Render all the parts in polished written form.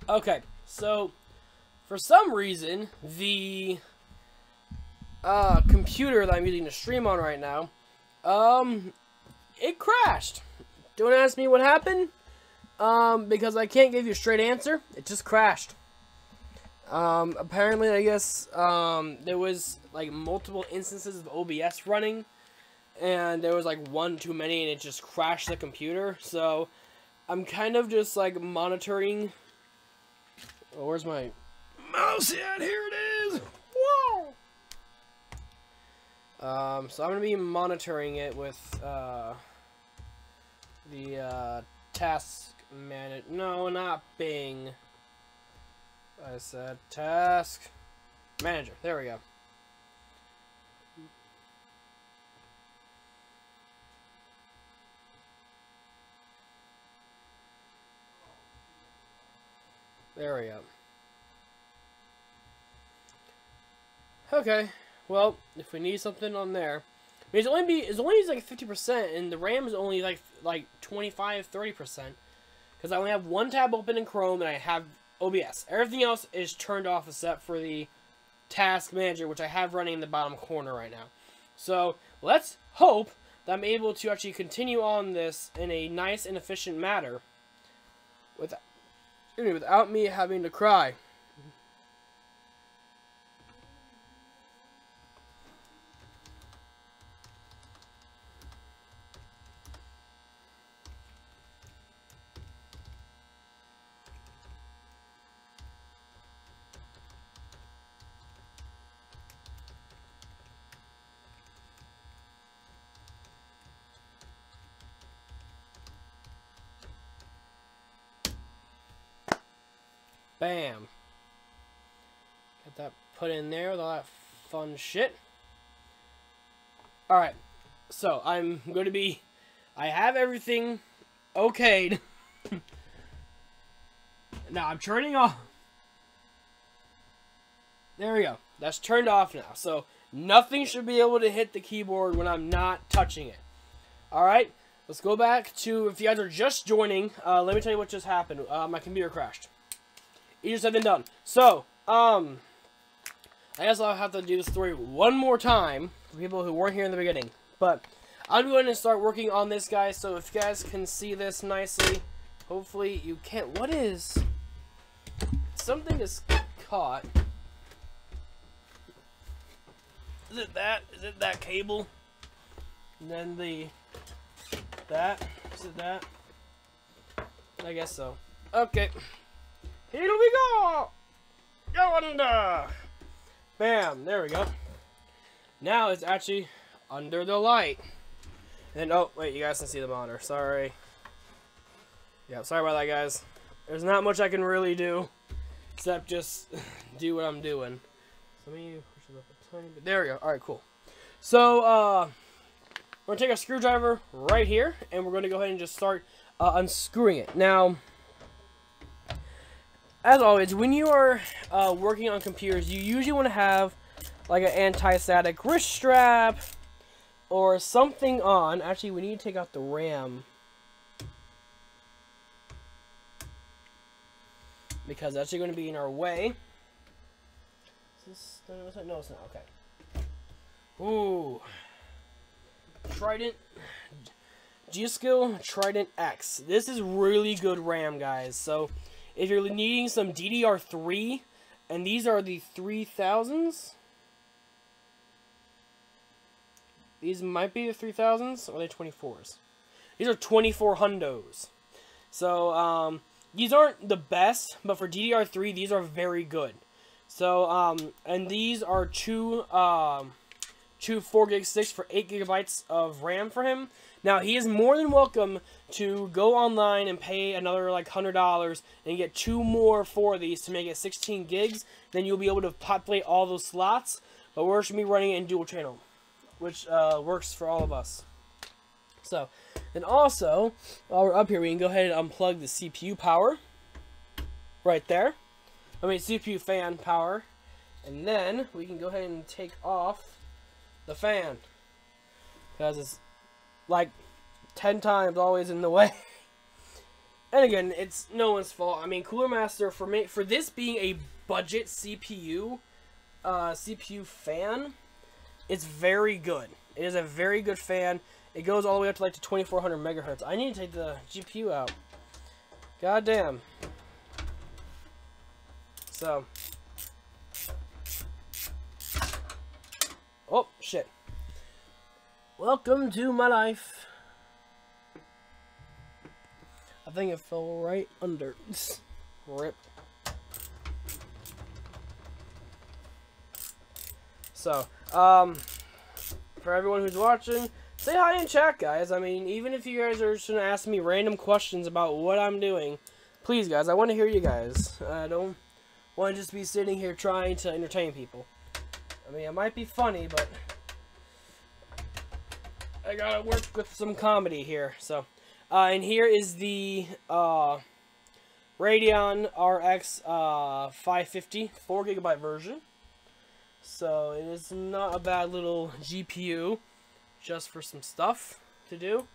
Okay, so for some reason, the computer that I'm using to stream on right now, it crashed. Don't ask me what happened, because I can't give you a straight answer. It just crashed. Apparently, I guess, there was, like, multiple instances of OBS running, and there was, like, one too many, and it just crashed the computer, so I'm kind of just, like, monitoring. Oh, where's my mouse at? Here it is! Whoa! So I'm gonna be monitoring it with, the, task manager. No, not Bing. I said task manager. There we go. There we go. Okay. Well, if we need something on there, I mean, it's only like 50%, and the RAM is only like 25-30%, because I only have one tab open in Chrome, and I have OBS. Everything else is turned off except for the task manager, which I have running in the bottom corner right now. So let's hope that I'm able to actually continue on this in a nice and efficient manner without me having to cry. Bam. Get that put in there with all that fun shit. Alright. So, I'm going to be... I have everything okayed. Now, I'm turning off... There we go. That's turned off now. So, nothing should be able to hit the keyboard when I'm not touching it. Alright. Let's go back to... If you guys are just joining, let me tell you what just happened. My computer crashed. Easier said than done. So, I guess I'll have to do the story one more time for people who weren't here in the beginning. But I'm going to start working on this, guys. So if you guys can see this nicely, hopefully you can. What is? Something is caught. Is it that? Is it that cable? And then that? Is it that? I guess so. Okay. Here we go! Go under! Bam! There we go. Now it's actually under the light. And oh, wait, you guys can see the monitor. Sorry. Yeah, sorry about that, guys. There's not much I can really do except just do what I'm doing. So let me push it up a tiny bit. There we go. Alright, cool. So, we're going to take a screwdriver right here, and we're going to go ahead and just start unscrewing it. Now, as always, when you are working on computers, you usually want to have like an anti-static wrist strap or something on. Actually, we need to take out the RAM because that's actually going to be in our way. Is this, no, it's not. Okay. Ooh. Trident. G-Skill Trident X. This is really good RAM, guys. So, if you're needing some DDR3, and these are the 3000s. These might be the 3000s, or are they 24s? These are 24 hundos. So, these aren't the best, but for DDR3, these are very good. So, and these are two 4GB sticks for 8GB of RAM for him. Now, he is more than welcome to go online and pay another, like, $100 and get 2 more for these to make it 16 gigs. Then you'll be able to populate all those slots. But we're just going to be running it in dual channel, which works for all of us. So, and also, while we're up here, we can go ahead and unplug the CPU power. Right there. I mean, CPU fan power. And then, we can go ahead and take off the fan. Because it's like 10 times always in the way. And again, it's no one's fault. I mean, Cooler Master, for me, for this being a budget CPU fan, it's very good. It is a very good fan. It goes all the way up to like the 2400 megahertz. I need to take the GPU out. God damn. So. Oh, shit. Welcome to my life. I think it fell right under. Rip. So, for everyone who's watching, say hi in chat, guys. I mean, even if you guys are just gonna ask me random questions about what I'm doing, please, guys, I want to hear you guys. I don't want to just be sitting here trying to entertain people. I mean, it might be funny, but I gotta work with some comedy here, so. And here is the Radeon RX 550 4GB version. So it is not a bad little GPU, just for some stuff to do.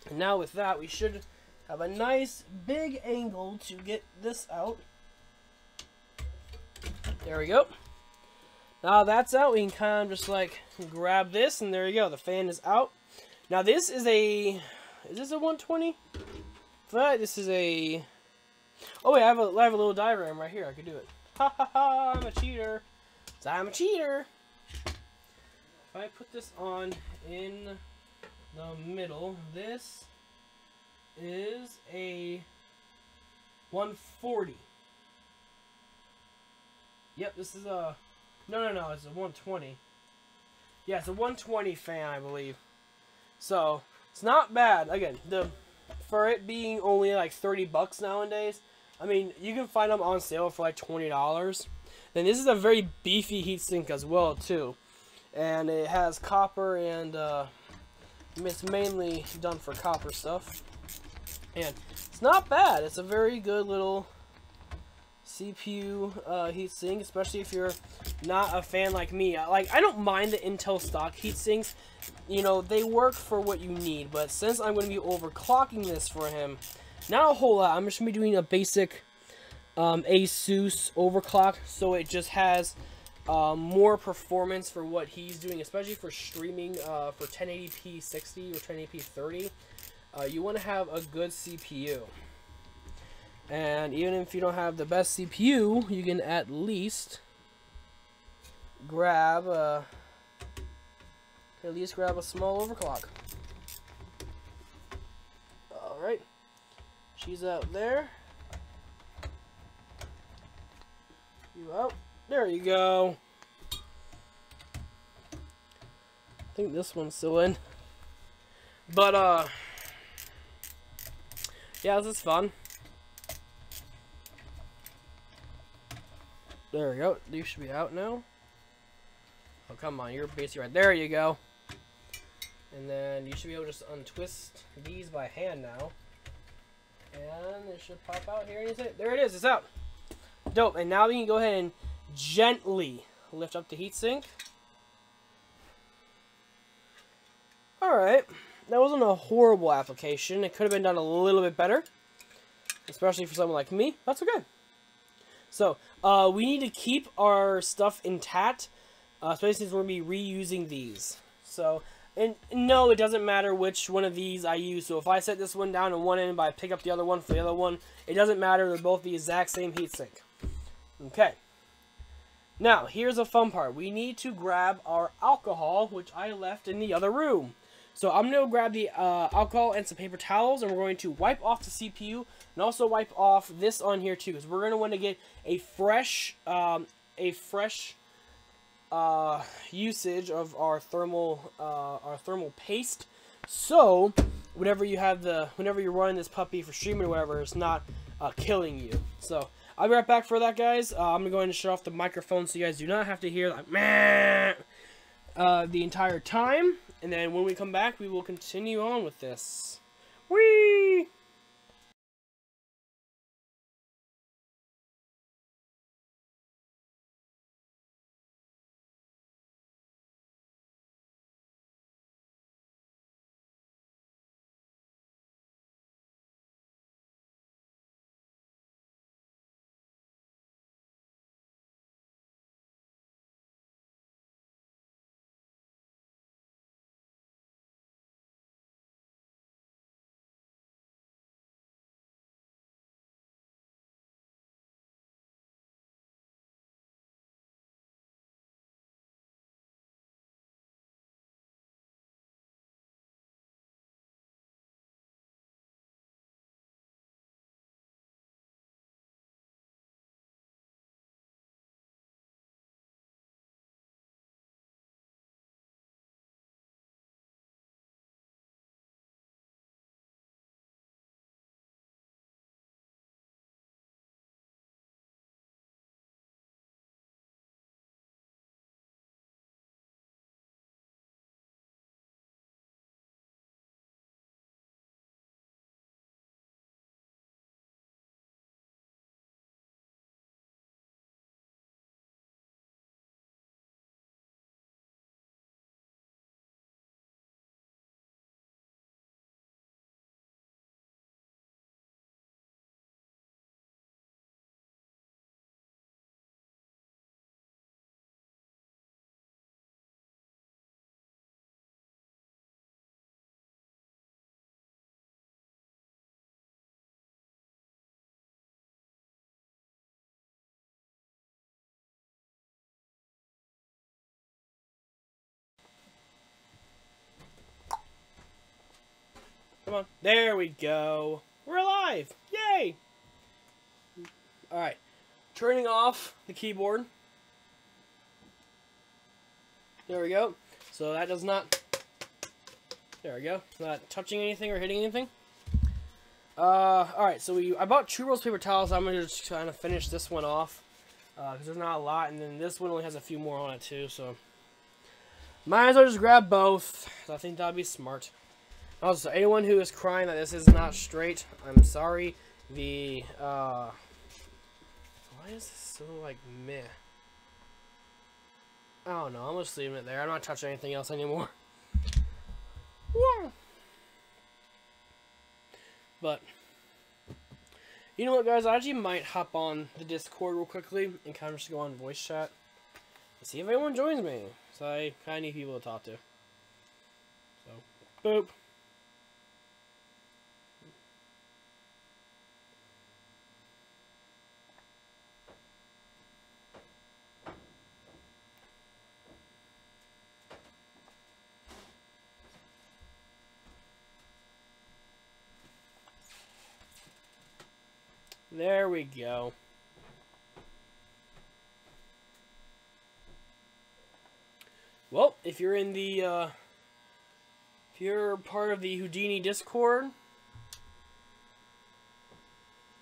And now with that, we should have a nice big angle to get this out. There we go. Now that's out, we can kind of just like grab this, and there you go. The fan is out. Now this is a, is this a 120? But this is a, oh wait, I have a little diagram right here. I could do it. Ha ha ha, I'm a cheater. So I'm a cheater. If I put this on in the middle, this is a 140. Yep, this is a, no, it's a 120. Yeah, it's a 120 fan, I believe. So, it's not bad. Again, for it being only like 30 bucks nowadays, I mean, you can find them on sale for like $20. Then this is a very beefy heatsink as well, too. And it has copper, and it's mainly done for copper stuff. And it's not bad. It's a very good little CPU heatsink, especially if you're not a fan like me. I don't mind the Intel stock heatsinks. You know, they work for what you need, but since I'm going to be overclocking this for him, not a whole lot. I'm just going to be doing a basic ASUS overclock, so it just has more performance for what he's doing, especially for streaming for 1080p 60 or 1080p 30. You want to have a good CPU. And even if you don't have the best CPU, you can at least grab a small overclock. Alright. She's out there. You out. There you go. I think this one's still in. But, yeah, this is fun. There we go. These should be out now. Oh, come on. You're basically right. There you go. And then you should be able to just untwist these by hand now. And it should pop out here. There it is. It's out. Dope. And now we can go ahead and gently lift up the heatsink. Alright. That wasn't a horrible application. It could have been done a little bit better. Especially for someone like me. That's okay. So, we need to keep our stuff intact, especially since we're going to be reusing these. So, and no, it doesn't matter which one of these I use. So, if I set this one down on one end, but I pick up the other one for the other one, it doesn't matter. They're both the exact same heatsink. Okay. Now, here's a fun part. We need to grab our alcohol, which I left in the other room. So, I'm going to grab the alcohol and some paper towels, and we're going to wipe off the CPU, and also wipe off this on here too, because we're going to want to get a fresh usage of our thermal paste. So, whenever you're running this puppy for streaming or whatever, it's not killing you. So, I'll be right back for that, guys. I'm going to shut off the microphone so you guys do not have to hear like meh the entire time. And then when we come back, we will continue on with this. Whee! Come on. There we go. We're alive. Yay! Alright. Turning off the keyboard. There we go. So that does not... There we go. Not touching anything or hitting anything. Alright, so I bought 2 rolls of paper towels. I'm going to just kind of finish this one off. Because there's not a lot. And then this one only has a few more on it too. So might as well just grab both. I think that would be smart. Also, anyone who is crying that this is not straight, I'm sorry. The, why is this so, like, meh? I don't know. I'm just leaving it there. I'm not touching anything else anymore. Yeah. But, you know what, guys? I actually might hop on the Discord real quickly and kind of just go on voice chat and see if anyone joins me. So I kind of need people to talk to. So, boop. There we go. Well, if you're in the, if you're part of the Houdini Discord,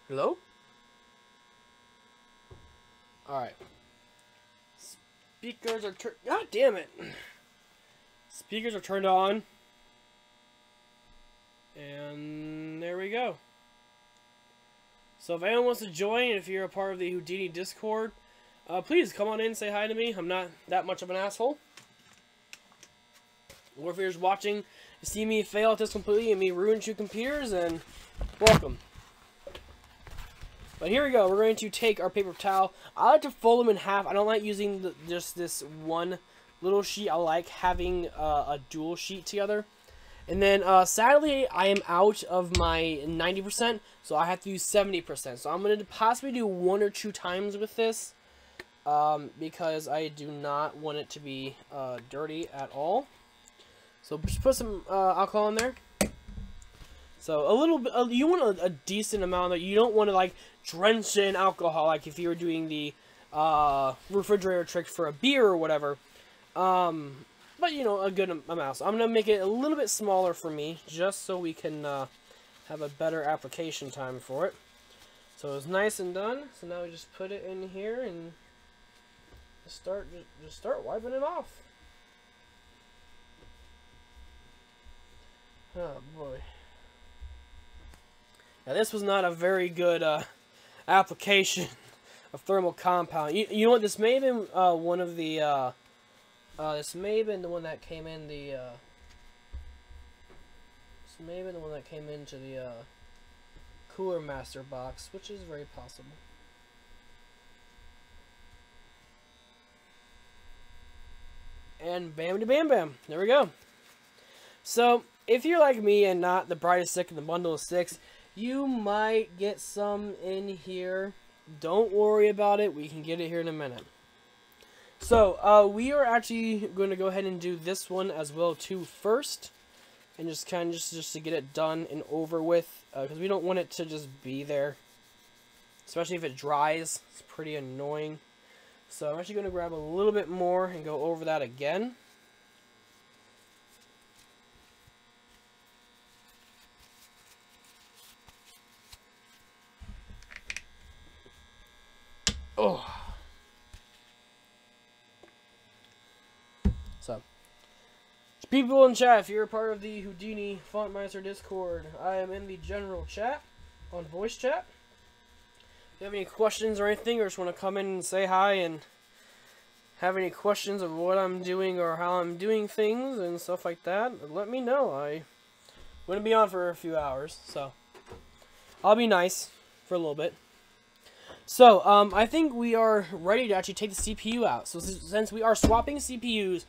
hello? Alright. Speakers are turned, god damn it! Speakers are turned on. And there we go. So if anyone wants to join, if you're a part of the Houdini Discord, please come on in and say hi to me. I'm not that much of an asshole. Or if you're just watching, see me fail at this completely and me ruin 2 computers, then welcome. But here we go. We're going to take our paper towel. I like to fold them in half. I don't like using just this one little sheet. I like having a dual sheet together. And then, sadly, I am out of my 90%, so I have to use 70%. So I'm going to possibly do 1 or 2 times with this, because I do not want it to be dirty at all. So just put some alcohol in there. So a little bit, you want a decent amount of, you don't want to like drench it in alcohol, like if you were doing the refrigerator trick for a beer or whatever. But, you know, a good amount. So I'm going to make it a little bit smaller for me, just so we can have a better application time for it. So it's nice and done. So now we just put it in here and just start wiping it off. Oh, boy. Now, this was not a very good application of thermal compound. You know what? This may have been one of the... this may have been the one that came in the, this may have been the one that came into the, Cooler Master box, which is very possible. And bam bam bam, there we go. So, if you're like me and not the brightest stick in the bundle of 6, you might get some in here. Don't worry about it, we can get it here in a minute. So, we are actually going to go ahead and do this one as well too first. And just kind of just to get it done and over with. Because we don't want it to just be there. Especially if it dries. It's pretty annoying. So, I'm actually going to grab a little bit more and go over that again. Oh. So, people in chat, if you're a part of the Houdini Fontmeister Discord, I am in the general chat, on voice chat. If you have any questions or anything, or just want to come in and say hi and have any questions of what I'm doing or how I'm doing things and stuff like that, let me know. I'm going to be on for a few hours, so I'll be nice for a little bit. So, I think we are ready to actually take the CPU out. So, since we are swapping CPUs,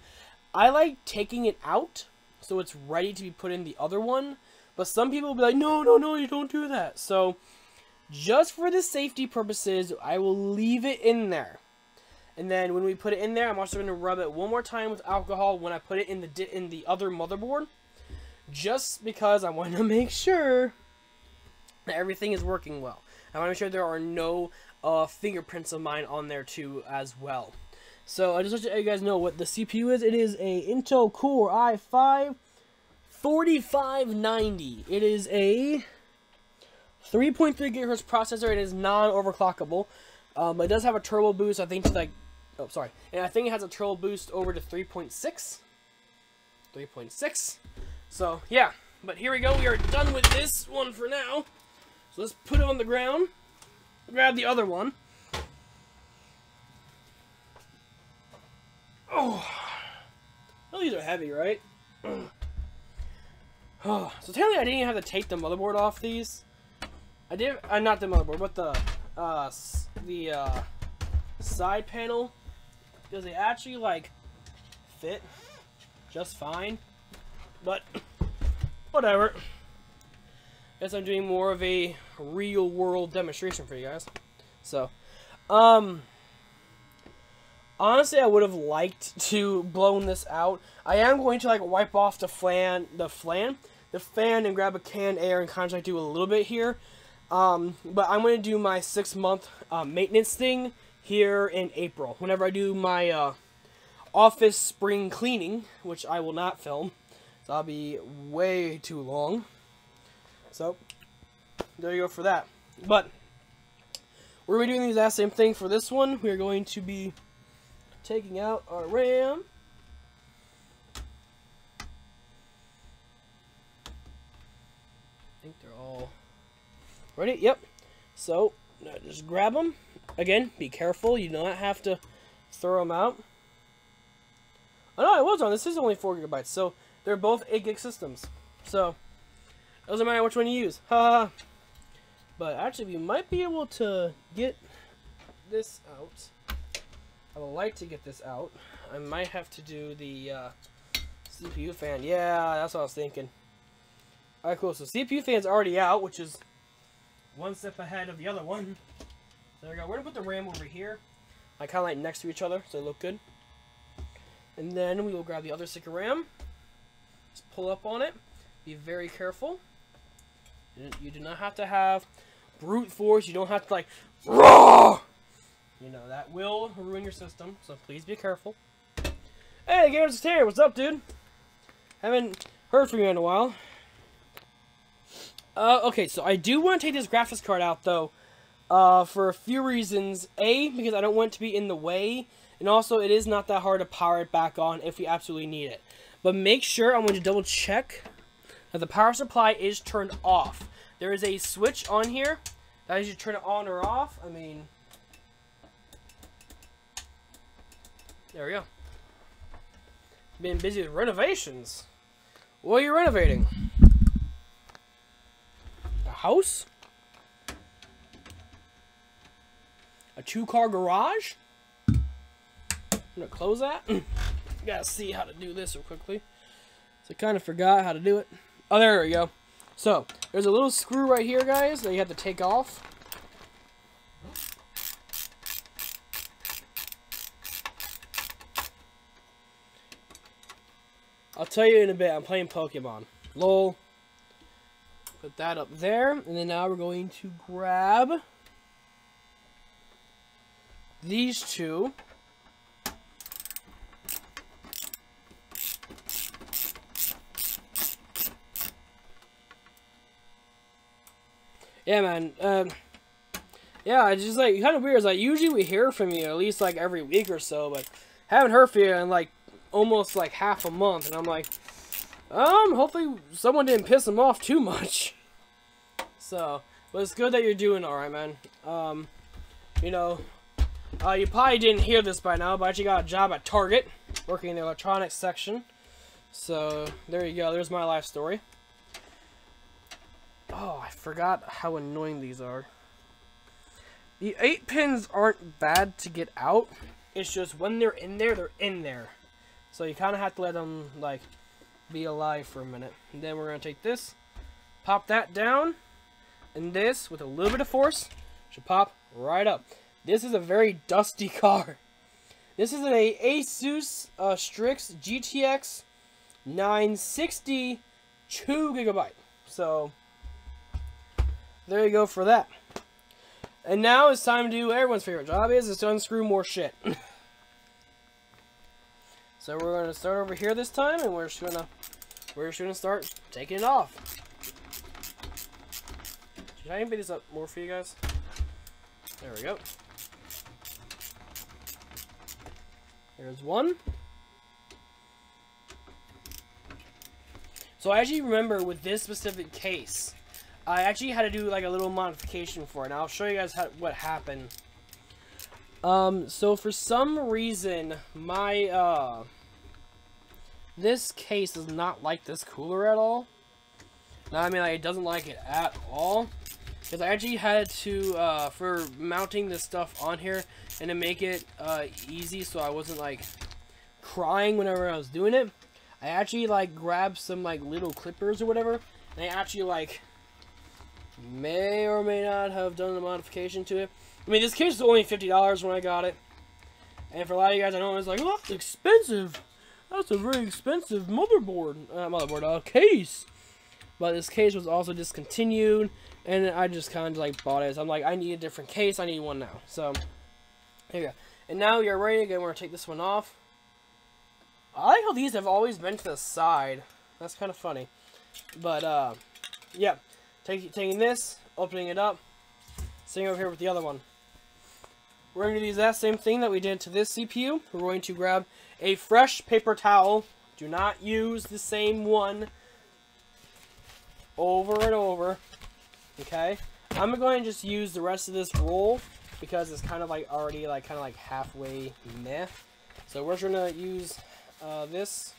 I like taking it out so it's ready to be put in the other one. But some people will be like, no, no, no, you don't do that. So, just for the safety purposes, I will leave it in there. And then when we put it in there, I'm also going to rub it one more time with alcohol when I put it in the other motherboard. just because I want to make sure that everything is working well. I want to make sure there are no fingerprints of mine on there too as well. So I just want to let you guys know what the CPU is. It is a Intel Core i5 4590. It is a 3.3 GHz processor. It is non-overclockable. It does have a turbo boost. I think to like, oh sorry, and I think it has a turbo boost over to 3.6. 3.6. So yeah, but here we go. We are done with this one for now. So let's put it on the ground. Grab the other one. Oh, well, these are heavy, right? Oh, so technically I didn't even have to take the motherboard off these. I did, not the motherboard, but the side panel, because they actually like fit just fine. But whatever. Guess I'm doing more of a real world demonstration for you guys. So, honestly, I would have liked to blown this out. I am going to like wipe off the fan, and grab a can of air and kind of like do a little bit here. But I'm going to do my 6-month maintenance thing here in April. Whenever I do my office spring cleaning, which I will not film. So I'll be way too long. So there you go for that. But we're going to be doing the exact same thing for this one. We're going to be taking out our RAM. I think they're all ready. Yep. So just grab them. Again, be careful. You do not have to throw them out. Oh no, I was wrong. This is only 4 GB. So they're both 8 gig systems. So doesn't matter which one you use. Ha! But actually, we might be able to get this out. I would like to get this out. I might have to do the CPU fan. Yeah, that's what I was thinking. Alright, cool. So CPU fan's already out, which is one step ahead of the other one. There we go. We're going to put the RAM over here. Like kind of like next to each other, so they look good. And then we will grab the other stick of RAM. Just pull up on it. Be very careful. You do not have to have brute force. You don't have to like, raw! You know, that will ruin your system, so please be careful. Hey, Gamers Terry, what's up, dude? Haven't heard from you in a while. Okay, so I do want to take this graphics card out, though, for a few reasons. A, because I don't want it to be in the way, and also it is not that hard to power it back on if we absolutely need it. But make sure, I'm going to double check that the power supply is turned off. There is a switch on here that you turn it on or off. I mean, there we go. Been busy with renovations. What are you renovating? A house? A 2-car garage? I'm gonna close that. Gotta see how to do this real quickly. So I kind of forgot how to do it. Oh, there we go. So, there's a little screw right here, guys, that you have to take off. I'll tell you in a bit. I'm playing Pokemon. Lol. Put that up there. And then now we're going to grab these two. Yeah, man. Yeah, it's just like kind of weird. It's like usually we hear from you at least like every week or so, but haven't heard from you in like almost like half a month, and I'm like, hopefully someone didn't piss him off too much. So, but it's good that you're doing all right, man. You know, you probably didn't hear this by now, but I actually got a job at Target, working in the electronics section. So there you go. There's my life story. Oh, I forgot how annoying these are. The 8 pins aren't bad to get out. It's just when they're in there, they're in there. So you kind of have to let them, like, be alive for a minute. And then we're going to take this, pop that down, and this, with a little bit of force, should pop right up. This is a very dusty car. This is an Asus Strix GTX 960 2 GB. So there you go for that. And now it's time to do everyone's favorite job is to unscrew more shit. So we're going to start over here this time, and we're just gonna start taking it off. Should I speed this up more for you guys? There we go. There's one. So I actually remember with this specific case, I actually had to do like a little modification for it. And I'll show you guys what happened. So for some reason, my this case does not like this cooler at all. Now, I mean, like, it doesn't like it at all. Because I actually had to, for mounting this stuff on here, and to make it easy so I wasn't, like, crying whenever I was doing it, I actually, like, grabbed some, like, little clippers or whatever, and I actually, like, may or may not have done a modification to it. I mean, this case was only $50 when I got it. And for a lot of you guys, I know it's like, oh, that's expensive. That's a very expensive motherboard, case. But this case was also discontinued, and I just kind of like bought it. So I'm like, I need a different case. I need one now. So here you go. And now you're ready. Again, we're gonna take this one off. I like how these have always been to the side. That's kind of funny. But yeah, taking this, opening it up, sitting over here with the other one. We're going to do the exact same thing that we did to this CPU. We're going to grab a fresh paper towel. Do not use the same one over and over. Okay? I'm going to just use the rest of this roll because it's kind of like already like kind of like halfway meh. So we're just going to use this.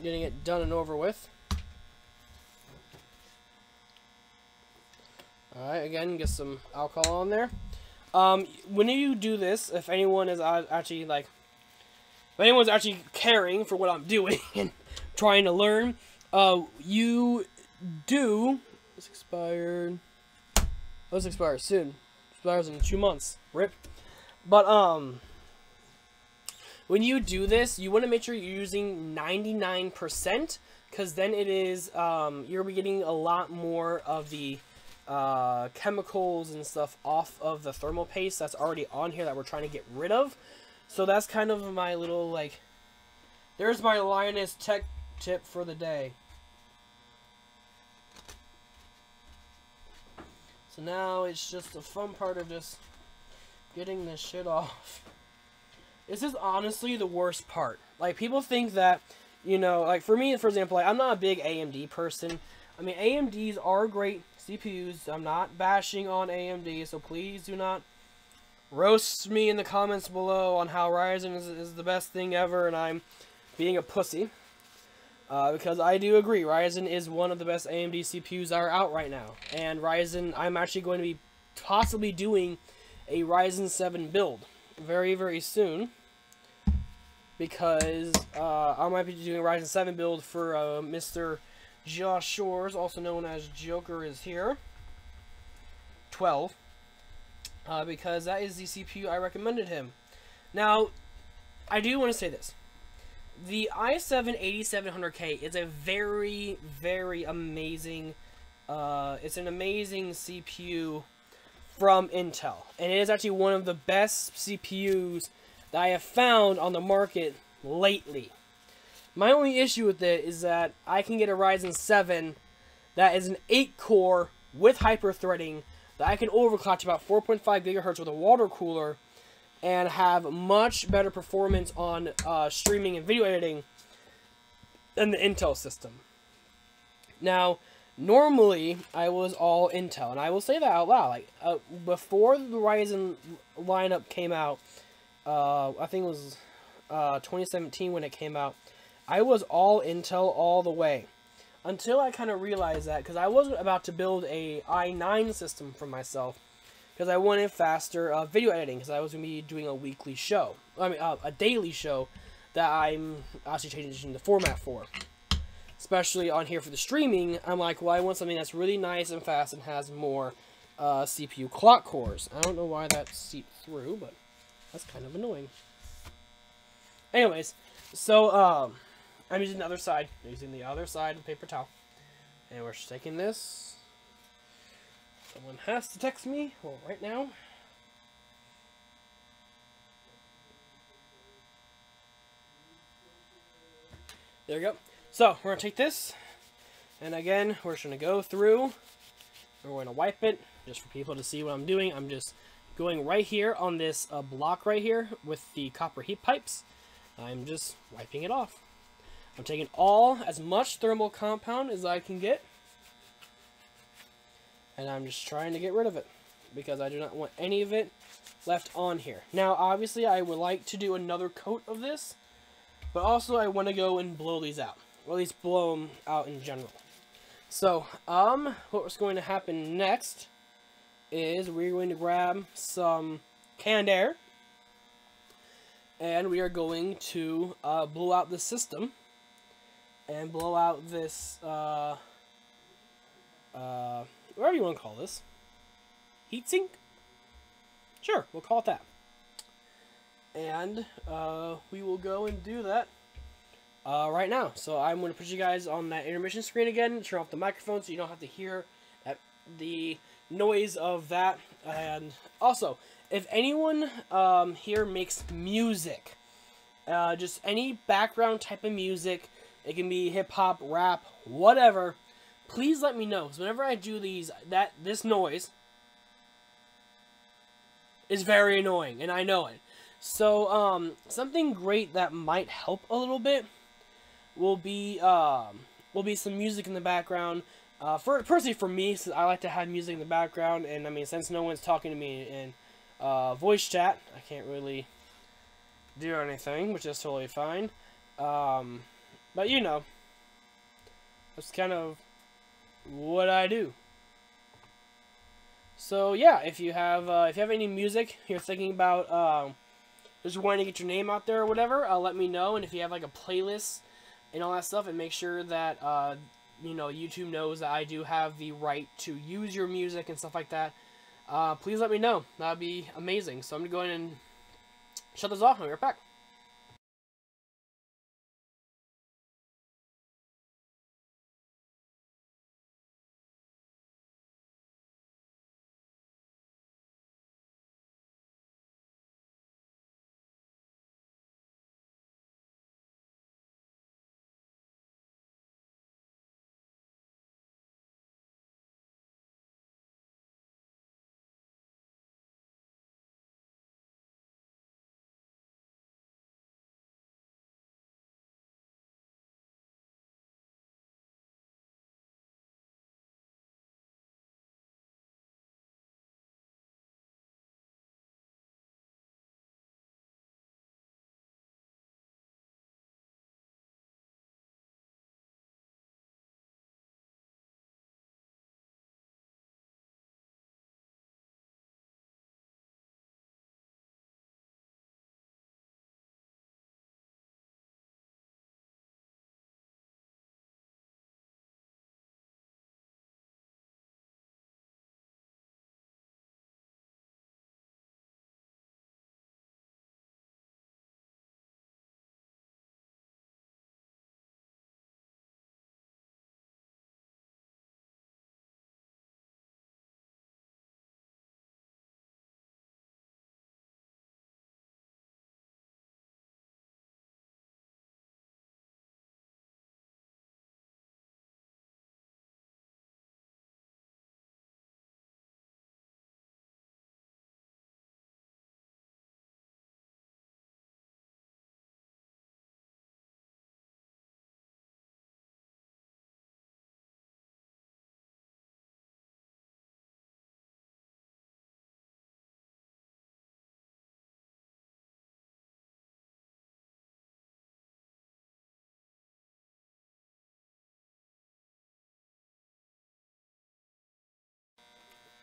Getting it done and over with. Alright, again, get some alcohol on there. When you do this, if anyone is actually, like, if anyone's actually caring for what I'm doing and trying to learn, you do, this expired, let's expire soon. Expires in 2 months. RIP. But, when you do this, you want to make sure you're using 99%, because then it is, you're getting a lot more of the chemicals and stuff off of the thermal paste that's already on here that we're trying to get rid of. So that's kind of my little, like, there's my Linus tech tip for the day. So now it's just the fun part of just getting this shit off. This is honestly the worst part. Like, people think that, you know, like, for me, for example, like, I'm not a big AMD person. I mean, AMDs are great CPUs. I'm not bashing on AMD, so please do not roast me in the comments below on how Ryzen is the best thing ever and I'm being a pussy. Because I do agree, Ryzen is one of the best AMD CPUs that are out right now. And Ryzen, I'm actually going to be possibly doing a Ryzen 7 build very, very soon. Because I might be doing a Ryzen 7 build for Mr. Josh Shores, also known as Joker is here, 12, because that is the CPU I recommended him. Now, I do want to say this. The i7-8700K is a very, very amazing, it's an amazing CPU from Intel. And it is actually one of the best CPUs that I have found on the market lately. My only issue with it is that I can get a Ryzen 7 that is an 8-core with hyper-threading that I can overclock to about 4.5 gigahertz with a water cooler and have much better performance on streaming and video editing than the Intel system. Now, normally, I was all Intel, and I will say that out loud. Like, before the Ryzen lineup came out, I think it was 2017 when it came out, I was all Intel all the way. Until I kind of realized that, because I was about to build a i9 system for myself, because I wanted faster video editing, because I was going to be doing a weekly show. I mean, a daily show that I'm actually changing the format for. Especially on here for the streaming, I'm like, well, I want something that's really nice and fast and has more CPU clock cores. I don't know why that seeped through, but that's kind of annoying. Anyways, So, I'm using the other side. I'm using the other side of the paper towel. And we're just taking this. Someone has to text me. Well, right now. There we go. So, we're going to take this. And again, we're just going to go through. We're going to wipe it. Just for people to see what I'm doing. I'm just going right here on this block right here with the copper heat pipes. I'm just wiping it off. I'm taking as much thermal compound as I can get. And I'm just trying to get rid of it. Because I do not want any of it left on here. Now, obviously, I would like to do another coat of this. But also, I want to go and blow these out. Or at least blow them out in general. So, what's going to happen next is we're going to grab some canned air. And we are going to blow out the system. And blow out this, whatever you want to call this. Heatsink? Sure, we'll call it that. And we will go and do that right now. So I'm going to put you guys on that intermission screen again. Turn off the microphone so you don't have to hear the noise of that. And also, if anyone here makes music, just any background type of music, it can be hip-hop, rap, whatever, please let me know. Because whenever I do these, this noise is very annoying, and I know it. So, something great that might help a little bit will be some music in the background. Personally for me, since I like to have music in the background, and I mean, since no one's talking to me in voice chat, I can't really do anything, which is totally fine. But you know, that's kind of what I do. So yeah, if you have any music you're thinking about, just wanting to get your name out there or whatever, let me know. And if you have like a playlist and all that stuff, and make sure that you know, YouTube knows that I do have the right to use your music and stuff like that, please let me know. That'd be amazing. So I'm gonna go ahead and shut this off. I'll be right back.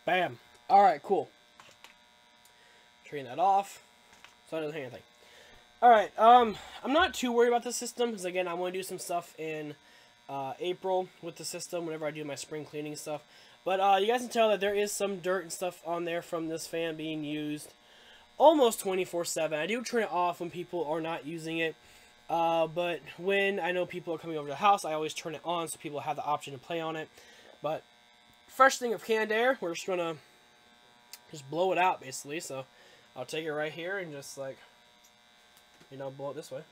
Bam. Alright, cool. Turn that off so it doesn't hear anything. Alright, I'm not too worried about the system, because again, I want to do some stuff in April with the system whenever I do my spring cleaning stuff. But you guys can tell that there is some dirt and stuff on there from this fan being used almost 24/7. I do turn it off when people are not using it. But when I know people are coming over to the house, I always turn it on so people have the option to play on it. But fresh thing of canned air, we're just gonna just blow it out basically. So I'll take it right here and just like, you know, blow it this way.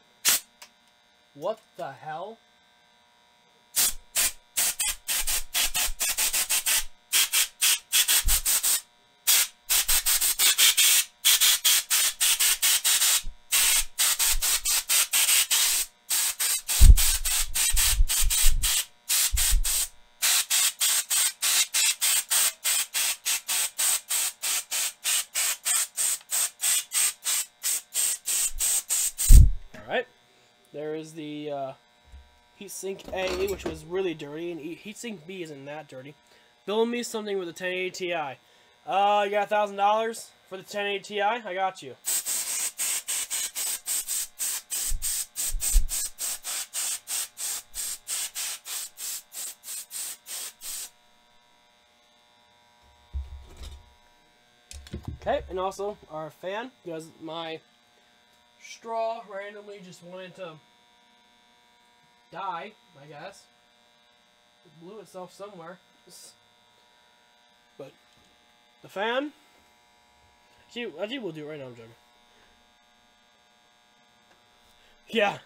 What the hell? Alright, there is the heatsink A, which was really dirty, and heatsink B isn't that dirty. Build me something with a 1080 Ti. You got $1,000 for the 1080 Ti? I got you. Okay, and also our fan, because my straw randomly just wanted to die, I guess. It blew itself somewhere. But the fan, I think we'll do it right now, I'm joking. Yeah.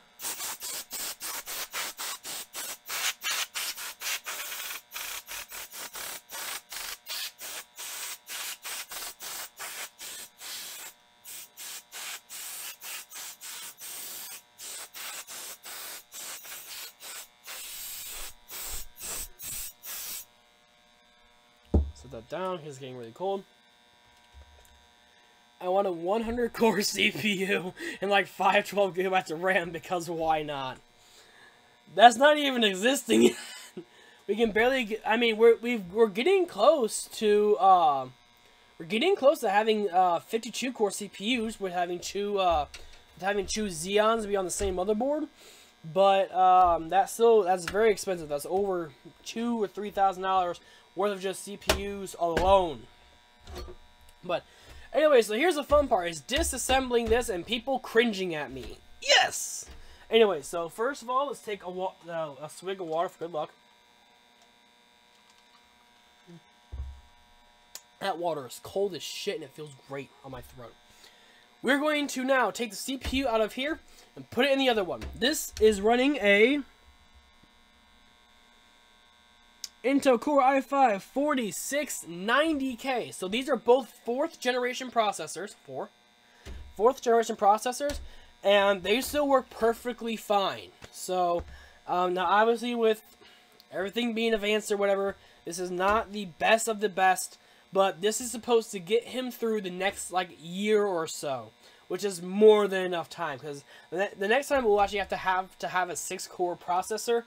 Set that down, it's getting really cold. I want a 100 core CPU and like 512 gigabytes of RAM because why not? That's not even existing yet. We can barely get, I mean, we're getting close to having 52 core CPUs with having two Xeons be on the same motherboard. But that's very expensive. That's over $2,000 or $3,000 worth of just CPUs alone. But anyway, so here's the fun part: is disassembling this and people cringing at me. Yes. Anyway, so first of all, let's take a swig of water for good luck. That water is cold as shit and it feels great on my throat. We're going to now take the CPU out of here and put it in the other one. This is running a Intel Core i5 4690K. So these are both 4th generation processors. Fourth generation processors. And they still work perfectly fine. So now obviously with everything being advanced or whatever, this is not the best of the best. But this is supposed to get him through the next, like, year or so. Which is more than enough time. Because the next time we'll actually have to have a 6-core processor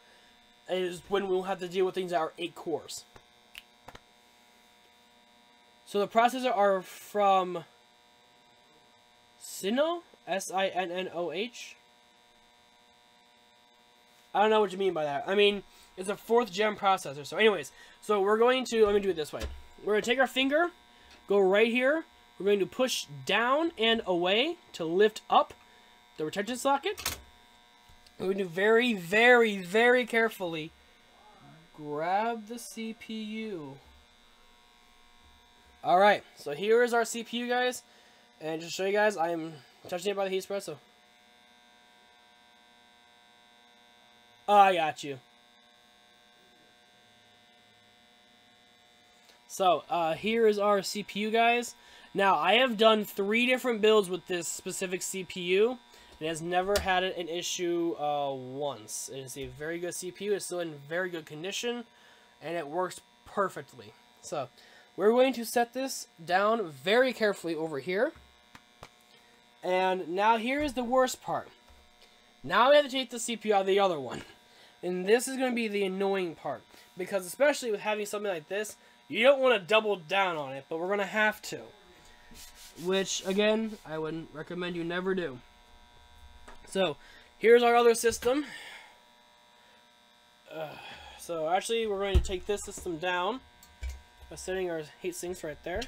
is when we'll have to deal with things that are 8 cores. So the processor are from Sinnoh? S-I-N-N-O-H? I don't know what you mean by that. I mean, it's a 4th gen processor. So anyways, so we're going to, let me do it this way. We're going to take our finger, go right here. We're going to push down and away to lift up the retention socket. We're going to very, very, very carefully grab the CPU. Alright, so here is our CPU, guys. And just to show you guys, I am touching it by the heat espresso. Oh, I got you. So, here is our CPU, guys. Now, I have done 3 different builds with this specific CPU. It has never had an issue once. It is a very good CPU. It's still in very good condition. And it works perfectly. So, we're going to set this down very carefully over here. And now here is the worst part. Now we have to take the CPU out of the other one. And this is going to be the annoying part. Because especially with having something like this, you don't want to double down on it, but we're going to have to. Which, again, I would recommend you never do. So, here's our other system. So, actually, we're going to take this system down by setting our heat sinks right there.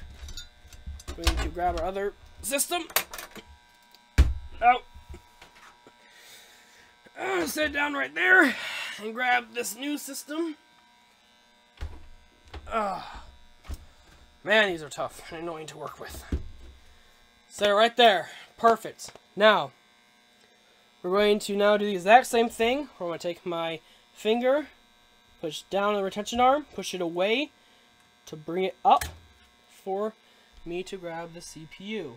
We're going to grab our other system. Oh. Sit down right there and grab this new system. Man, these are tough and annoying to work with. Set it right there. Perfect. Now, we're going to now do the exact same thing. We're going to take my finger, push down the retention arm, push it away to bring it up for me to grab the CPU.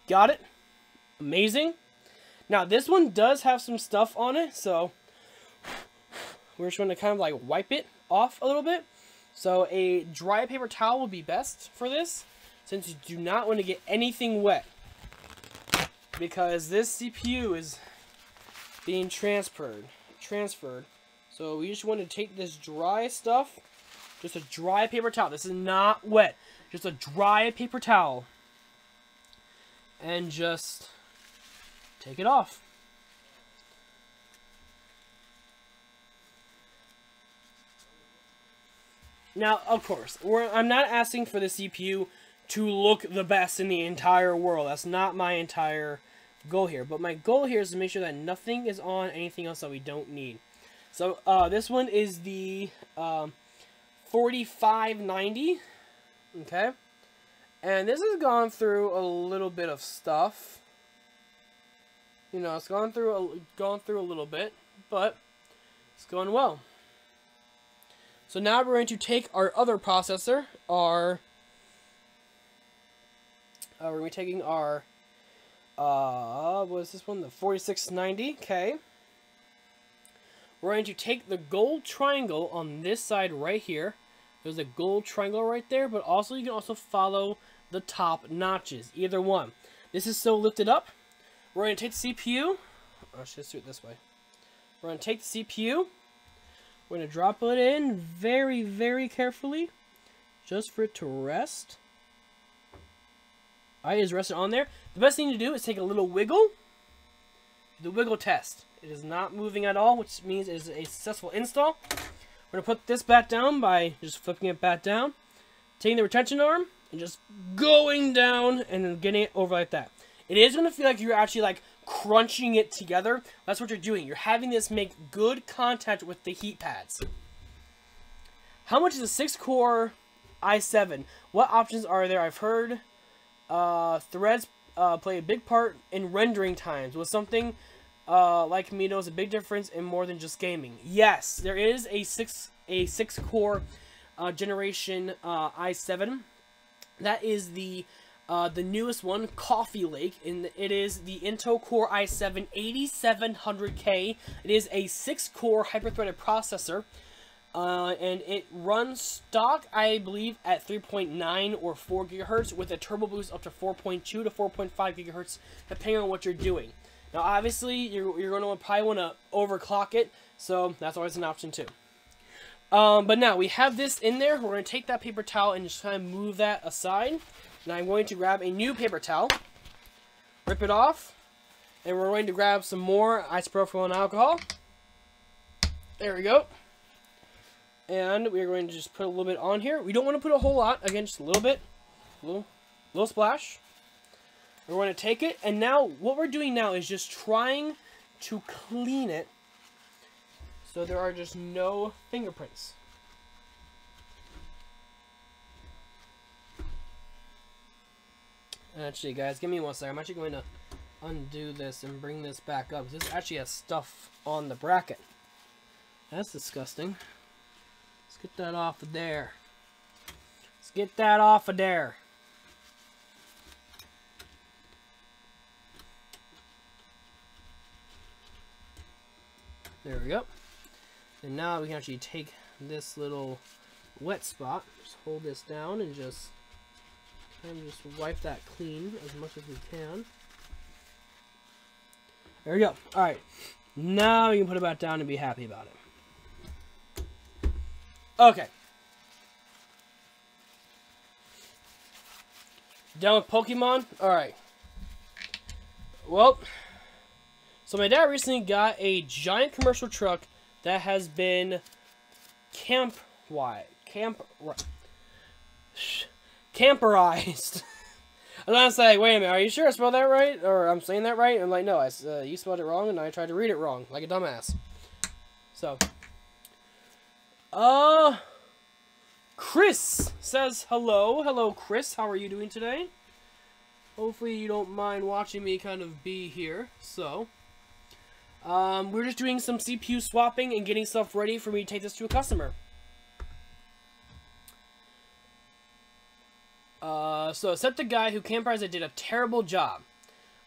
Got it? Amazing. Now, this one does have some stuff on it, so we're just going to kind of like wipe it off a little bit. So a dry paper towel will be best for this, since you do not want to get anything wet, because this CPU is being transferred. So we just want to take this dry stuff, just a dry paper towel. This is not wet, just a dry paper towel, and just take it off. Now, of course, I'm not asking for the CPU to look the best in the entire world. That's not my entire goal here. But my goal here is to make sure that nothing is on anything else that we don't need. So, this one is the 4590. Okay. And this has gone through a little bit of stuff. You know, it's gone through a little bit, but it's going well. So now we're going to take our other processor, we're going to be taking our, what is this one? The 4690, okay. We're going to take the gold triangle on this side right here. There's a gold triangle right there, but also you can also follow the top notches, either one. This is so lifted up. We're going to take the CPU. I should do it this way. We're going to take the CPU. We're going to drop it in very, very carefully, just for it to rest. Alright, it's rested on there. The best thing to do is take a little wiggle. The wiggle test. It is not moving at all, which means it is a successful install. We're going to put this back down by just flipping it back down, taking the retention arm, and just going down and then getting it over like that. It is going to feel like you're actually like crunching it together. That's what you're doing. You're having this make good contact with the heat pads. How much is a 6-core i7? What options are there? I've heard threads play a big part in rendering times. Was something like me knows a big difference in more than just gaming? Yes, there is a 6-core generation i7. That is the newest one, Coffee Lake, and it is the Intel Core i7 8700K. It is a 6-core hyper-threaded processor, and it runs stock, I believe, at 3.9 or 4 gigahertz with a turbo boost up to 4.2 to 4.5 gigahertz, depending on what you're doing. Now, obviously, you're going to probably want to overclock it, so that's always an option too. But now we have this in there. We're going to take that paper towel and just kind of move that aside. Now I'm going to grab a new paper towel, rip it off, and we're going to grab some more isopropyl alcohol. There we go. And we're going to just put a little bit on here. We don't want to put a whole lot, again, just a little bit, little splash. We're going to take it, and now what we're doing now is just trying to clean it so there are just no fingerprints. Actually, guys, give me one second. I'm actually going to undo this and bring this back up. This actually has stuff on the bracket. That's disgusting. Let's get that off of there. Let's get that off of there. There we go. And now we can actually take this little wet spot, just hold this down and just wipe that clean as much as we can. There we go. Alright. Now you can put it back down and be happy about it. Okay. Done with Pokemon? Alright. Well, so my dad recently got a giant commercial truck that has been camperized. And I was like, wait a minute, are you sure I spelled that right? Or I'm saying that right? And I'm like, no, you spelled it wrong, and I tried to read it wrong, like a dumbass. So, Chris says hello. Hello, Chris. How are you doing today? Hopefully you don't mind watching me kind of be here. So, we're just doing some CPU swapping and getting stuff ready for me to take this to a customer. So except the guy who Camprise did a terrible job.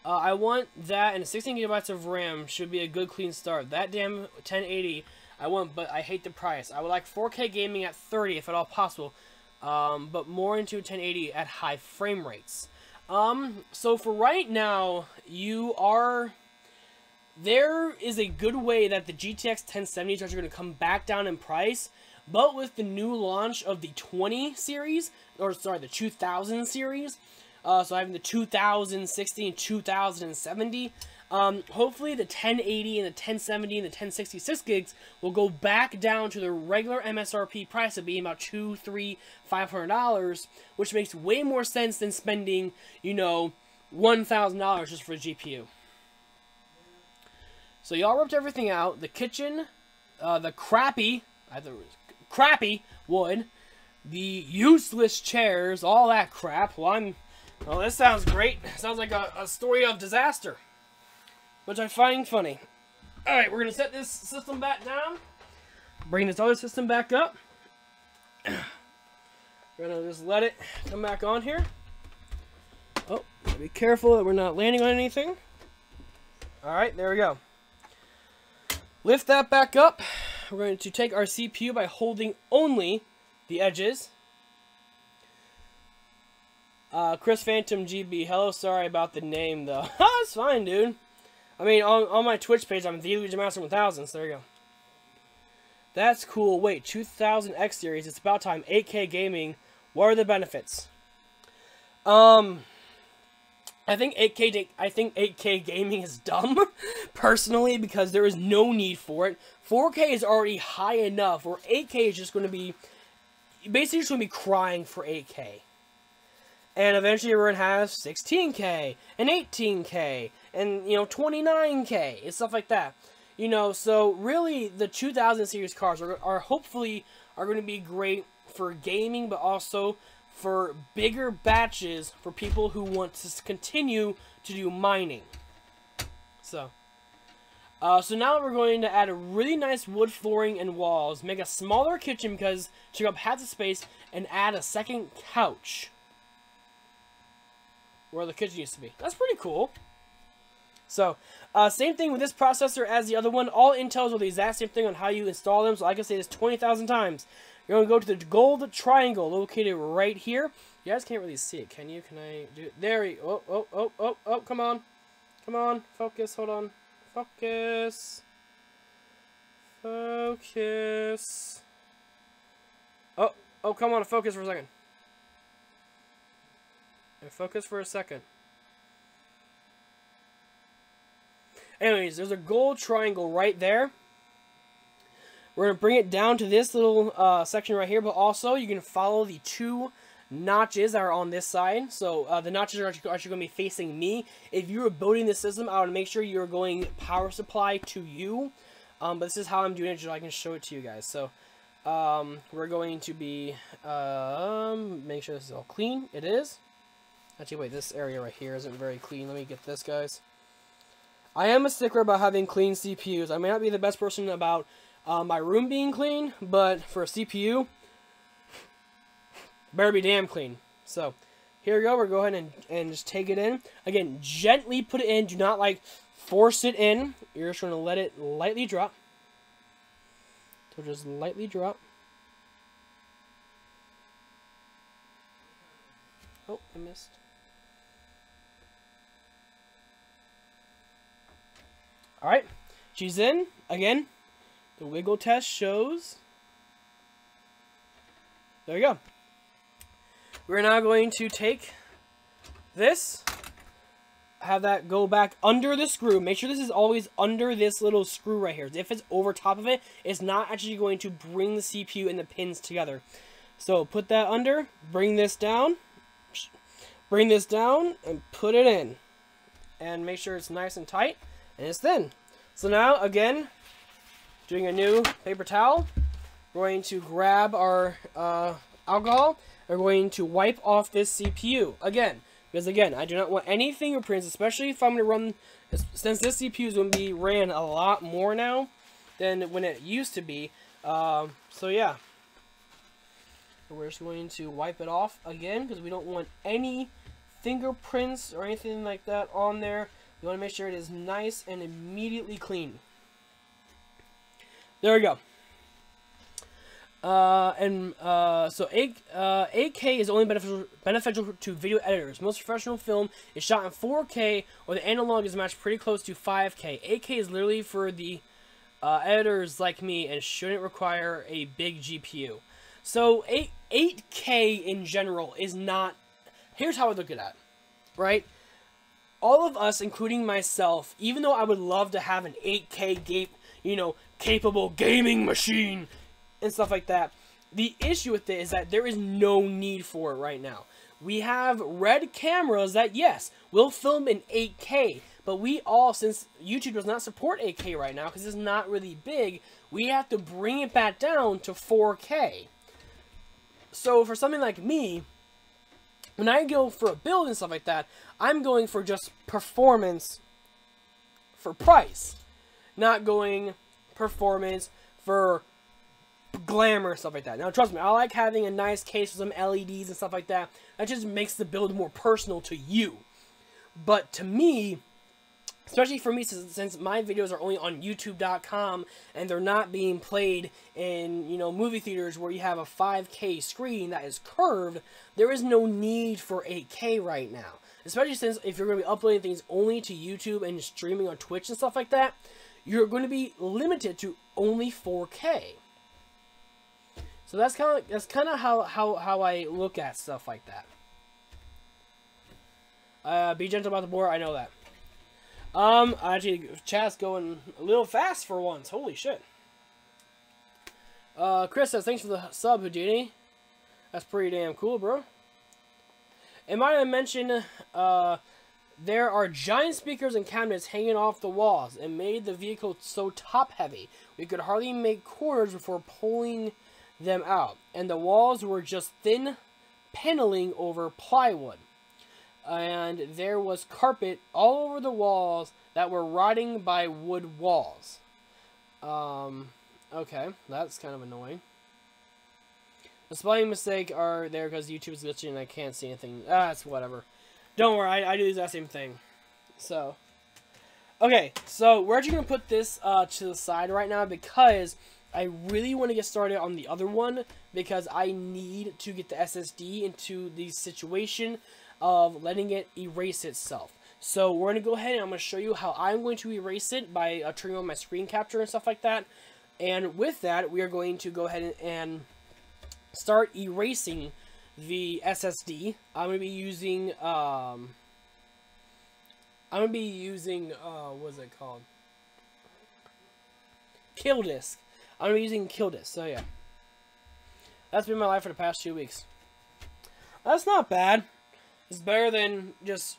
I want that, and 16 gigabytes of RAM should be a good clean start. That damn 1080 I want, but I hate the price. I would like 4K gaming at 30 if at all possible, but more into 1080 at high frame rates. So for right now, there is a good way that the GTX 1070s are actually going to come back down in price, but with the new launch of the 20 series, or sorry, the 2000 series, so having the 2060 and 2070, hopefully the 1080 and the 1070 and the 1066 gigs will go back down to the regular MSRP price of being about $200, $300, $500, which makes way more sense than spending, you know, $1,000 just for a GPU. So y'all ripped everything out. The kitchen, the crappy wood, the useless chairs, all that crap. Well, this sounds great. Sounds like a story of disaster, which I find funny. Alright, we're going to set this system back down. Bring this other system back up. We're going to just let it come back on here. Oh, be careful that we're not landing on anything. Alright, there we go. Lift that back up. We're going to take our CPU by holding only the edges. Chris Phantom GB. Hello, sorry about the name, though. It's fine, dude. I mean, on my Twitch page, I'm the Legion Master 1000, so there you go. That's cool. Wait, 2000 X Series. It's about time. 8K gaming. What are the benefits? I think 8K gaming is dumb, personally, because there is no need for it. 4K is already high enough, where 8K is just going to be, basically just going to be crying for 8K. And eventually we're going to have 16K, and 18K, and, you know, 29K, and stuff like that. You know, so really, the 2000 series cars are hopefully going to be great for gaming, but also for bigger batches for people who want to continue to do mining. So now we're going to add a really nice wood flooring and walls, make a smaller kitchen because take up half the space, and add a second couch where the kitchen used to be. That's pretty cool. So, same thing with this processor as the other one. All Intels are the exact same thing on how you install them, so I can say this 20,000 times. You're going to go to the gold triangle located right here. You guys can't really see it, can you? Can I do it? There we go. Oh, come on. Come on. Focus. Hold on. Focus. Focus. Oh, come on. Focus for a second. Focus for a second. Anyways, there's a gold triangle right there. We're going to bring it down to this little section right here, but also you can follow the two notches that are on this side. So the notches are actually going to be facing me. If you were building this system, I would make sure you're going power supply to you. But this is how I'm doing it, so I can show it to you guys. So we're going to be, make sure this is all clean. It is. Actually, wait, this area right here isn't very clean. Let me get this, guys. I am a stickler about having clean CPUs. I may not be the best person about my room being clean, but for a CPU, better be damn clean. So, here we go. We're going to go ahead and just take it in. Again, gently put it in. Do not, like, force it in. You're just going to let it lightly drop. So, just lightly drop. Oh, I missed. Alright, she's in. Again, the wiggle test shows. There you go. We're now going to take this, have that go back under the screw. Make sure this is always under this little screw right here. If it's over top of it, it's not actually going to bring the CPU and the pins together. So put that under, bring this down, bring this down and put it in. And make sure it's nice and tight and it's thin. So now, again, doing a new paper towel. We're going to grab our alcohol. We're going to wipe off this CPU. Again, because again, I do not want any fingerprints, especially if I'm going to run, since this CPU is going to be ran a lot more now than when it used to be. So yeah. We're just going to wipe it off again because we don't want any fingerprints or anything like that on there. We want to make sure it is nice and immediately clean. There we go. So 8K is only beneficial to video editors. Most professional film is shot in 4K, or the analog is matched pretty close to 5K. 8K is literally for the editors like me and shouldn't require a big GPU. So 8K in general is not. Here's how I look at that, right? All of us, including myself, even though I would love to have an 8K capable gaming machine and stuff like that, the issue with it is that there is no need for it right now. We have Red cameras that, yes, will film in 8K, but we all, since YouTube does not support 8K right now because it's not really big, we have to bring it back down to 4K. So for something like me, when I go for a build and stuff like that, I'm going for just performance for price, not going performance for glamour and stuff like that. Now trust me, I like having a nice case with some LEDs and stuff like that. That just makes the build more personal to you. But to me, especially for me, since my videos are only on YouTube.com and they're not being played in, movie theaters where you have a 5K screen that is curved, there is no need for 8K right now. Especially since if you're going to be uploading things only to YouTube and streaming on Twitch and stuff like that, you're going to be limited to only 4K. So that's kind of how I look at stuff like that. Be gentle about the board. I know that. Actually, chat's going a little fast for once. Holy shit. Chris says, thanks for the sub, Houdini. That's pretty damn cool, bro. And might I mention, there are giant speakers and cabinets hanging off the walls and made the vehicle so top-heavy. We could hardly make corners before pulling them out. And the walls were just thin paneling over plywood. And there was carpet all over the walls that were rotting by wood walls. Okay, that's kind of annoying. The spelling mistake are there because YouTube is glitching and I can't see anything. That's whatever. Don't worry, I do the exact same thing. So, okay, so we're actually going to put this to the side right now because I really want to get started on the other one because I need to get the SSD into the situation of letting it erase itself. So we're going to go ahead and I'm going to show you how I'm going to erase it by turning on my screen capture and stuff like that. And with that, we are going to go ahead and start erasing the SSD. I'm going to be using, what's it called? Kill disk. I'm going to be using Kill disk, so yeah. That's been my life for the past 2 weeks. That's not bad. It's better than just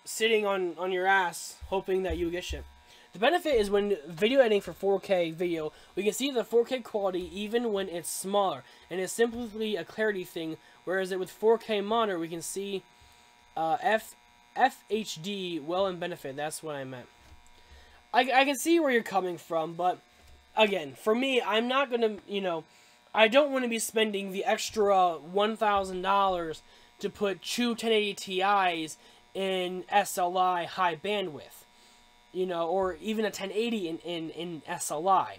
sitting on your ass hoping that you get shit. The benefit is when video editing for 4K video, we can see the 4K quality even when it's smaller, and it's simply a clarity thing, whereas with 4K monitor, we can see FHD well in benefit. That's what I meant. I can see where you're coming from, but again, for me, I'm not going to, I don't want to be spending the extra $1,000 to put two 1080 Ti's in SLI high bandwidth. Or even a 1080 in SLI.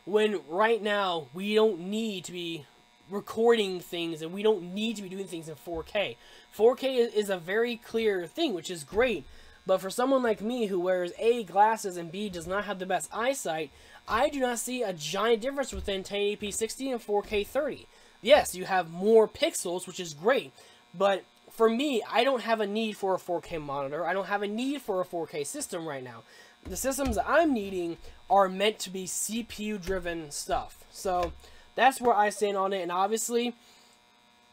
When right now we don't need to be recording things and we don't need to be doing things in 4K. 4K is a very clear thing, which is great. But for someone like me who wears A, glasses, and B, does not have the best eyesight, I do not see a giant difference within 1080p 60 and 4K 30. Yes, you have more pixels, which is great, but for me, I don't have a need for a 4K monitor. I don't have a need for a 4K system right now. The systems that I'm needing are meant to be CPU-driven stuff. So that's where I stand on it. And obviously,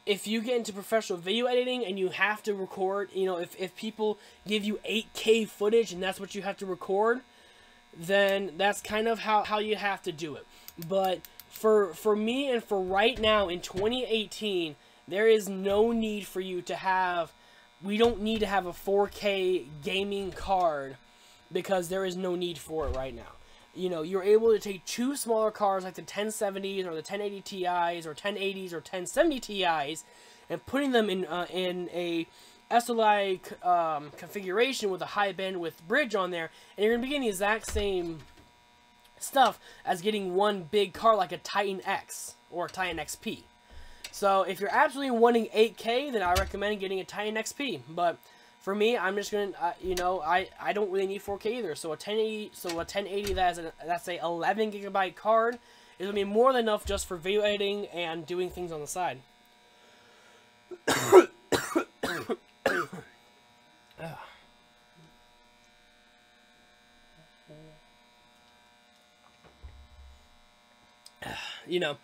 if you get into professional video editing and you have to record, you know, if people give you 8K footage and that's what you have to record, then that's kind of how you have to do it. But for me and for right now in 2018, there is no need for you to have, we don't need to have a 4K gaming card because there is no need for it right now. You know, you're able to take two smaller cards like the 1070s or the 1080 Ti's or 1080s or 1070 Ti's and putting them in a SLI configuration with a high bandwidth bridge on there, and you're going to be getting the exact same stuff as getting one big card like a Titan X or a Titan XP. So if you're absolutely wanting 8K, then I recommend getting a Titan XP. But for me, I'm just gonna, you know, I don't really need 4K either. So a 1080 that's a 11 gigabyte card is gonna be more than enough just for video editing and doing things on the side. You know,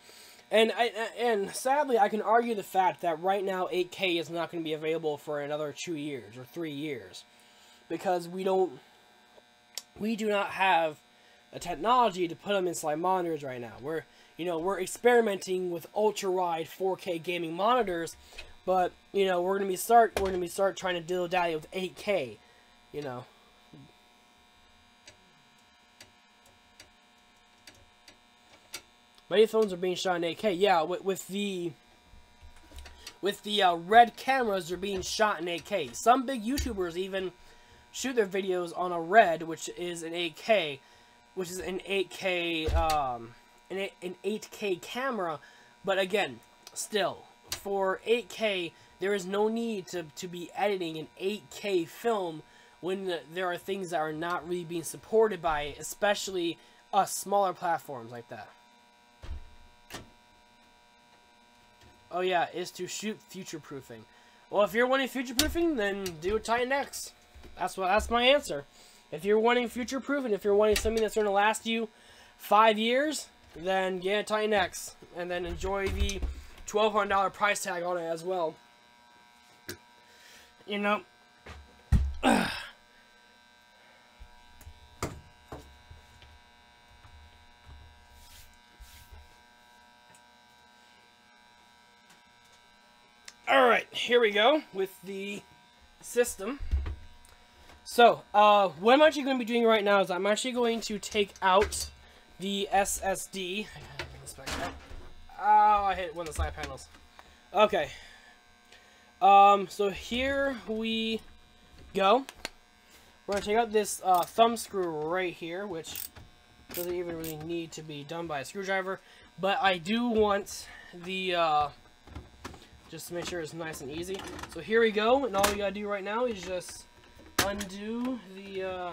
and sadly, I can argue the fact that right now 8K is not going to be available for another 2 years or 3 years, because we do not have a technology to put them in slide monitors right now. We're experimenting with ultra wide 4K gaming monitors, but you know we're gonna start trying to dilly-dally with 8K, you know. Many phones are being shot in 8K. Yeah, with the red cameras, they're being shot in 8K. Some big YouTubers even shoot their videos on a red, which is an 8K, which is an 8K an 8K camera. But again, still for 8K, there is no need to be editing an 8K film when there are things that are not really being supported by it, especially smaller platforms like that. Oh yeah, is to shoot future-proofing. Well, if you're wanting future-proofing, then do a Titan X. That's my answer. If you're wanting future-proofing, if you're wanting something that's going to last you 5 years, then get a Titan X, and then enjoy the $1,200 price tag on it as well. You know. Alright, here we go with the system. So, what I'm actually going to be doing right now is I'm actually going to take out the SSD. Oh, I hit one of the side panels. Okay. So here we go. We're going to take out this thumb screw right here, which doesn't even really need to be done by a screwdriver. But I do want the... just to make sure it's nice and easy. So here we go, and all we gotta do right now is just undo the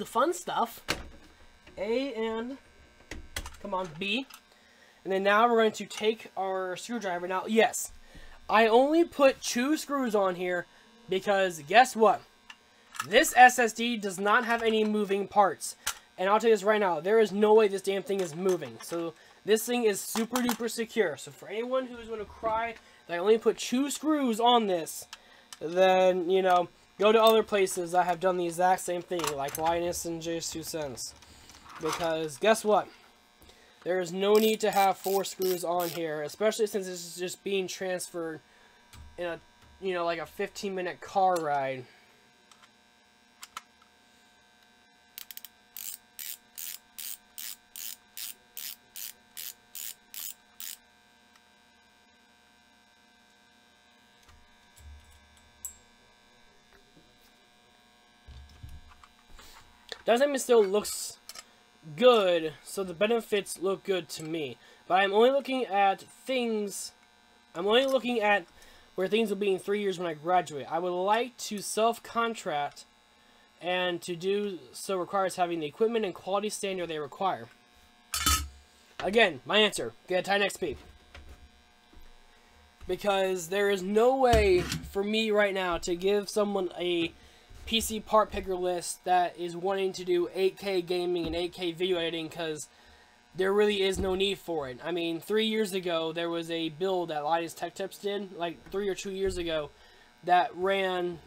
fun stuff. A and, come on, B. And then now we're going to take our screwdriver. Now, yes, I only put 2 screws on here because guess what? This SSD does not have any moving parts. And I'll tell you this right now, there is no way this damn thing is moving. So this thing is super duper secure. So for anyone who's going to cry that I only put 2 screws on this, then, you know, go to other places that have done the exact same thing, like Linus and J2 Because guess what? There is no need to have 4 screws on here, especially since this is just being transferred in a, you know, like a 15-minute car ride. Doesn't mean it still looks good, so the benefits look good to me. But I'm only looking at things, I'm only looking at where things will be in 3 years when I graduate. I would like to self-contract, and to do so requires having the equipment and quality standard they require. Again, my answer, get a Titan XP. Because there is no way for me right now to give someone a PC part picker list that is wanting to do 8K gaming and 8K video editing, because there really is no need for it. I mean, 3 years ago, there was a build that Linus Tech Tips did, like 3 or 2 years ago, that ran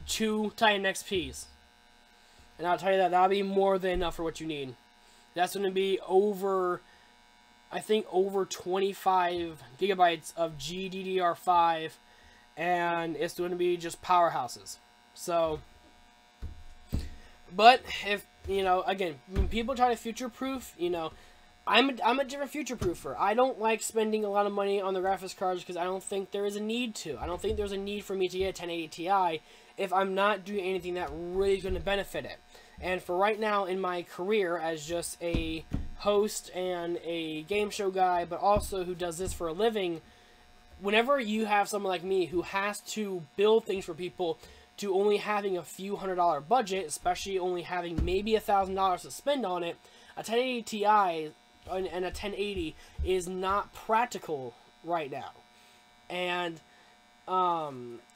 2 Titan XPs. And I'll tell you that, that'll be more than enough for what you need. That's going to be over, I think, over 25 gigabytes of GDDR5, and it's going to be just powerhouses. So, but if, you know, again, when people try to future-proof, you know, I'm a different future-proofer. I don't like spending a lot of money on the graphics cards because I don't think there is a need to. I don't think there's a need for me to get a 1080 Ti if I'm not doing anything that really is going to benefit it. And for right now in my career as just a host and a game show guy, but also who does this for a living, whenever you have someone like me who has to build things for people to only having a few $100 budget, especially only having maybe $1,000 to spend on it, a 1080 Ti and a 1080 is not practical right now. And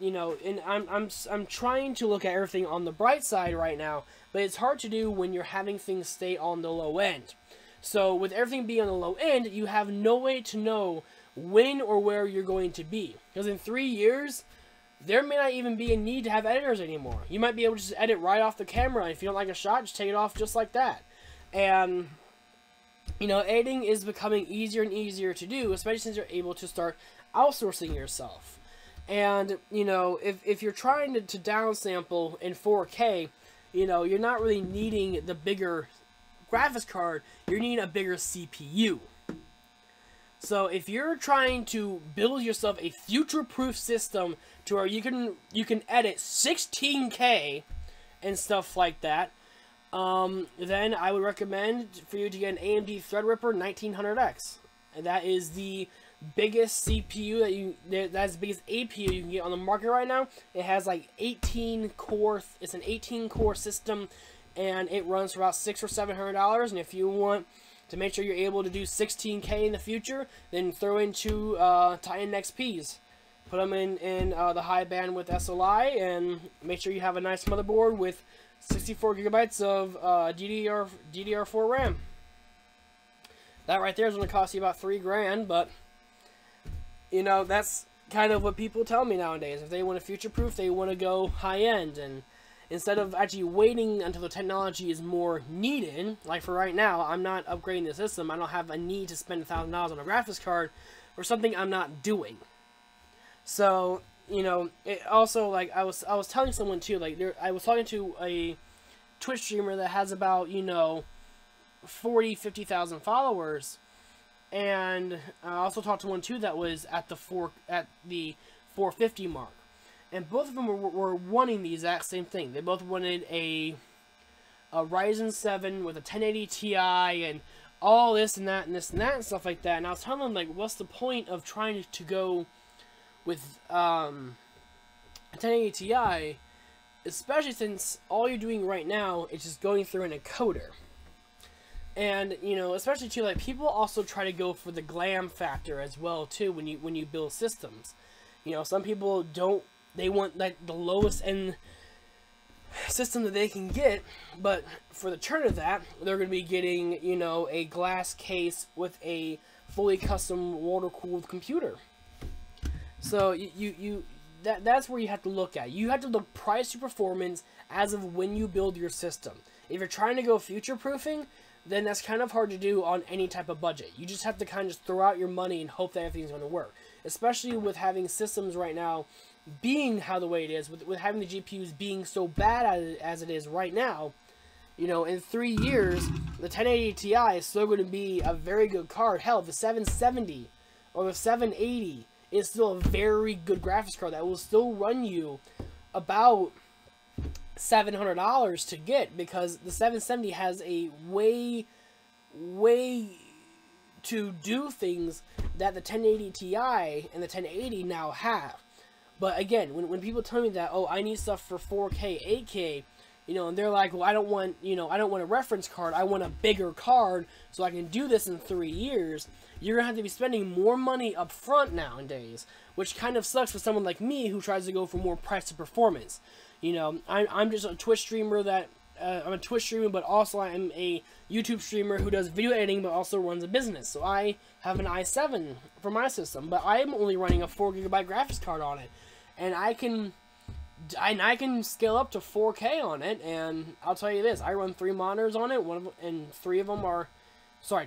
you know, and I'm trying to look at everything on the bright side right now, but it's hard to do when you're having things stay on the low end. So with everything being on the low end, you have no way to know when or where you're going to be. Because in 3 years, there may not even be a need to have editors anymore. You might be able to just edit right off the camera, and if you don't like a shot, just take it off just like that. And you know, editing is becoming easier and easier to do, especially since you're able to start outsourcing yourself. And, you know, if you're trying to downsample in 4K, you know, you're not really needing the bigger graphics card, you're needing a bigger CPU. So if you're trying to build yourself a future-proof system to where you can edit 16K and stuff like that, then I would recommend for you to get an AMD Threadripper 1900X. And that is the biggest CPU that's the biggest APU you can get on the market right now. It has like 18 core, it's an 18 core system, and it runs for about $600 or $700. And if you want to make sure you're able to do 16K in the future, then throw in 2 Titan XPs. Put them in the high bandwidth SLI, and make sure you have a nice motherboard with 64 gigabytes of DDR4 RAM. That right there is going to cost you about $3 grand, but you know, that's kind of what people tell me nowadays. If they want to future-proof, they want to go high-end, and instead of actually waiting until the technology is more needed, like for right now, I'm not upgrading the system. I don't have a need to spend $1,000 on a graphics card for something I'm not doing. So, you know, it also, like, I was telling someone too, like, I was talking to a Twitch streamer that has about, you know, 50,000 followers, and I also talked to one too that was at the 450 mark, and both of them were wanting the exact same thing. They both wanted a Ryzen 7 with a 1080 Ti and all this and that and this and that and stuff like that. And I was telling them, like, what's the point of trying to go with a 1080 Ti, especially since all you're doing right now is just going through an encoder. And, you know, especially too, like, people also try to go for the glam factor as well too when you build systems. You know, some people don't, they want like the lowest end system that they can get, but for the turn of that, they're going to be getting, you know, a glass case with a fully custom water-cooled computer. So that's where you have to look at. You have to look price to performance as of when you build your system. If you're trying to go future-proofing, then that's kind of hard to do on any type of budget. You just have to kind of just throw out your money and hope that everything's going to work. Especially with having systems right now being how the way it is, with having the GPUs being so bad as it is right now. You know, in 3 years, the 1080 Ti is still going to be a very good card. Hell, the 770 or the 780 is still a very good graphics card that will still run you about $700 to get, because the 770 has a way to do things that the 1080 Ti and the 1080 now have. But again, when people tell me that, oh, I need stuff for 4K, 8K, you know, and they're like, well, I don't want a reference card, I want a bigger card so I can do this in 3 years, you're going to have to be spending more money up front nowadays, which kind of sucks for someone like me who tries to go for more price to performance. You know, I'm just a Twitch streamer that I'm a Twitch streamer, but also I am a YouTube streamer who does video editing, but also runs a business. So I have an i7 for my system, but I am only running a 4GB graphics card on it, and I can scale up to 4K on it. And I'll tell you this: I run 3 monitors on it.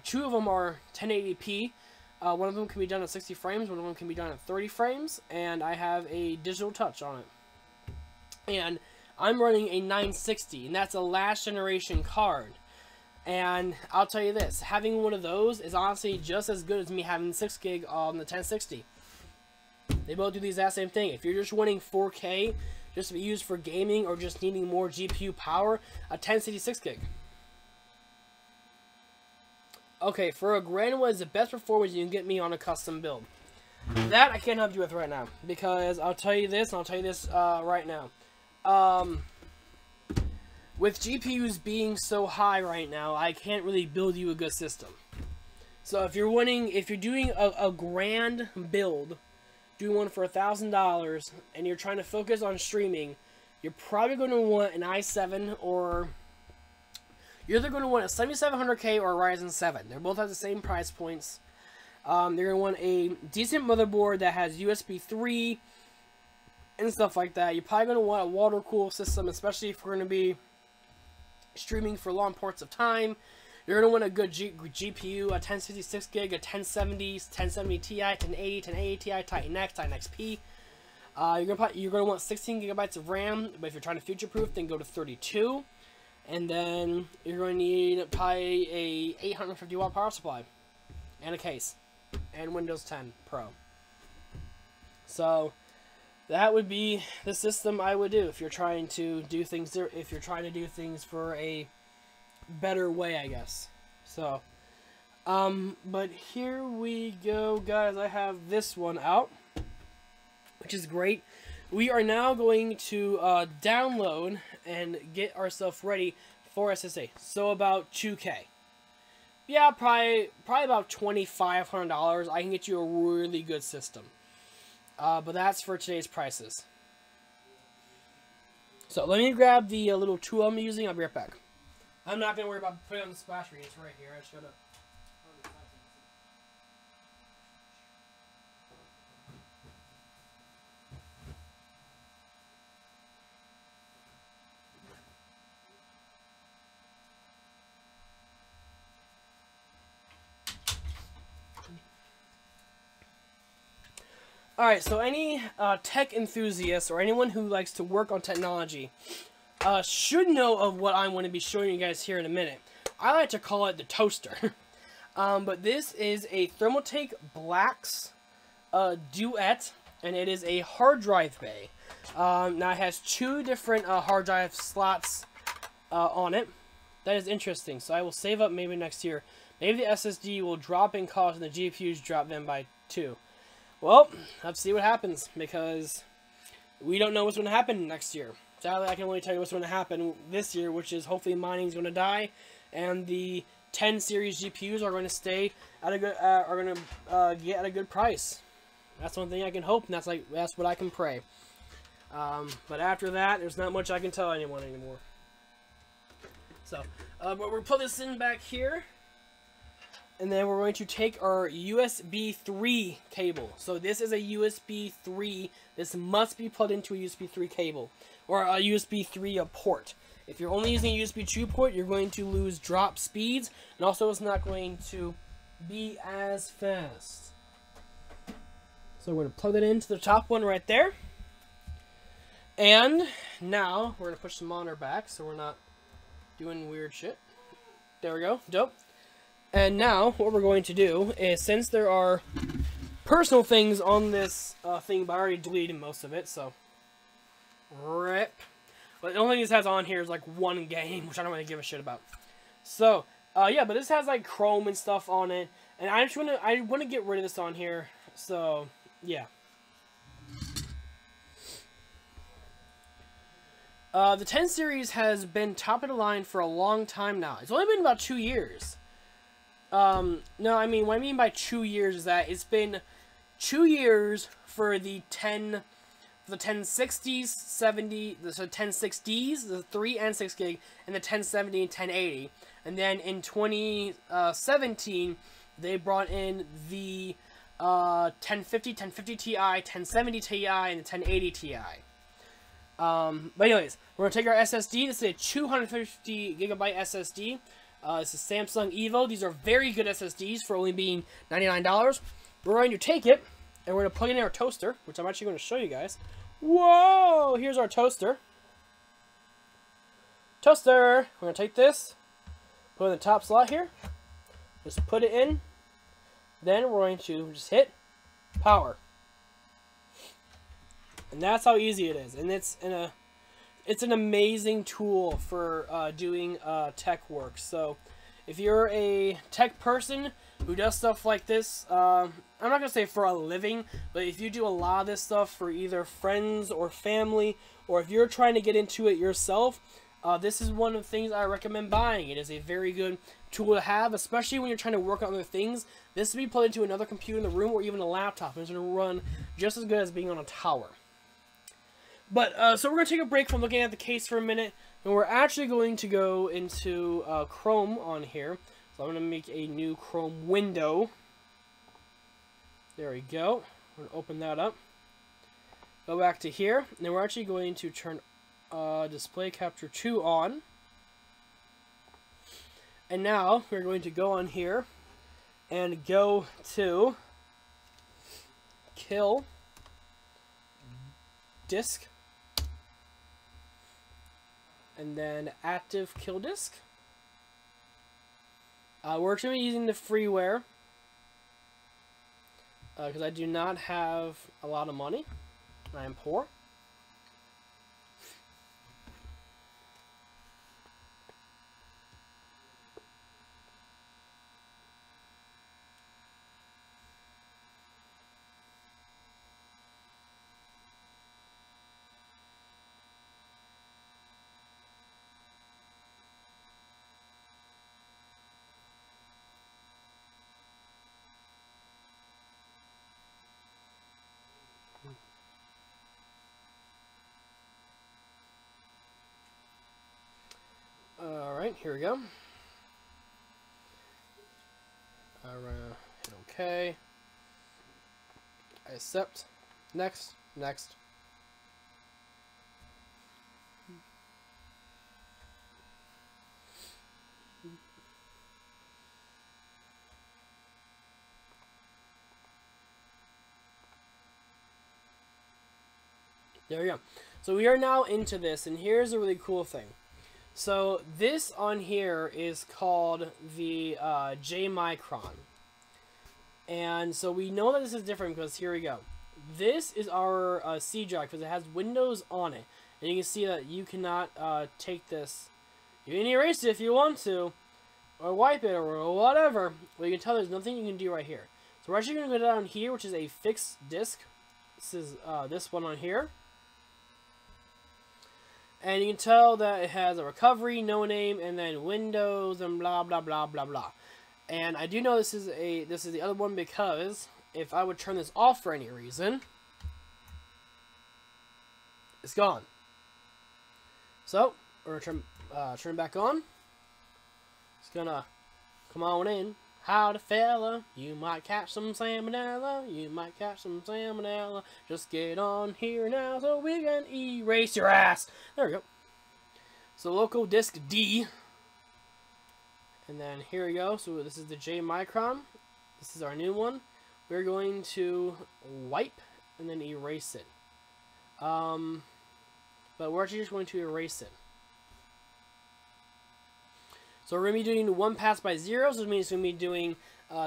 Two of them are 1080p. One of them can be done at 60 frames. One of them can be done at 30 frames, and I have a digital touch on it. And I'm running a 960, and that's a last generation card. And I'll tell you this, having one of those is honestly just as good as me having 6GB on the 1060. They both do the exact same thing. If you're just running 4K, just to be used for gaming or just needing more GPU power, a 1060 6GB. Okay, for a grand, what is the best performance you can get me on a custom build? That I can't help you with right now, because I'll tell you this, and I'll tell you this right now. With GPUs being so high right now, I can't really build you a good system. So if you're doing a grand build, doing one for $1,000, and you're trying to focus on streaming, you're probably going to want an i7, or you're either going to want a 7700K or a Ryzen 7. They both have the same price points. You're going to want a decent motherboard that has USB 3 and stuff like that. You're probably going to want a water cool system, especially if we're going to be streaming for long ports of time. You're going to want a good GPU, a 1060 6GB, a 1070, 1070 Ti, 1080, 1080 Ti, Titan X, Titan XP. You're going to want 16GB of RAM, but if you're trying to future-proof, then go to 32. And then you're going to need probably a 850 watt power supply and a case and Windows 10 Pro. So that would be the system I would do if you're trying to do things. If you're trying to do things for a better way, I guess. So, but here we go, guys. I have this one out, which is great. We are now going to download and get ourselves ready for SSA. So about 2K. Yeah, probably about $2,500. I can get you a really good system. But that's for today's prices. So let me grab the little tool I'm using. I'll be right back. I'm not going to worry about putting on the splash screen. It's right here. I just got to... Alright, so any tech enthusiast or anyone who likes to work on technology should know of what I'm going to be showing you guys here in a minute. I like to call it the toaster. But this is a Thermaltake Blacks Duet, and it is a hard drive bay. Now it has 2 different hard drive slots on it. That is interesting, so I will save up maybe next year. Maybe the SSD will drop in cost and the GPUs drop them by 2. Well, let's see what happens, because we don't know what's going to happen next year. Sadly, I can only tell you what's going to happen this year, which is hopefully mining's going to die, and the 10 series GPUs are going to stay at a good, are going to get at a good price. That's one thing I can hope, and that's what I can pray. But after that, there's not much I can tell anyone anymore. So, but we'll put this in back here. And then we're going to take our USB 3 cable. So this is a USB 3. This must be plugged into a USB 3 cable. Or a USB 3 port. If you're only using a USB 2 port, you're going to lose drop speeds. And also it's not going to be as fast. So we're going to plug that into the top one right there. And now we're going to push the monitor back so we're not doing weird shit. There we go. Dope. And now, what we're going to do is, since there are personal things on this thing, but I already deleted most of it, so... RIP. But the only thing this has on here is, like, 1 game, which I don't really give a shit about. So, yeah, but this has, like, Chrome and stuff on it. And I want to get rid of this on here, so, yeah. The 10 series has been top of the line for a long time now. It's only been about 2 years. No, I mean, what I mean by 2 years is that it's been 2 years for the 10 for the 1060s, 70, the 1060s, the 3 and 6 gig, and the 1070 and 1080. And then in 2017, they brought in the 1050, 1050 Ti, 1070 Ti, and the 1080 Ti. But anyways, we're going to take our SSD. This is a 250 gigabyte SSD. This is Samsung Evo. These are very good SSDs for only being $99. We're going to take it, and we're going to plug it in our toaster, which I'm actually going to show you guys. Whoa! Here's our toaster. Toaster! We're going to take this, put it in the top slot here. Just put it in. Then we're going to just hit power. And that's how easy it is. And it's an amazing tool for doing tech work. So if you're a tech person who does stuff like this, I'm not going to say for a living, but if you do a lot of this stuff for either friends or family, or if you're trying to get into it yourself, this is one of the things I recommend buying. It is a very good tool to have, especially when you're trying to work on other things. This will be plugged into another computer in the room or even a laptop, and it's going to run just as good as being on a tower. But, so we're going to take a break from looking at the case for a minute, and we're actually going to go into Chrome on here. So I'm going to make a new Chrome window. There we go. We're going to open that up. Go back to here, and then we're actually going to turn Display Capture 2 on. And now we're going to go on here and go to Kill Disk. And then active kill disk. We're actually using the freeware because I do not have a lot of money. I am poor. Alright, here we go. Hit OK. I accept. Next. Next. There we go. So we are now into this, and here's a really cool thing. So this on here is called the J Micron. And so we know that this is different because here we go. This is our C drive because it has Windows on it. And you can see that you cannot take this. You can erase it if you want to, or wipe it, or whatever. But you can tell there's nothing you can do right here. So we're actually going to go down here, which is a fixed disk. This is this one on here. And you can tell that it has a recovery, no name, and then Windows, and blah blah blah blah blah. And I do know this is the other one because if I would turn this off for any reason, it's gone. So we're gonna turn it back on. It's gonna come on in. Howdy fella, you might catch some salmonella, you might catch some salmonella. Just get on here now so we can erase your ass. There we go. So local disk D. And then here we go. So this is the J Micron. This is our new one. We're going to wipe and then erase it. But we're actually just going to erase it. So we're going to be doing one pass by zeros, which means we're going to be doing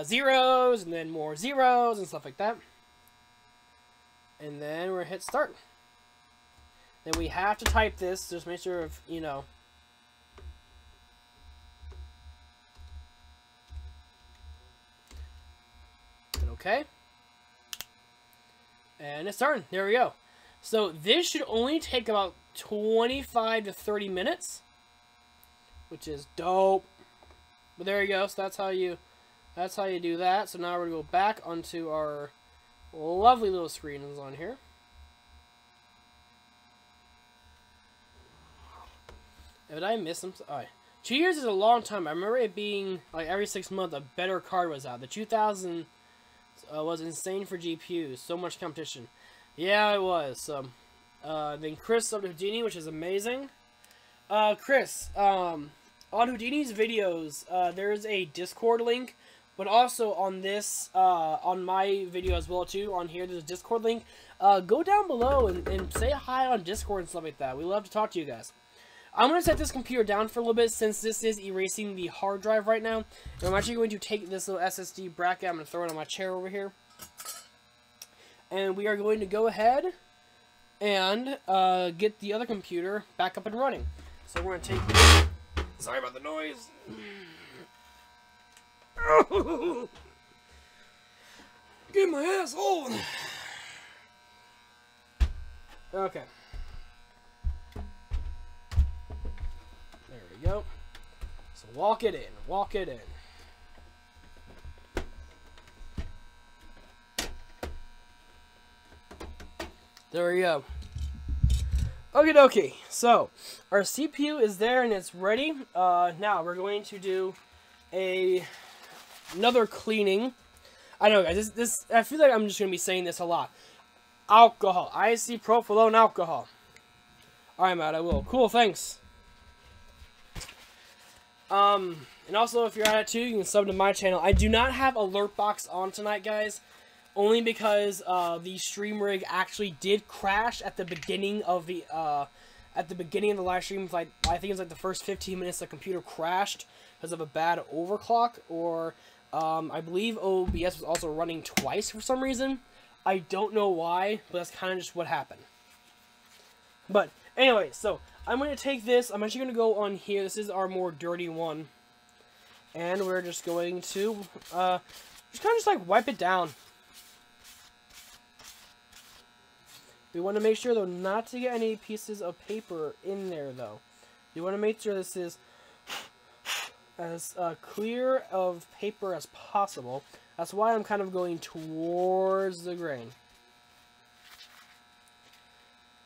zeros, and then more zeros, and stuff like that. And then we're going to hit start. Then we have to type this, just make sure of, you know. Hit OK. And it's starting. There we go. So this should only take about 25 to 30 minutes. Which is dope. But there you go. So that's how you do that. So now we're gonna go back onto our lovely little screens on here. Did I miss them? Alright. 2 years is a long time. I remember it being like every 6 months a better card was out. The 2000 was insane for GPUs. So much competition. Yeah, it was. Then Chris subbed to Houdini, which is amazing. Chris, on Houdini's videos, there's a Discord link, but also on this, on my video as well too, on here, there's a Discord link. Go down below and say hi on Discord and stuff like that. We love to talk to you guys. I'm going to set this computer down for a little bit since this is erasing the hard drive right now. And I'm actually going to take this little SSD bracket, I'm going to throw it on my chair over here. And we are going to go ahead and get the other computer back up and running. So we're going to take... Sorry about the noise. Get my asshole. Okay. There we go. So walk it in. Walk it in. There we go. Okie dokie. So, our CPU is there and it's ready. Now, we're going to do another cleaning. I know, guys. I feel like I'm just going to be saying this a lot. Alcohol. Isopropylone alcohol. Alright, Matt, I will. Cool, thanks. And also, if you're at it too, you can sub to my channel. I do not have alert box on tonight, guys. Only because the stream rig actually did crash at the beginning of the live stream. Like, I think it was like the first 15 minutes the computer crashed because of a bad overclock, or I believe OBS was also running twice for some reason. I don't know why, but that's kind of just what happened. But anyway, so I'm going to take this. I'm actually going to go on here. This is our more dirty one. And we're just going to just kind of just like wipe it down. We want to make sure, though, not to get any pieces of paper in there, though. You want to make sure this is as clear of paper as possible. That's why I'm kind of going towards the grain.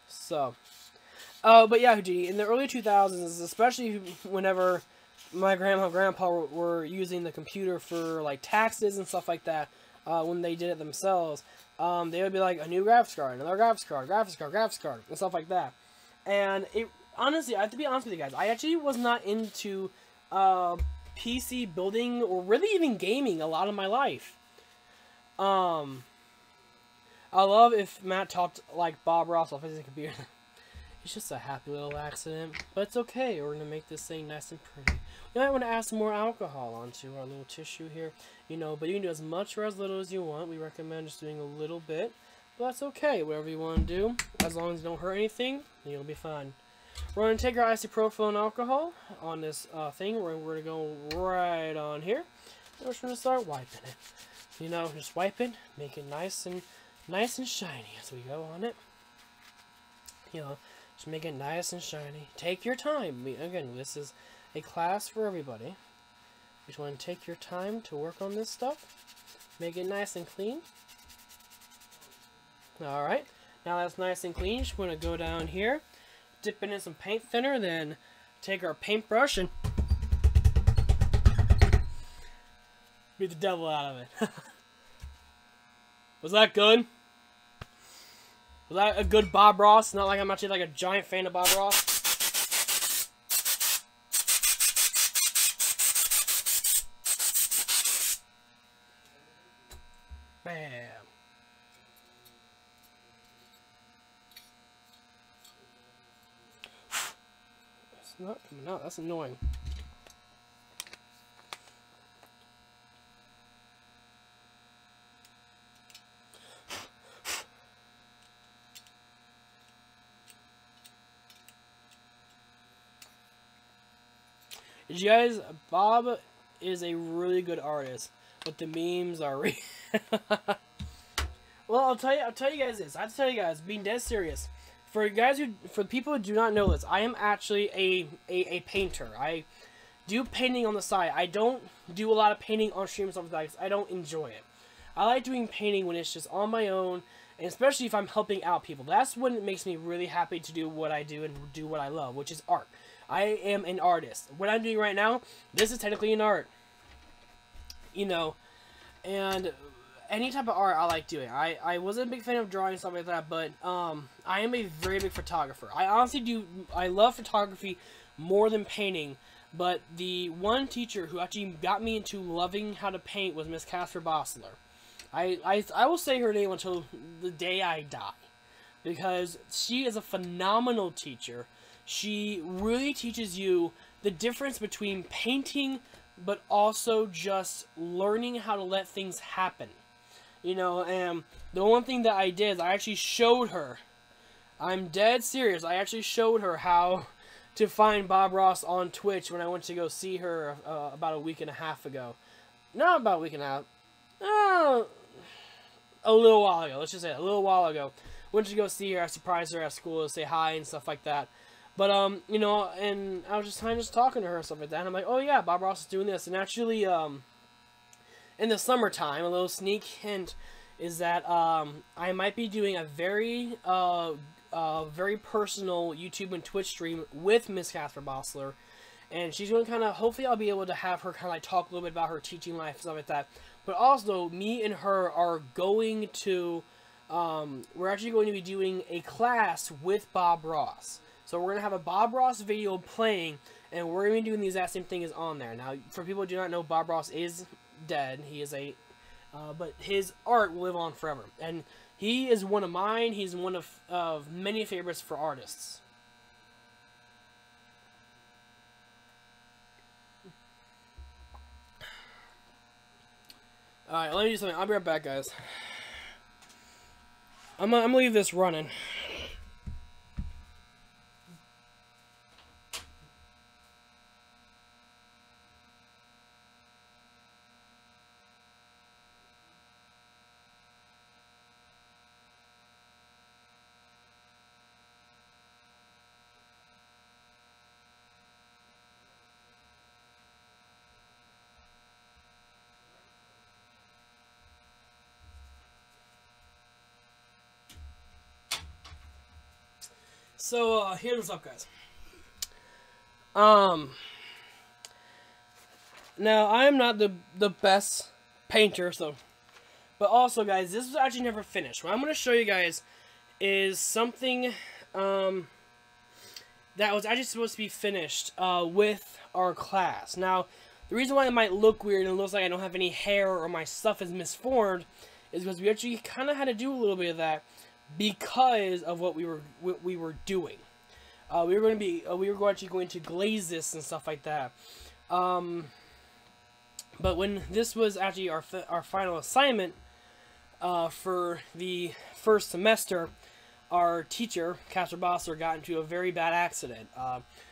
So, but yeah, Houdini, in the early 2000s, especially whenever my grandma and grandpa were using the computer for, like, taxes and stuff like that, when they did it themselves, they would be like, a new graphics card, another graphics card, and stuff like that. And it, honestly, I have to be honest with you guys, I actually was not into PC building or really even gaming a lot of my life. I love if Matt talked like Bob Ross off his computer. It's just a happy little accident, but it's okay. We're gonna make this thing nice and pretty. You might want to add some more alcohol onto our little tissue here, you know, but you can do as much or as little as you want. We recommend just doing a little bit, but that's okay. Whatever you want to do, as long as you don't hurt anything, you'll be fine. We're going to take our isopropylone alcohol on this thing. We're going to go right on here. And we're just going to start wiping it. You know, just wipe it, make it nice and shiny as we go on it. You know, just make it nice and shiny. Take your time. Again, this is a class for everybody. You just want to take your time to work on this stuff. Make it nice and clean. Alright, now that's nice and clean. Just want to go down here, dip it in some paint thinner, then take our paintbrush and beat the devil out of it. Was that good? Was that a good Bob Ross? Not like I'm actually like a giant fan of Bob Ross. Bam. It's not coming out. That's annoying. Did you guys, Bob is a really good artist, but the memes are real. Well, I'll tell you guys this. I have to tell you guys, being dead serious. For people who do not know this, I am actually a painter. I do painting on the side. I don't do a lot of painting on stream and stuff like that because I don't enjoy it. I like doing painting when it's just on my own, and especially if I'm helping out people. That's when it makes me really happy to do what I do and do what I love, which is art. I am an artist. What I'm doing right now, this is technically an art. You know, and any type of art I like doing. I wasn't a big fan of drawing and stuff like that, but I am a very big photographer. I honestly I love photography more than painting, but the one teacher who actually got me into loving how to paint was Miss Casper Bossler. I will say her name until the day I die, because she is a phenomenal teacher. She really teaches you the difference between painting but also just learning how to let things happen. You know, and the one thing that I did is I actually showed her. I'm dead serious. I actually showed her how to find Bob Ross on Twitch when I went to go see her about a week and a half ago. Not about a week and a half. A little while ago. Let's just say a little while ago. Went to go see her. I surprised her at school to say hi and stuff like that. But, you know, and I was just kind of just talking to her and stuff like that. And I'm like, oh yeah, Bob Ross is doing this. And actually, in the summertime, a little sneak hint is that I might be doing a very personal YouTube and Twitch stream with Miss Casper Bossler, and she's going to kind of, hopefully I'll be able to have her kind of like talk a little bit about her teaching life and stuff like that. But also, me and her are going to, we're actually going to be doing a class with Bob Ross. So we're going to have a Bob Ross video playing, and we're going to be doing the exact same thing as on there. Now, for people who do not know, Bob Ross is dead. He is but his art will live on forever. And he is one of mine. He's one of many favorites for artists. Alright, let me do something. I'll be right back, guys. I'm gonna leave this running. So, here's what's up, guys. Now, I am not the best painter, so... But also, guys, this was actually never finished. What I'm going to show you guys is something, that was actually supposed to be finished, with our class. Now, the reason why it might look weird and it looks like I don't have any hair or my stuff is misformed is because we actually kind of had to do a little bit of that because of what we were doing. We were actually going to glaze this and stuff like that. But when this was actually our final assignment for the first semester, our teacher, Casper Bossler, got into a very bad accident.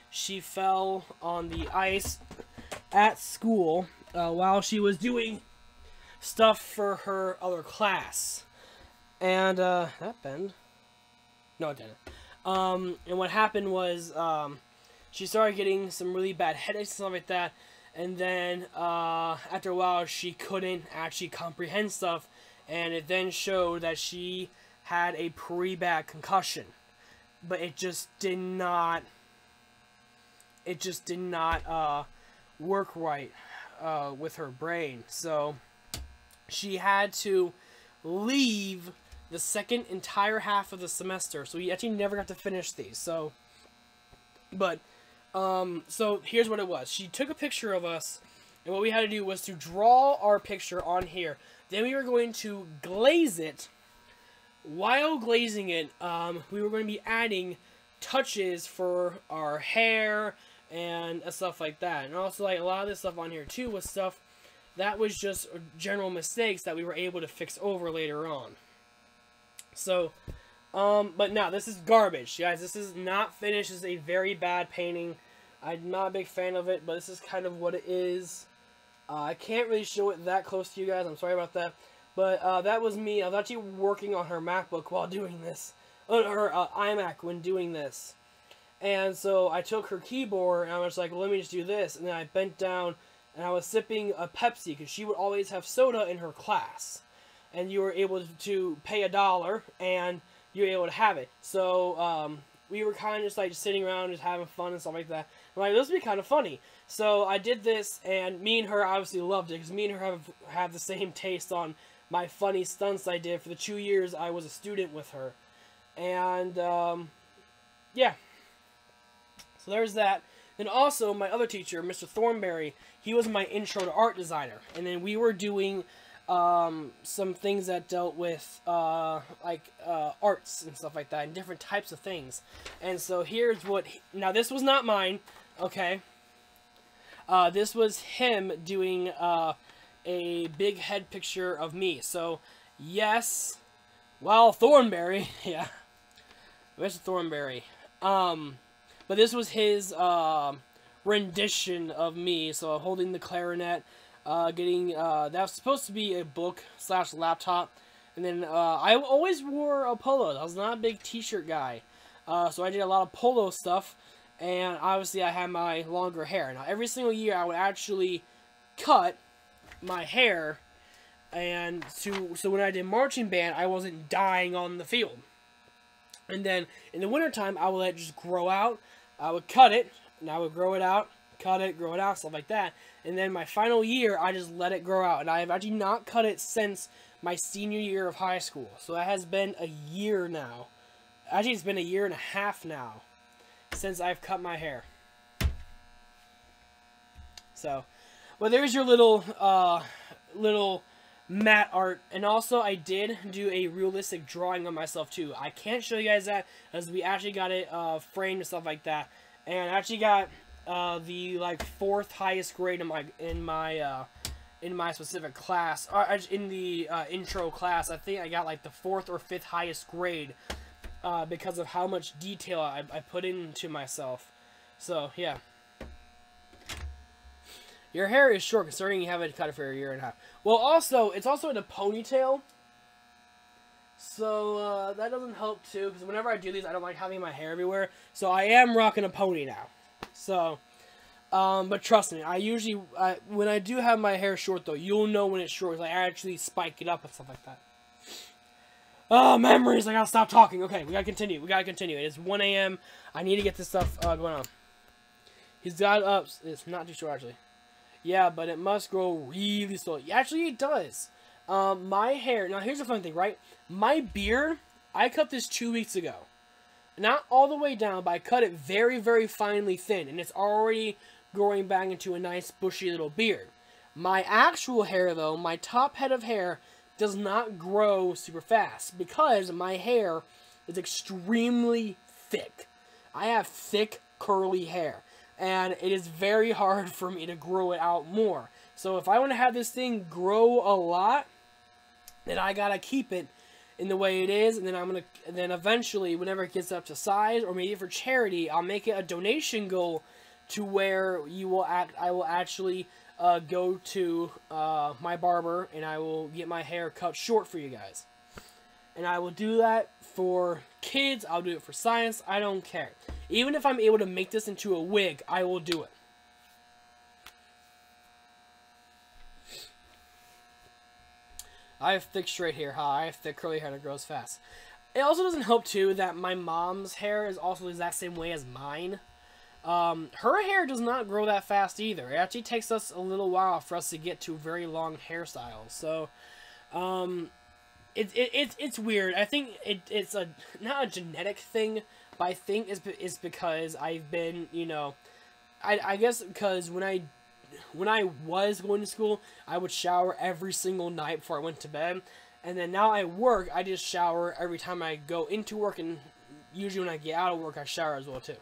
She fell on the ice at school while she was doing stuff for her other class. And, that bend? No, it didn't. And what happened was, she started getting some really bad headaches and stuff like that, and then, after a while, she couldn't actually comprehend stuff, and it then showed that she had a pretty bad concussion. But it just did not, work right, with her brain. So, she had to leave the second entire half of the semester, so we actually never got to finish these. So, but, so here's what it was. She took a picture of us, and what we had to do was to draw our picture on here. Then we were going to glaze it. While glazing it, we were going to be adding touches for our hair and stuff like that. And also, like, a lot of this stuff on here, too, was stuff that was just general mistakes that we were able to fix over later on. So, but now, this is garbage, guys. This is not finished. This is a very bad painting. I'm not a big fan of it, but this is kind of what it is. I can't really show it that close to you guys. I'm sorry about that. But, that was me. I was actually working on her MacBook while doing this. Her iMac when doing this. And so, I took her keyboard, and I was like, well, let me just do this. And then I bent down, and I was sipping a Pepsi, because she would always have soda in her class. And you were able to pay $1, and you were able to have it. So, we were kind of just like sitting around, just having fun and stuff like that. I'm like, this would be kind of funny. So I did this, and me and her obviously loved it, because me and her have the same taste on my funny stunts I did for the 2 years I was a student with her. And, yeah. So there's that. Then also, my other teacher, Mr. Thornberry, he was my intro to art designer. And then we were doing some things that dealt with arts and stuff like that, and different types of things. And so here's what, now this was not mine, okay? This was him doing a big head picture of me. So yes, well, Thornberry, yeah, Mr. Thornberry. But this was his rendition of me. So holding the clarinet. That was supposed to be a book / laptop, and then I always wore a polo. I was not a big t-shirt guy, so I did a lot of polo stuff, and obviously I had my longer hair. Now every single year I would actually cut my hair, and so when I did marching band I wasn't dying on the field. And then in the wintertime I would let it just grow out. I would cut it, and I would grow it out. Cut it, grow it out, stuff like that. And then my final year, I just let it grow out. And I have actually not cut it since my senior year of high school. So that has been a year now. Actually, it's been a year and a half now since I've cut my hair. So, well, there's your little matte art. And also, I did do a realistic drawing of myself, too. I can't show you guys that, because we actually got it framed and stuff like that. And I actually got the like 4th highest grade in my specific class, in the intro class. I think I got like the 4th or 5th highest grade because of how much detail I put into myself. So yeah, your hair is short considering you haven't cut it for a year and a half. Well, also it's also in a ponytail, so that doesn't help too, because whenever I do these I don't like having my hair everywhere. So I am rocking a pony now. So, but trust me, I usually, when I do have my hair short, though, you'll know when it's short. Like, I actually spike it up and stuff like that. Oh, memories, I gotta stop talking. Okay, we gotta continue, It is 1 a.m. I need to get this stuff, going on. He's got up, it's not too short, actually. Yeah, but it must grow really slowly. Actually, it does. My hair, now here's the fun thing, right? My beard, I cut this 2 weeks ago. Not all the way down, but I cut it very, very finely thin. And it's already growing back into a nice, bushy little beard. My actual hair, though, my top head of hair, does not grow super fast. Because my hair is extremely thick. I have thick, curly hair. And it is very hard for me to grow it out more. So if I want to have this thing grow a lot, then I gotta keep it in the way it is, and then eventually, whenever it gets up to size, or maybe for charity, I'll make it a donation goal to where I will actually go to my barber, and I will get my hair cut short for you guys. And I will do that for kids, I'll do it for science, I don't care. Even if I'm able to make this into a wig, I will do it. I have thick straight hair, I have thick curly hair that grows fast. It also doesn't help, too, that my mom's hair is also the exact same way as mine. Her hair does not grow that fast, either. It actually takes us a little while for us to get to very long hairstyles. So, it's weird. I think it's not a genetic thing, but I think it's because I've been, you know, I guess because when I was going to school, I would shower every single night before I went to bed. And then now I work, I just shower every time I go into work, and usually when I get out of work, I shower as well, too.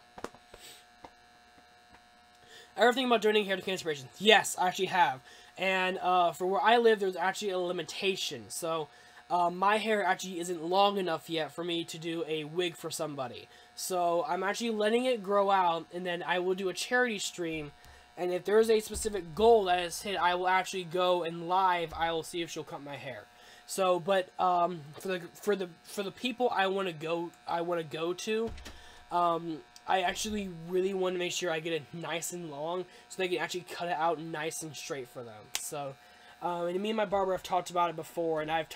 Everything about donating hair to cancer patients. Yes, I actually have. And for where I live, there's actually a limitation. So my hair actually isn't long enough yet for me to do a wig for somebody. So I'm actually letting it grow out, and then I will do a charity stream. And if there's a specific goal that is hit, I will actually go and live. I will see if she'll cut my hair. So, but for the people I want to go to, I actually really want to make sure I get it nice and long, so they can actually cut it out nice and straight for them. So, and me and my barber have talked about it before, and I've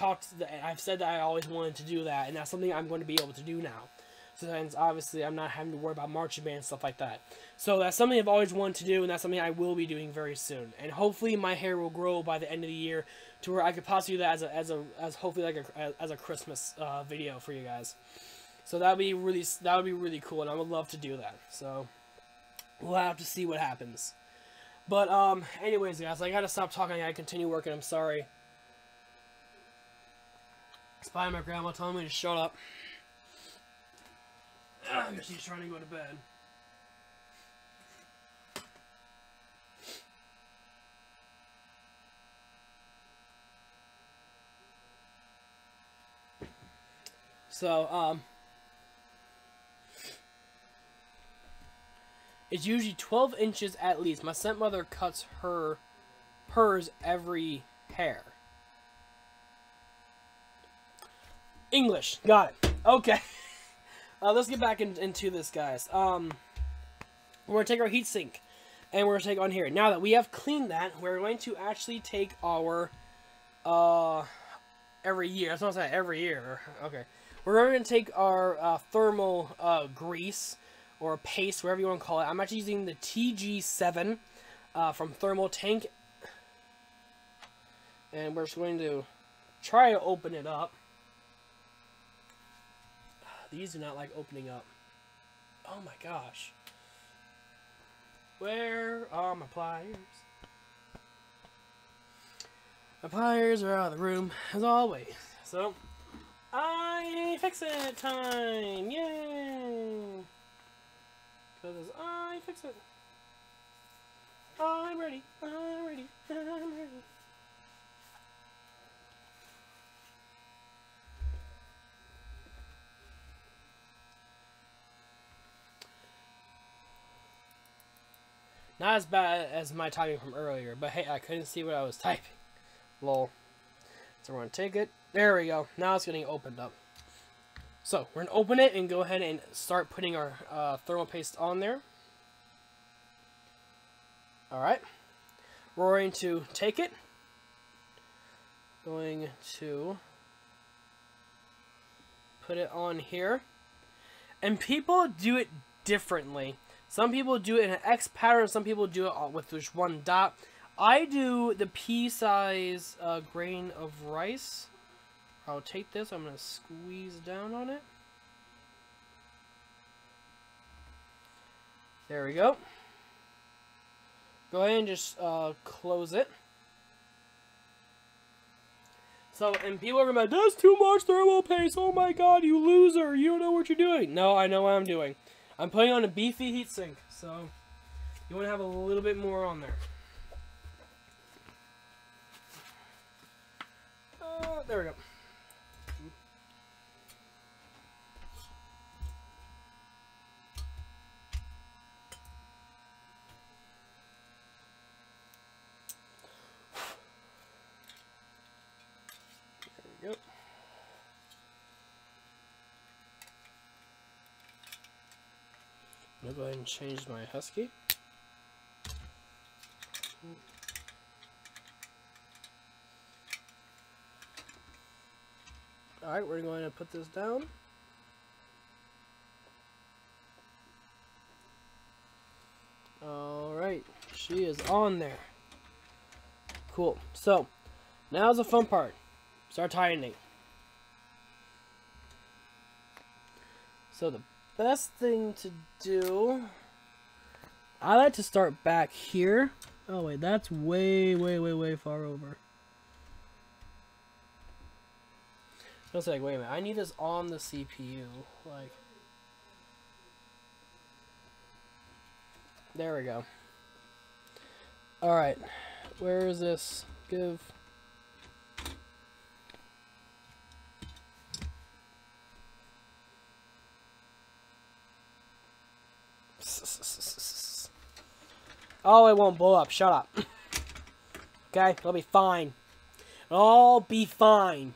said that I always wanted to do that, and that's something I'm going to be able to do now. So then obviously I'm not having to worry about marching band and stuff like that. So that's something I've always wanted to do, and that's something I will be doing very soon. And hopefully my hair will grow by the end of the year to where I could possibly do that as hopefully like as a Christmas video for you guys. So that would be really cool, and I would love to do that. So we'll have to see what happens. But anyways, guys, I gotta stop talking. I gotta continue working. I'm sorry. It's probably my grandma telling me to shut up. She's trying to go to bed. So, it's usually 12 inches at least. My stepmother cuts hers every hair. English. Got it. Okay. Let's get back into this, guys. We're going to take our heatsink, and we're going to take on here. Now that we have cleaned that, we're going to actually take our, every year. That's not saying every year. Okay. We're going to take our thermal grease, or paste, whatever you want to call it. I'm actually using the TG7 from Thermal Tank. And we're just going to try to open it up. These do not like opening up. Oh my gosh. Where are my pliers? My pliers are out of the room, as always. So, fix it time! Yay! Because I fix it. I'm ready. I'm ready. I'm ready. Not as bad as my typing from earlier, but hey, I couldn't see what I was typing. Lol. So we're going to take it. There we go. Now it's getting opened up. So, we're going to open it and go ahead and start putting our thermal paste on there. Alright. We're going to take it. Going to put it on here. And people do it differently. Some people do it in an X pattern, some people do it with just one dot. I do the pea-size grain of rice. I'll take this, I'm going to squeeze down on it. There we go. Go ahead and just close it. So, and people are going to be like, that's too much thermal paste, oh my god, you loser, you don't know what you're doing. No, I know what I'm doing. I'm putting on a beefy heatsink, so you want to have a little bit more on there. There we go. There we go. I'm going to go ahead and change my husky. Alright, we're going to put this down. Alright, she is on there. Cool. So, now's the fun part. Start tightening. So the best thing to do, I like to start back here. Oh wait, that's way far over. I was like, wait a minute, I need this on the CPU. Like, there we go. Alright, where is this? Give. Oh, it won't blow up. Shut up. Okay, it'll be fine. It'll be fine.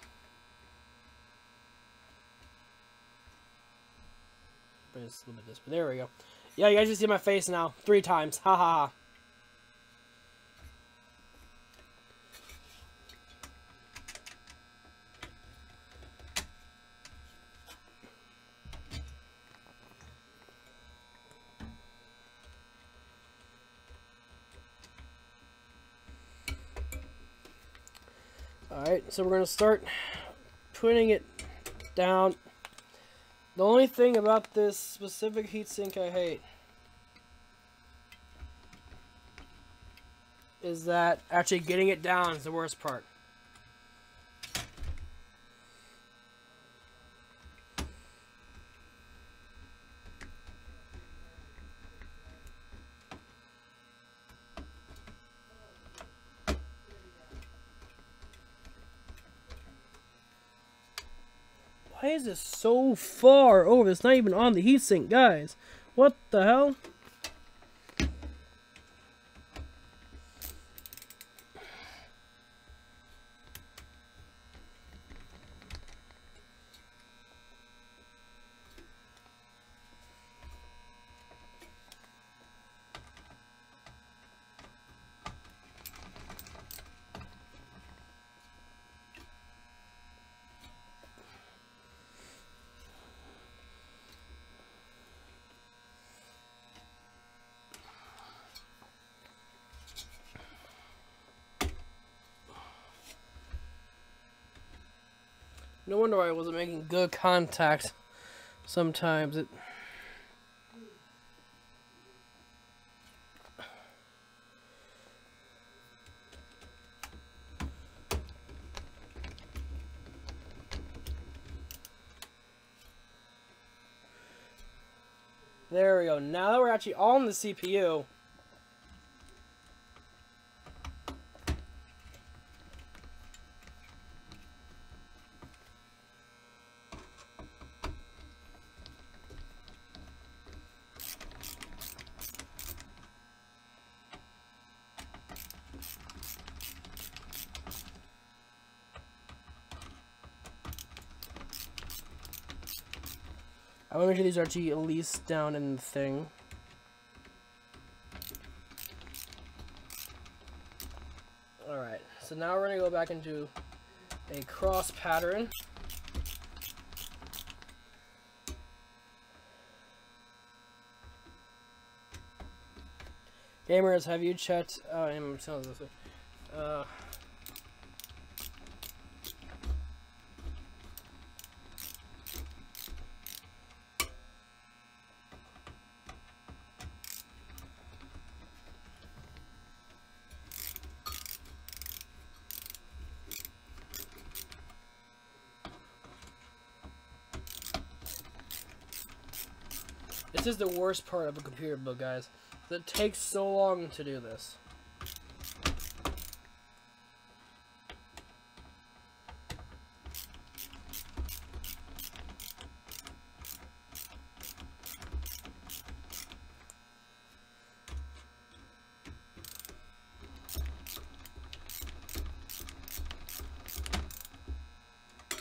Just a little bit this, but there we go. Yeah, you guys just see my face now 3 times. Ha ha ha. Alright, so we're going to start putting it down. The only thing about this specific heatsink I hate is that actually getting it down is the worst part. Why is this so far over? It's not even on the heatsink, guys. What the hell? No wonder why I wasn't making good contact. Sometimes it... There we go. Now that we're actually on the CPU... I want to make sure these are actually at least down in the thing. Alright, so now we're going to go back into a cross pattern. Gamers, have you checked... I'm telling this way. This is the worst part of a computer build, guys. It takes so long to do this.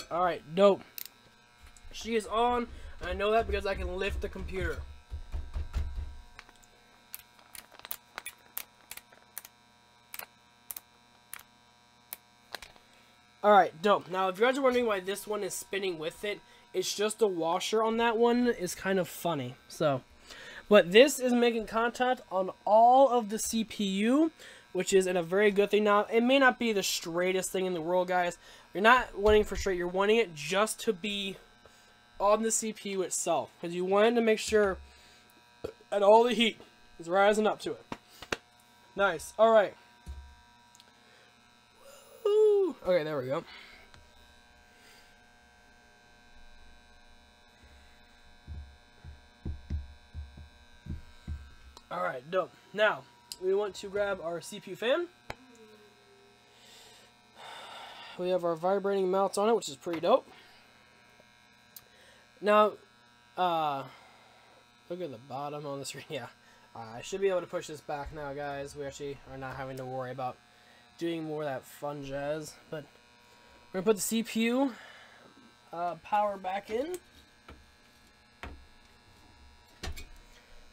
Alright, dope. She is on. I know that because I can lift the computer. Alright, dope. Now, if you guys are wondering why this one is spinning with it, it's just the washer on that one is kind of funny. So, but this is making contact on all of the CPU, which is a very good thing. Now, it may not be the straightest thing in the world, guys. You're not wanting for straight. You're wanting it just to be on the CPU itself, because you want to make sure that all the heat is rising up to it. Nice. All right. Woo. Okay, there we go. All right, dope. Now we want to grab our CPU fan. We have our vibrating mounts on it, which is pretty dope. Now, look at the bottom on the screen. Yeah, I should be able to push this back now, guys. We actually are not having to worry about doing more of that fun jazz. But we're going to put the CPU power back in.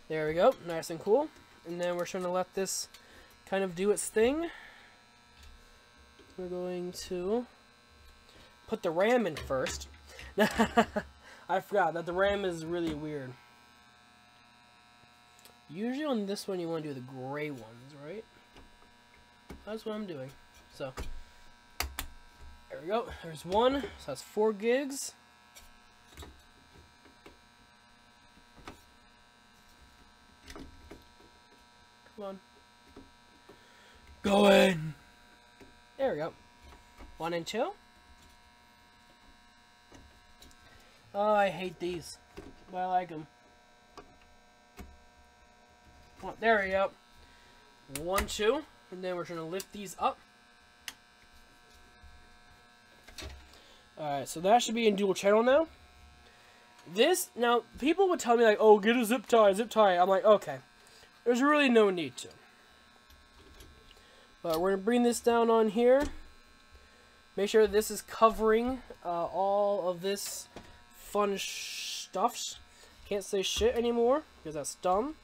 There we go. Nice and cool. And then we're trying to let this kind of do its thing. We're going to put the RAM in first. I forgot that the RAM is really weird. Usually on this one you want to do the gray ones, right? That's what I'm doing. So, There we go. There's one. So that's 4 gigs. Come on. Go in. There we go. 1 and 2. Oh, I hate these. But I like them. Oh, there we go. 1, 2. And then we're trying to lift these up. Alright, so that should be in dual channel now. This, now, people would tell me like, oh, get a zip tie, zip tie. I'm like, okay. There's really no need to. But we're going to bring this down on here. Make sure this is covering all of this fun stuffs. Can't say shit anymore because that's dumb.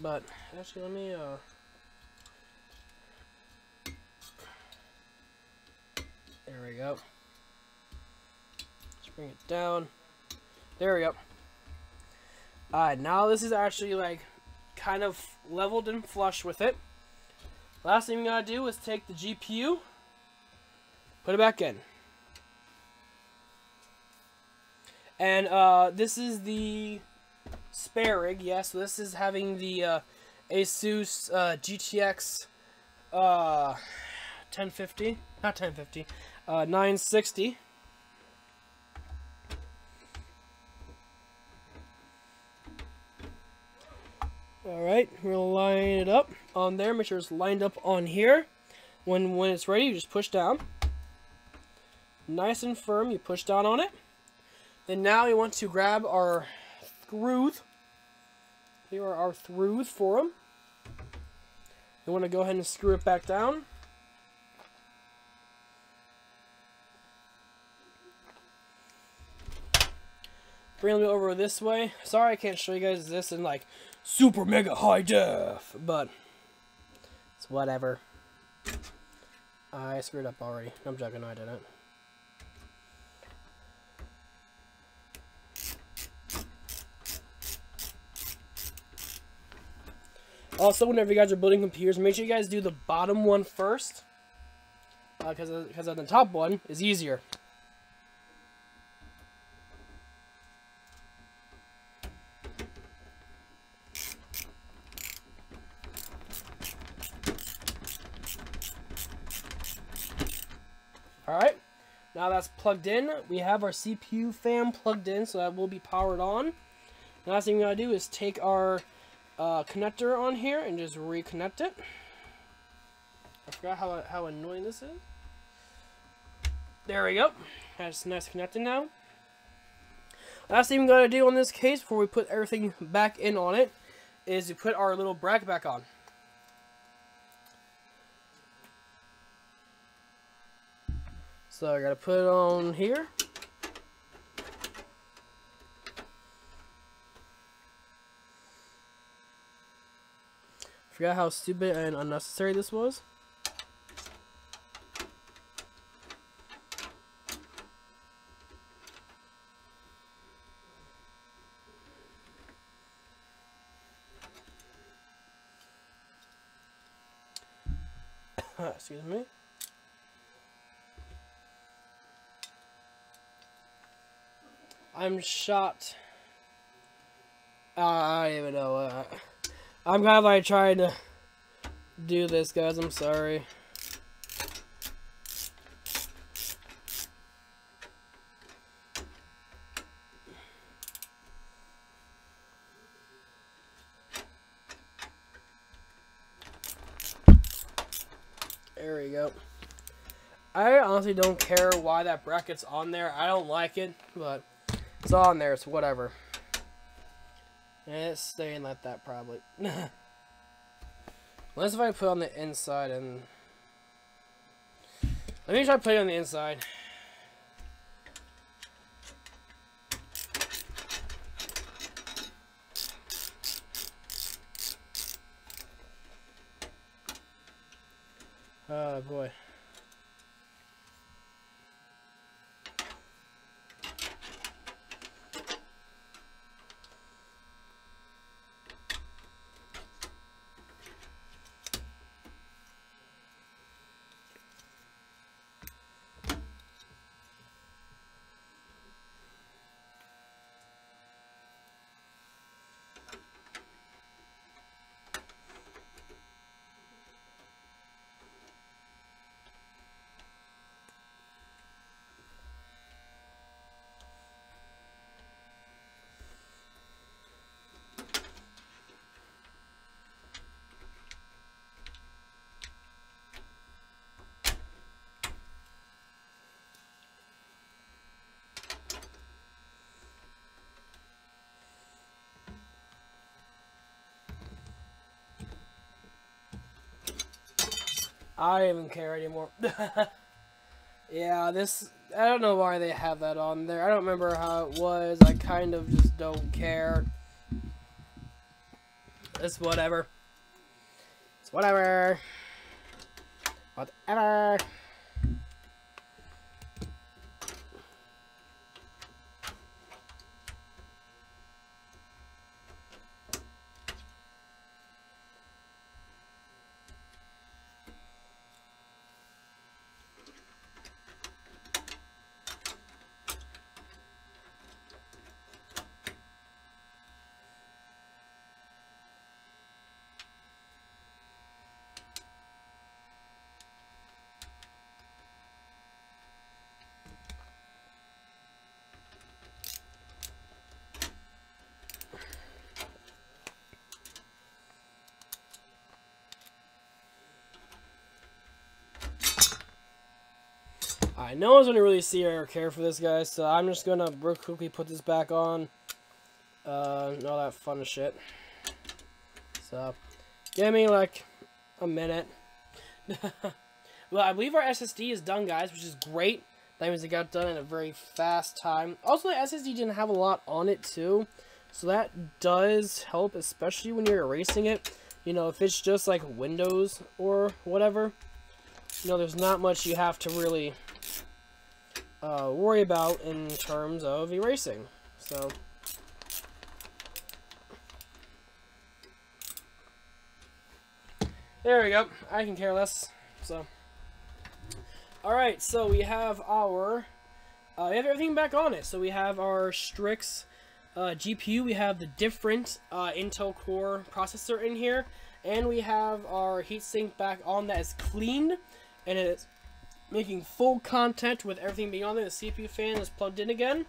But actually, let me there we go. Let's bring it down. There we go. Now this is actually like kind of leveled and flush with it. Last thing we gotta do is take the GPU, put it back in. And this is the spare rig, yes. So this is having the Asus GTX 1050, not 1050, 960. Alright, we're gonna line it up on there, make sure it's lined up on here. When it's ready, you just push down. Nice and firm, you push down on it. Then now you want to grab our screws. Here are our screws for them. You want to go ahead and screw it back down. Bring it over this way. Sorry I can't show you guys this in like super mega high def, but it's whatever. I screwed up already. I'm joking, I didn't. Also, whenever you guys are building computers, make sure you guys do the bottom one first, because the top one is easier. Alright, now that's plugged in. We have our CPU fan plugged in, so that will be powered on. The last thing we gotta do is take our connector on here and just reconnect it. I forgot how annoying this is. There we go. That's nice connected now. Last thing we gotta do on this case before we put everything back in on it is to put our little bracket back on. So I gotta put it on here. Forgot how stupid and unnecessary this was. Excuse me. I'm shot. I don't even know. I'm kind of like trying to do this, guys. I'm sorry. There we go. I honestly don't care why that bracket's on there. I don't like it, but it's on there. It's whatever. And it's staying like that probably. Unless if I put it on the inside and... Let me try to put it on the inside. Oh boy. I don't even care anymore. Yeah, this... I don't know why they have that on there. I don't remember how it was. I kind of just don't care. It's whatever. It's whatever. Whatever. No one's gonna really see or care for this, guys, so I'm just gonna real quickly put this back on. And all that fun shit. So, give me like a minute. Well, I believe our SSD is done, guys, which is great. That means it got done in a very fast time. Also, the SSD didn't have a lot on it, too. So that does help, especially when you're erasing it. You know, if it's just like Windows or whatever, you know, there's not much you have to really worry about in terms of erasing. So, there we go. I can care less. So, alright, so we have our, we have everything back on it. So we have our Strix GPU, we have the different Intel Core processor in here, and we have our heatsink back on that is cleaned, and it is making full contact with everything being on there. The CPU fan is plugged in again,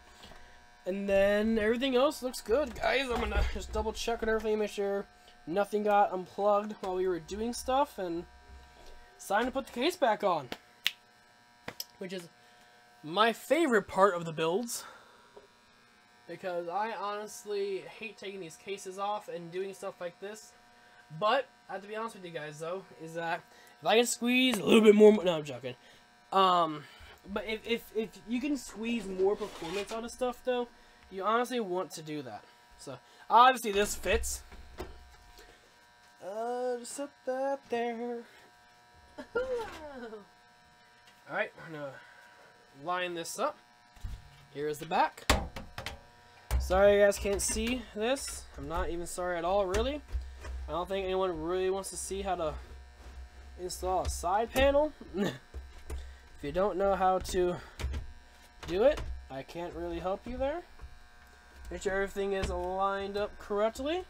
and then everything else looks good, guys. I'm gonna just double check on everything, make sure nothing got unplugged while we were doing stuff, and it's time to put the case back on, which is my favorite part of the builds, because I honestly hate taking these cases off and doing stuff like this. But I have to be honest with you guys, though, is that if I can squeeze a little bit more, no, I'm joking. But if you can squeeze more performance out of stuff, though, you honestly want to do that. So obviously this fits. Just set that there. Alright, I'm gonna line this up. Here's the back. Sorry you guys can't see this. I'm not even sorry at all, really. I don't think anyone really wants to see how to install a side panel. If you don't know how to do it, I can't really help you there. Make sure everything is lined up correctly.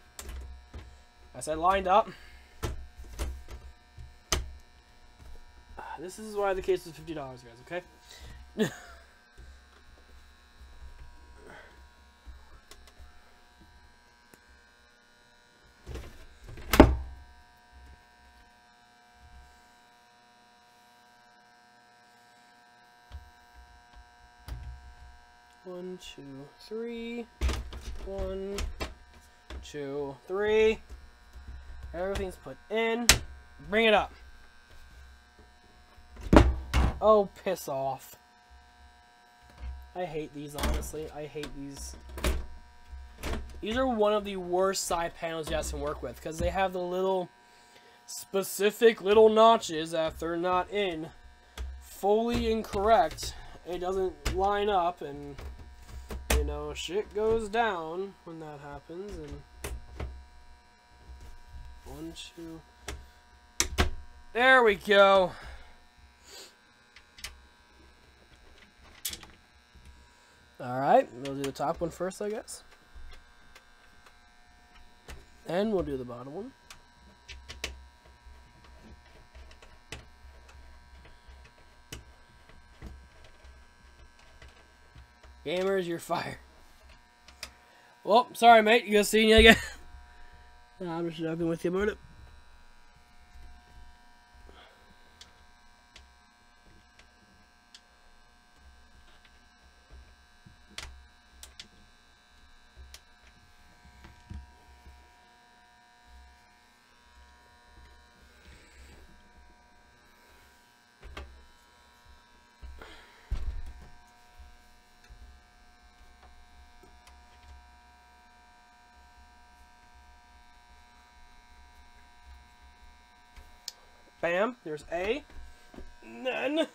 I said lined up. This is why the case is $50, guys, okay? One, two, three. 1, 2, 3. Everything's put in. Bring it up. Oh, piss off. I hate these, honestly. I hate these. These are one of the worst side panels you guys can work with, because they have the little specific little notches that if they're not in fully incorrect, it doesn't line up, and you know, shit goes down when that happens. And 1, 2. There we go. Alright, we'll do the top one first, I guess. And we'll do the bottom one. Gamers, you're fired. Well, sorry, mate. You gonna see me again? Nah, I'm just joking with you about it. Bam, there's A. And then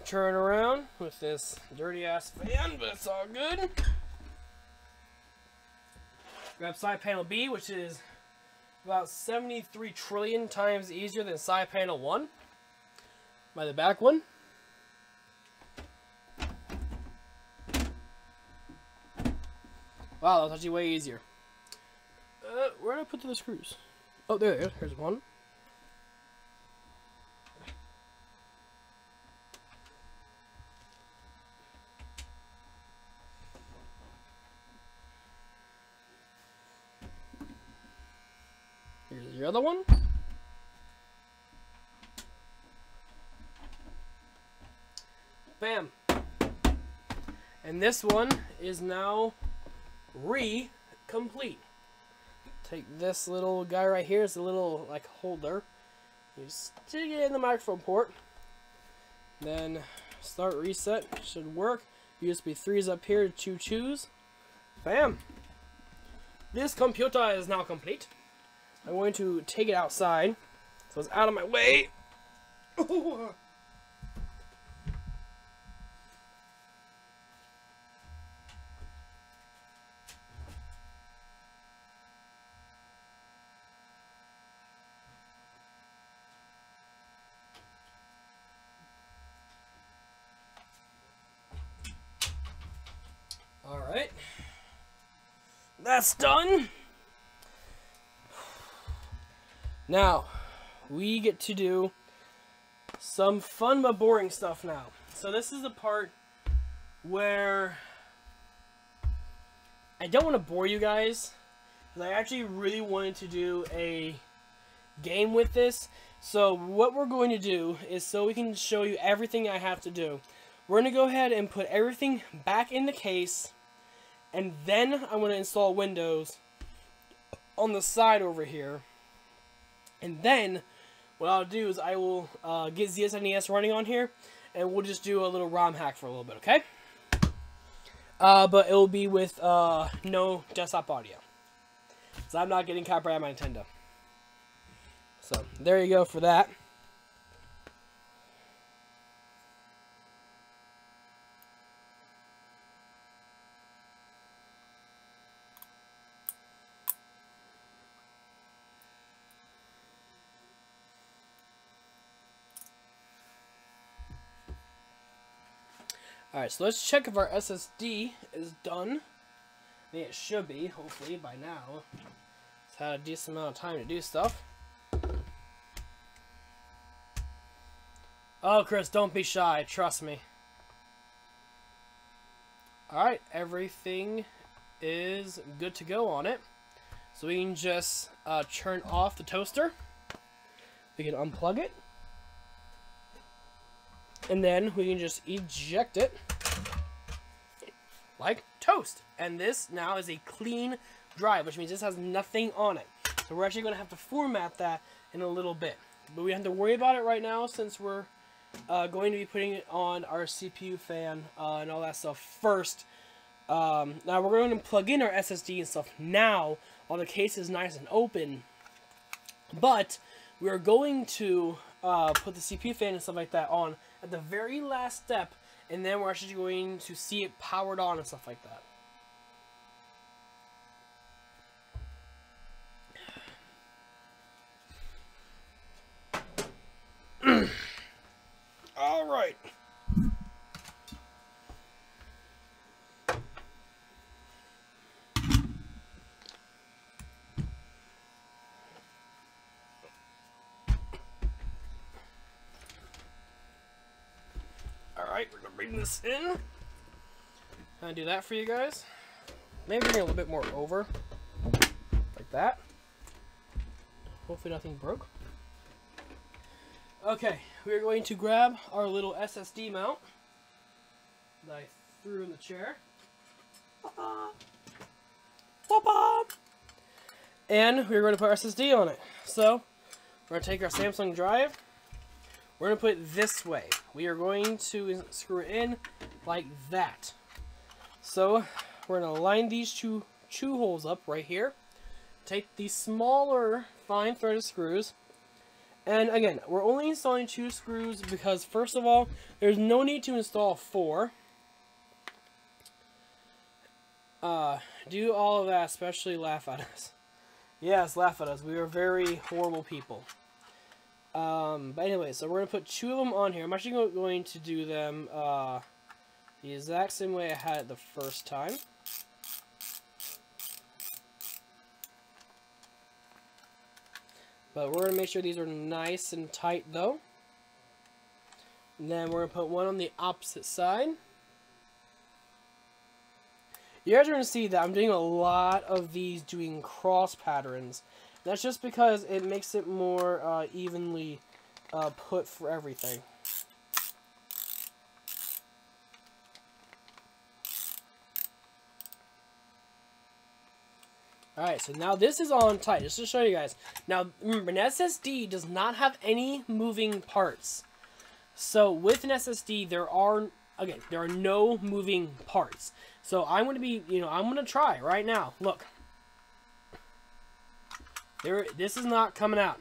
turn around with this dirty ass fan, but it's all good. Grab side panel B, which is about 73 trillion times easier than side panel 1 by the back one. Wow, that's actually way easier. Where did I put the screws? Oh, there it is. Here's one. Here's the other one. Bam. And this one is now complete. Take this little guy right here. It's a little like holder. You stick it in the microphone port. Then start reset. Should work. USB 3 is up here to choose. Bam. This computer is now complete. I'm going to take it outside so it's out of my way. Alright, that's done. Now, we get to do some fun but boring stuff now. So this is the part where I don't want to bore you guys, because I actually really wanted to do a game with this. So what we're going to do is, so we can show you everything I have to do, we're going to go ahead and put everything back in the case. And then I'm going to install Windows on the side over here. And then what I'll do is I will get ZSNES running on here. And we'll just do a little ROM hack for a little bit, okay? But it will be with no desktop audio. So I'm not getting copyright on my Nintendo. So there you go for that. Alright, so let's check if our SSD is done. I think it should be, hopefully, by now. It's had a decent amount of time to do stuff. Oh, Chris, don't be shy. Trust me. Alright, everything is good to go on it. So we can just turn off the toaster. We can unplug it. And then we can just eject it like toast. And this now is a clean drive, which means this has nothing on it. So we're actually going to have to format that in a little bit. But we don't have to worry about it right now, since we're going to be putting it on our CPU fan and all that stuff first. Now we're going to plug in our SSD and stuff now while the case is nice and open. But we're going to put the CPU fan and stuff like that on at the very last step, and then we're actually going to see it powered on and stuff like that. All right. Alright, we're gonna bring this in. Can I do that for you guys? Maybe bring it a little bit more over. Like that. Hopefully nothing broke. Okay, we're going to grab our little SSD mount that I threw in the chair. And we're going to put our SSD on it. So, we're going to take our Samsung drive. We're going to put it this way. We are going to screw it in like that. So, we're going to line these two holes up right here. Take these smaller fine threaded screws And again, we're only installing 2 screws because, first of all, there's no need to install 4. Do all of that, especially laugh at us. Yes, laugh at us. We are very horrible people. But anyway, so we're going to put 2 of them on here. I'm actually going to do them the exact same way I had it the first time. But we're going to make sure these are nice and tight, though. And then we're going to put one on the opposite side. You guys are going to see that I'm doing a lot of these doing cross patterns. That's just because it makes it more evenly put for everything. Alright, so now this is on tight, just to show you guys. Now, remember, an SSD does not have any moving parts. So, with an SSD, there are no moving parts. So, I'm going to be, I'm going to try right now. Look. This is not coming out.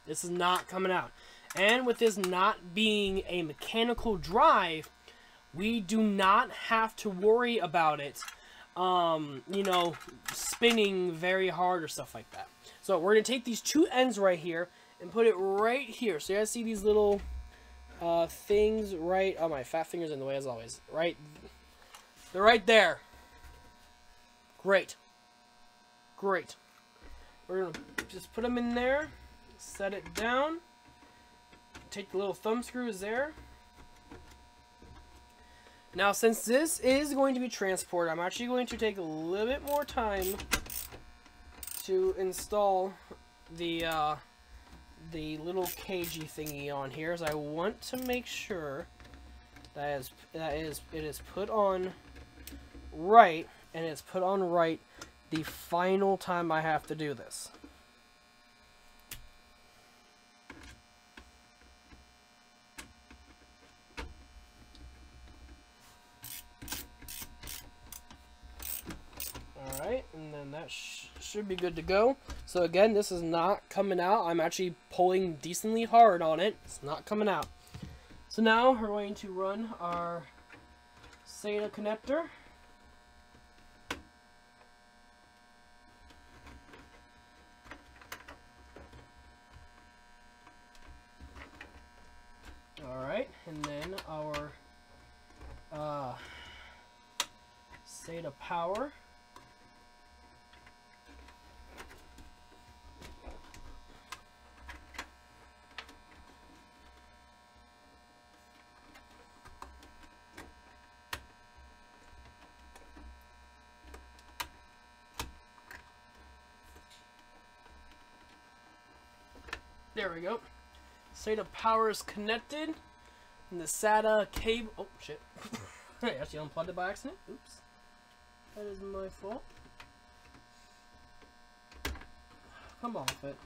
This is not coming out. And with this not being a mechanical drive, we do not have to worry about it, spinning very hard or stuff like that. So we're going to take these 2 ends right here and put it right here. So you guys see these little things right... Oh, my fat finger's in the way as always. Right? They're right there. Great. Great. We're going to just put them in there, set it down, take the little thumb screws there. Now, since this is going to be transported, I'm actually going to take a little bit more time to install the little cagey thingy on here, as I want to make sure that it is put on right, and it's put on right the final time I have to do this. Alright, and then that should be good to go. So again, this is not coming out. I'm actually pulling decently hard on it. It's not coming out. So now we're going to run our SATA connector. Alright, and then our SATA power. There we go. SATA power is connected. And the SATA cable... Oh, shit. I actually unplugged it by accident. Oops. That is my fault. Come off it.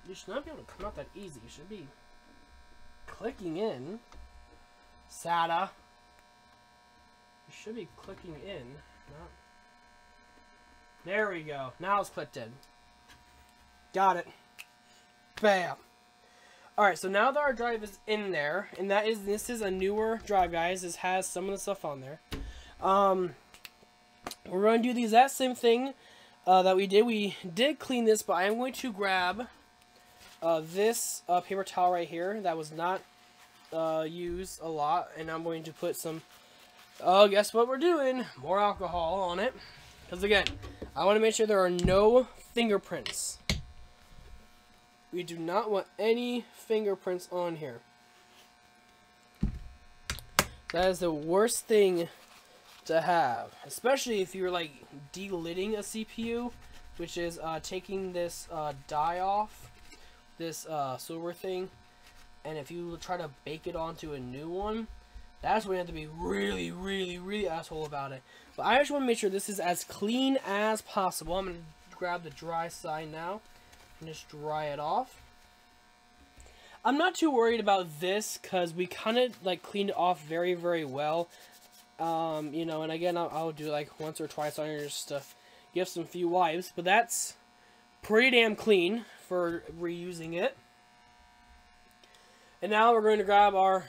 You should not be able to come out that easy. You should be clicking in. SATA. You should be clicking in. Not... There we go. Now it's clicked in. Got it. Bam. Alright, so now that our drive is in there, and this is a newer drive, guys. This has some of the stuff on there. We're going to do the exact same thing that we did. We did clean this, but I am going to grab this paper towel right here that was not used a lot, and I'm going to put some... Oh, guess what we're doing? More alcohol on it. Because again, I want to make sure there are no fingerprints. We do not want any fingerprints on here. That is the worst thing to have. Especially if you're like delidding a CPU, which is taking this die off, this silver thing, and if you try to bake it onto a new one, that's when you have to be really, really, really asshole about it. But I just want to make sure this is as clean as possible. I'm going to grab the dry side now and just dry it off. I'm not too worried about this because we kind of like cleaned it off very, very well. You know, and again, I'll do like once or twice on here just to give some few wipes, but that's pretty damn clean for reusing it. And now we're going to grab our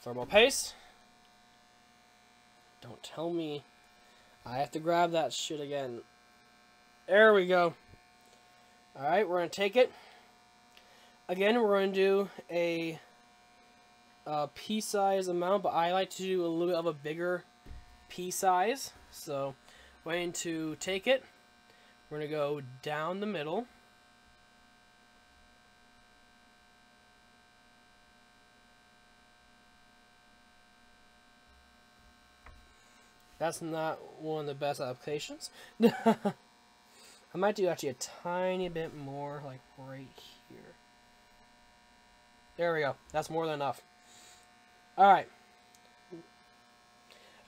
thermal paste. Don't tell me I have to grab that shit again. There we go. Alright, we're going to take it. Again, we're going to do a pea size amount, but I like to do a little bit of a bigger pea size. So, we're going to take it. We're going to go down the middle. That's not one of the best applications. I might do actually a tiny bit more, like right here. There we go. That's more than enough. Alright.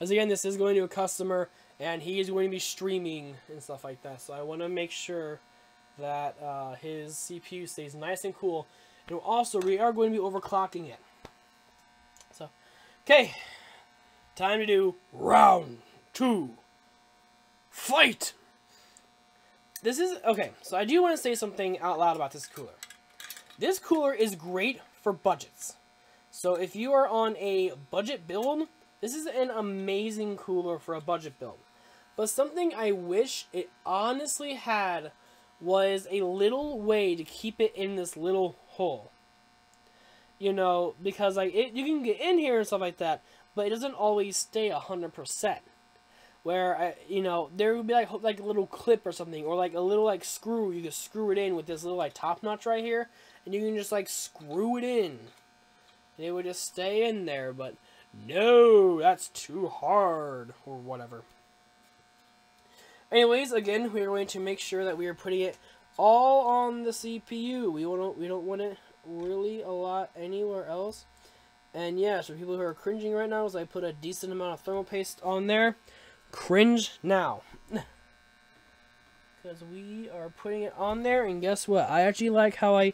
As again, this is going to a customer, and he is going to be streaming and stuff like that. So I want to make sure that his CPU stays nice and cool. And also, we are going to be overclocking it. So, okay. Time to do round 2. Fight! This is, okay, so I do want to say something out loud about this cooler. This cooler is great for budgets. So if you are on a budget build, this is an amazing cooler for a budget build. But something I wish it honestly had was a little way to keep it in this little hole. You know, because like you can get in here and stuff like that, but it doesn't always stay 100%. Where, you know, there would be like a little clip or something, or like a little like screw, you can screw it in with this little like top notch right here, and you can just like screw it in. And it would just stay in there, but no, that's too hard, or whatever. Anyways, again, we're going to make sure that we are putting it all on the CPU. We don't want it really a lot anywhere else. And yeah, so people who are cringing right now, is I put a decent amount of thermal paste on there. Cringe now. Because we are putting it on there, and guess what? I actually like how I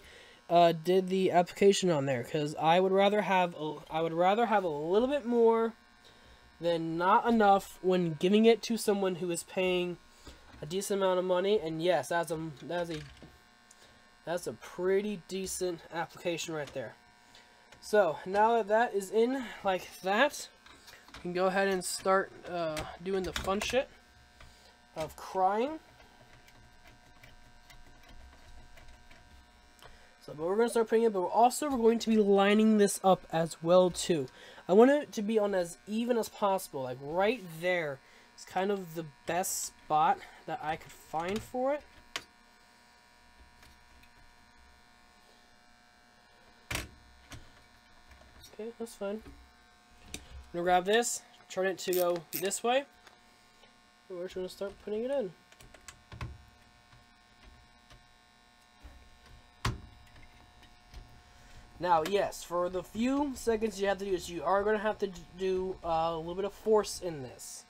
did the application on there, because I would rather have a little bit more than not enough when giving it to someone who is paying a decent amount of money. And yes, that's a pretty decent application right there. So now that that is in like that, we can go ahead and start doing the fun shit of crying. So, but we're going to start putting it, but we're going to be lining this up as well too. I want it to be on as even as possible, like right there. It's kind of the best spot that I could find for it. Okay, that's fine. I'm going to grab this, turn it to go this way, and we're just going to start putting it in. Now, yes, for the few seconds you have to do is you are going to have to do a little bit of force in this.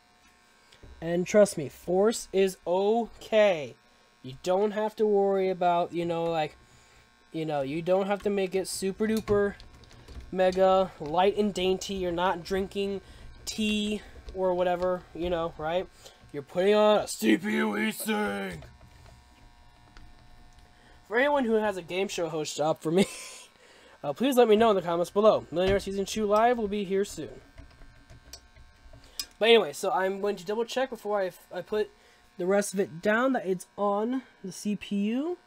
And trust me, force is okay. You don't have to worry about, you know, like, you know, you don't have to make it super duper mega light and dainty. You're not drinking tea or whatever, you know, right? You're putting on a CPU heatsink. For anyone who has a game show host job for me, please let me know in the comments below. Millionaire Season 2 Live will be here soon. But anyway, so I'm going to double check before I put the rest of it down that it's on the CPU.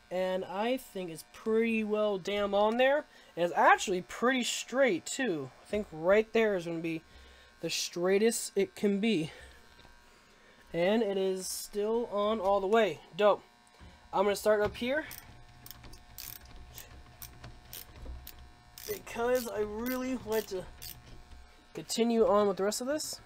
And I think it's pretty well damn on there. And it's actually pretty straight too. I think right there is going to be the straightest it can be. And it is still on all the way. Dope. I'm going to start up here, because I really like to continue on with the rest of this.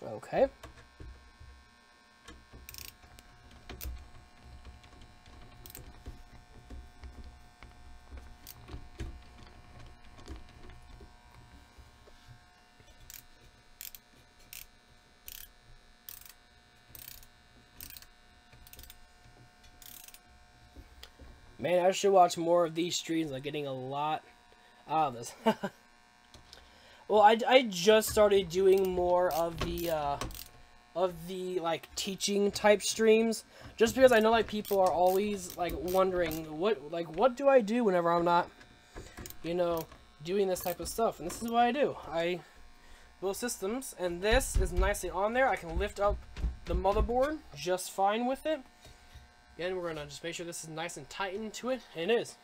Okay. Man, I should watch more of these streams. I'm getting a lot out of this. Well, I just started doing more of the like teaching type streams, just because I know like people are always like wondering what do I do whenever I'm not, you know, doing this type of stuff. And this is what I do. I build systems, and this is nicely on there. I can lift up the motherboard just fine with it. Again, we're gonna just make sure this is nice and tight into it, and it is.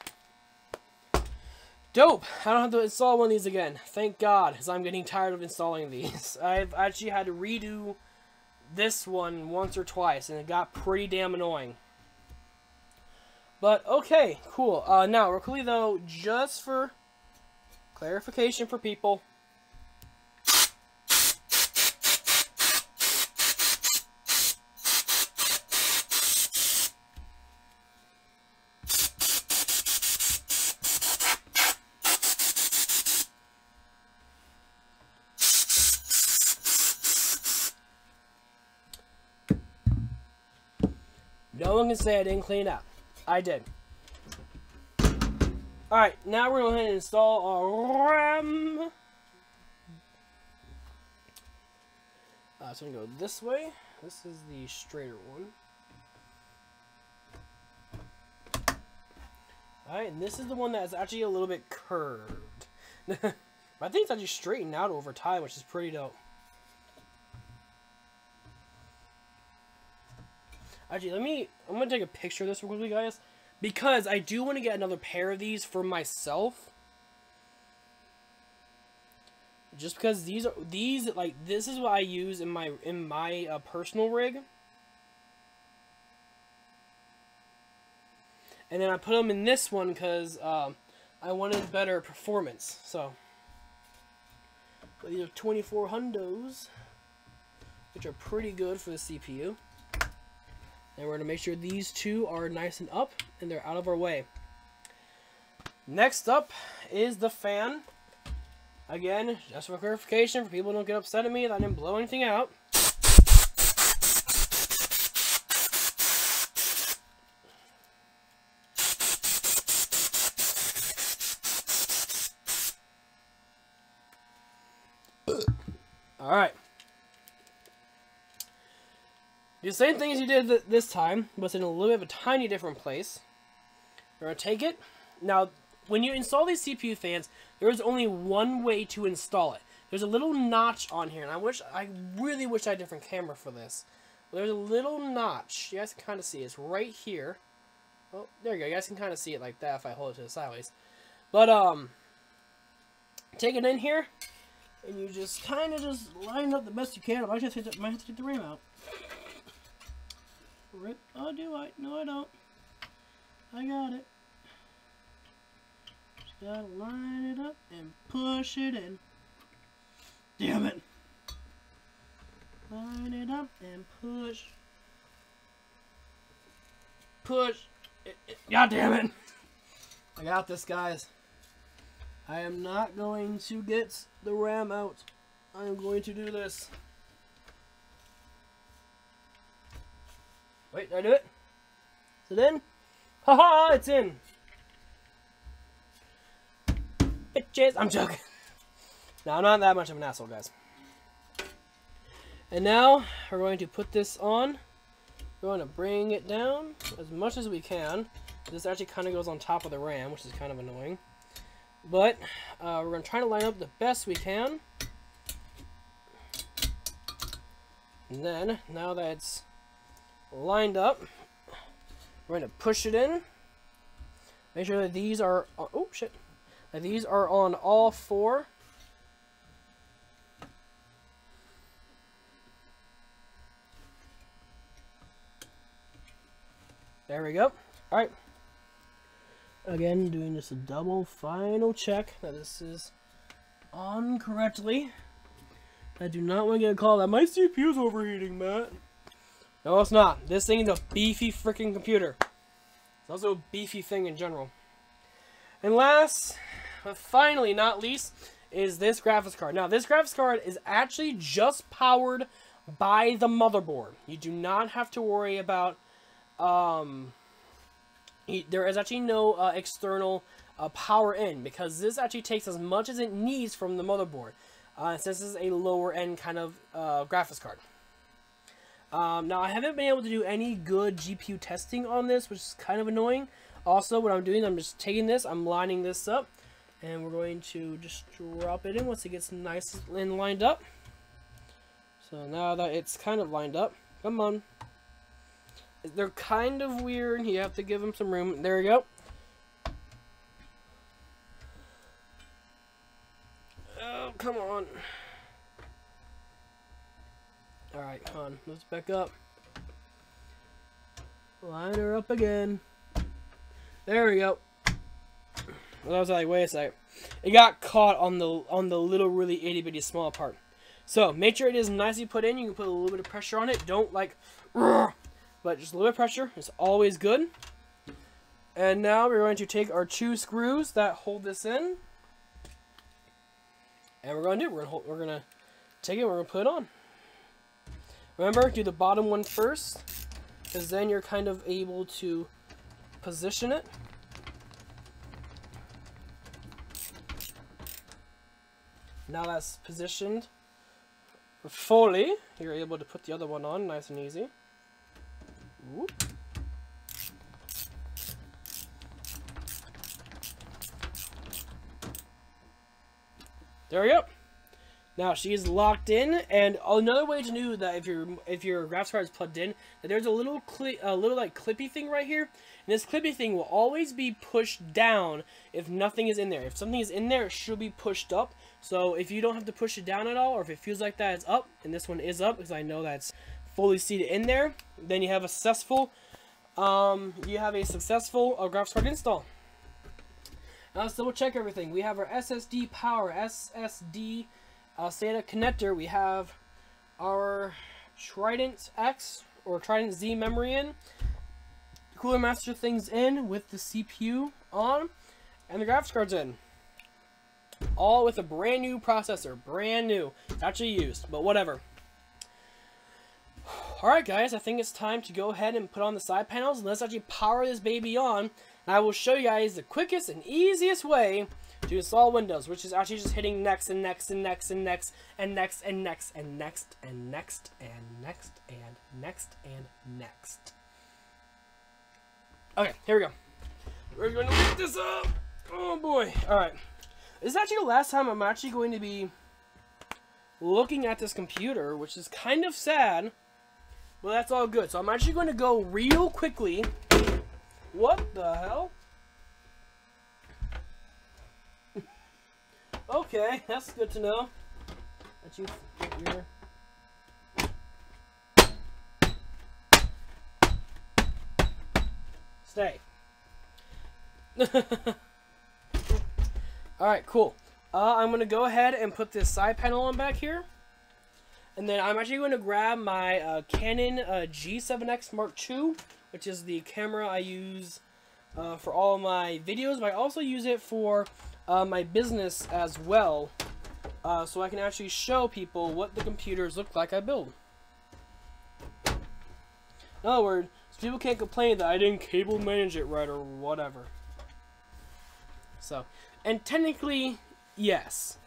Dope! I don't have to install one of these again. Thank God, because I'm getting tired of installing these. I've actually had to redo this one once or twice, and it got pretty damn annoying. But, okay, cool. Now, real quickly though, just for clarification for people, no one can say I didn't clean it up. I did. Alright, now we're going to go ahead and install our RAM. So I'm going to go this way. This is the straighter one. Alright, and this is the one that's actually a little bit curved. I think it's actually straightened out over time, which is pretty dope. Actually, I'm going to take a picture of this real quickly, guys, because I do want to get another pair of these for myself. Just because this is what I use in my personal rig. And then I put them in this one because I wanted better performance. So, but these are 24 hundos, which are pretty good for the CPU. And we're going to make sure these two are nice and up and they're out of our way. Next up is the fan. Again, just for clarification, for people who don't get upset at me that I didn't blow anything out. Alright. Do the same thing as you did this time, but it's in a little bit of a tiny different place. We're going to take it. Now, when you install these CPU fans, there is only one way to install it. There's a little notch on here, and I really wish I had a different camera for this. There's a little notch. You guys can kind of see it. It's right here. Oh, there you go. You guys can kind of see it like that if I hold it to the sideways. But, take it in here, and you just kind of just line it up the best you can. I might have to take the RAM out. Rip. Oh, do I? No, I don't. I got it. Just gotta line it up and push it in. Damn it. Line it up and push. Push. God damn it. I got this, guys. I am not going to get the RAM out. I am going to do this. Wait, did I do it? Is it in? Haha, it's in. Bitches. I'm joking. No, I'm not that much of an asshole, guys. And now, we're going to put this on. We're going to bring it down as much as we can. This actually kind of goes on top of the RAM, which is kind of annoying. But, we're going to try to line up the best we can. And then, now that it's lined up, we're going to push it in. Make sure that these are, oh shit, that these are on all four. There we go. Alright. Again, doing just a double final check that this is on correctly. I do not want to get a call that my CPU's overheating, Matt. No, it's not. This thing is a beefy freaking computer. It's also a beefy thing in general. And last, but finally not least, is this graphics card. Now, this graphics card is actually just powered by the motherboard. You do not have to worry about, there is actually no external power in, because this actually takes as much as it needs from the motherboard, since this is a lower end kind of graphics card. Now, I haven't been able to do any good GPU testing on this, which is kind of annoying. Also, what I'm doing, I'm just taking this, I'm lining this up, and we're going to just drop it in once it gets nice and lined up. So now that it's kind of lined up, come on. They're kind of weird, you have to give them some room. There we go. Oh, come on. Alright, come on, let's back up. Line her up again. There we go. Well, I was like, wait a second. It got caught on the little really itty bitty small part. So make sure it is nicely put in. You can put a little bit of pressure on it. Don't like, but just a little bit of pressure is always good. And now we're going to take our 2 screws that hold this in, and we're going to do. We're gonna take it. We're gonna put it on. Remember, do the bottom one first, because then you're kind of able to position it. Now that's positioned fully, you're able to put the other one on nice and easy. Whoop. There we go. Now she is locked in, and another way to know that if your graphics card is plugged in, that there's a little like clippy thing right here, and this clippy thing will always be pushed down if nothing is in there. If something is in there, it should be pushed up. So if you don't have to push it down at all, or if it feels like that it's up, and this one is up because I know that's fully seated in there, then you have a successful graphics card install. Now let's double check everything. We have our SSD power, SSD SATA connector. We have our Trident X or Trident Z memory in. Cooler Master things in with the CPU on, and the graphics card's in. All with a brand new processor, brand new. It's actually used, but whatever. Alright guys, I think it's time to go ahead and put on the side panels, and let's actually power this baby on. And I will show you guys the quickest and easiest way to install Windows, which is actually just hitting next and next and next and next and next and next and next and next and next and next and next. Okay, here we go. We're going to lift this up. Oh boy. Alright. This is actually the last time I'm actually going to be looking at this computer, which is kind of sad. Well, that's all good. So I'm actually going to go real quickly. What the hell? Okay, that's good to know. That you here. Stay. Alright, cool. I'm going to go ahead and put this side panel on back here. And then I'm actually going to grab my Canon G7X Mark II, which is the camera I use for all of my videos. But I also use it for my business as well, so I can actually show people what the computers look like I build. In other words, so people can't complain that I didn't cable manage it right or whatever. So, and technically, yes.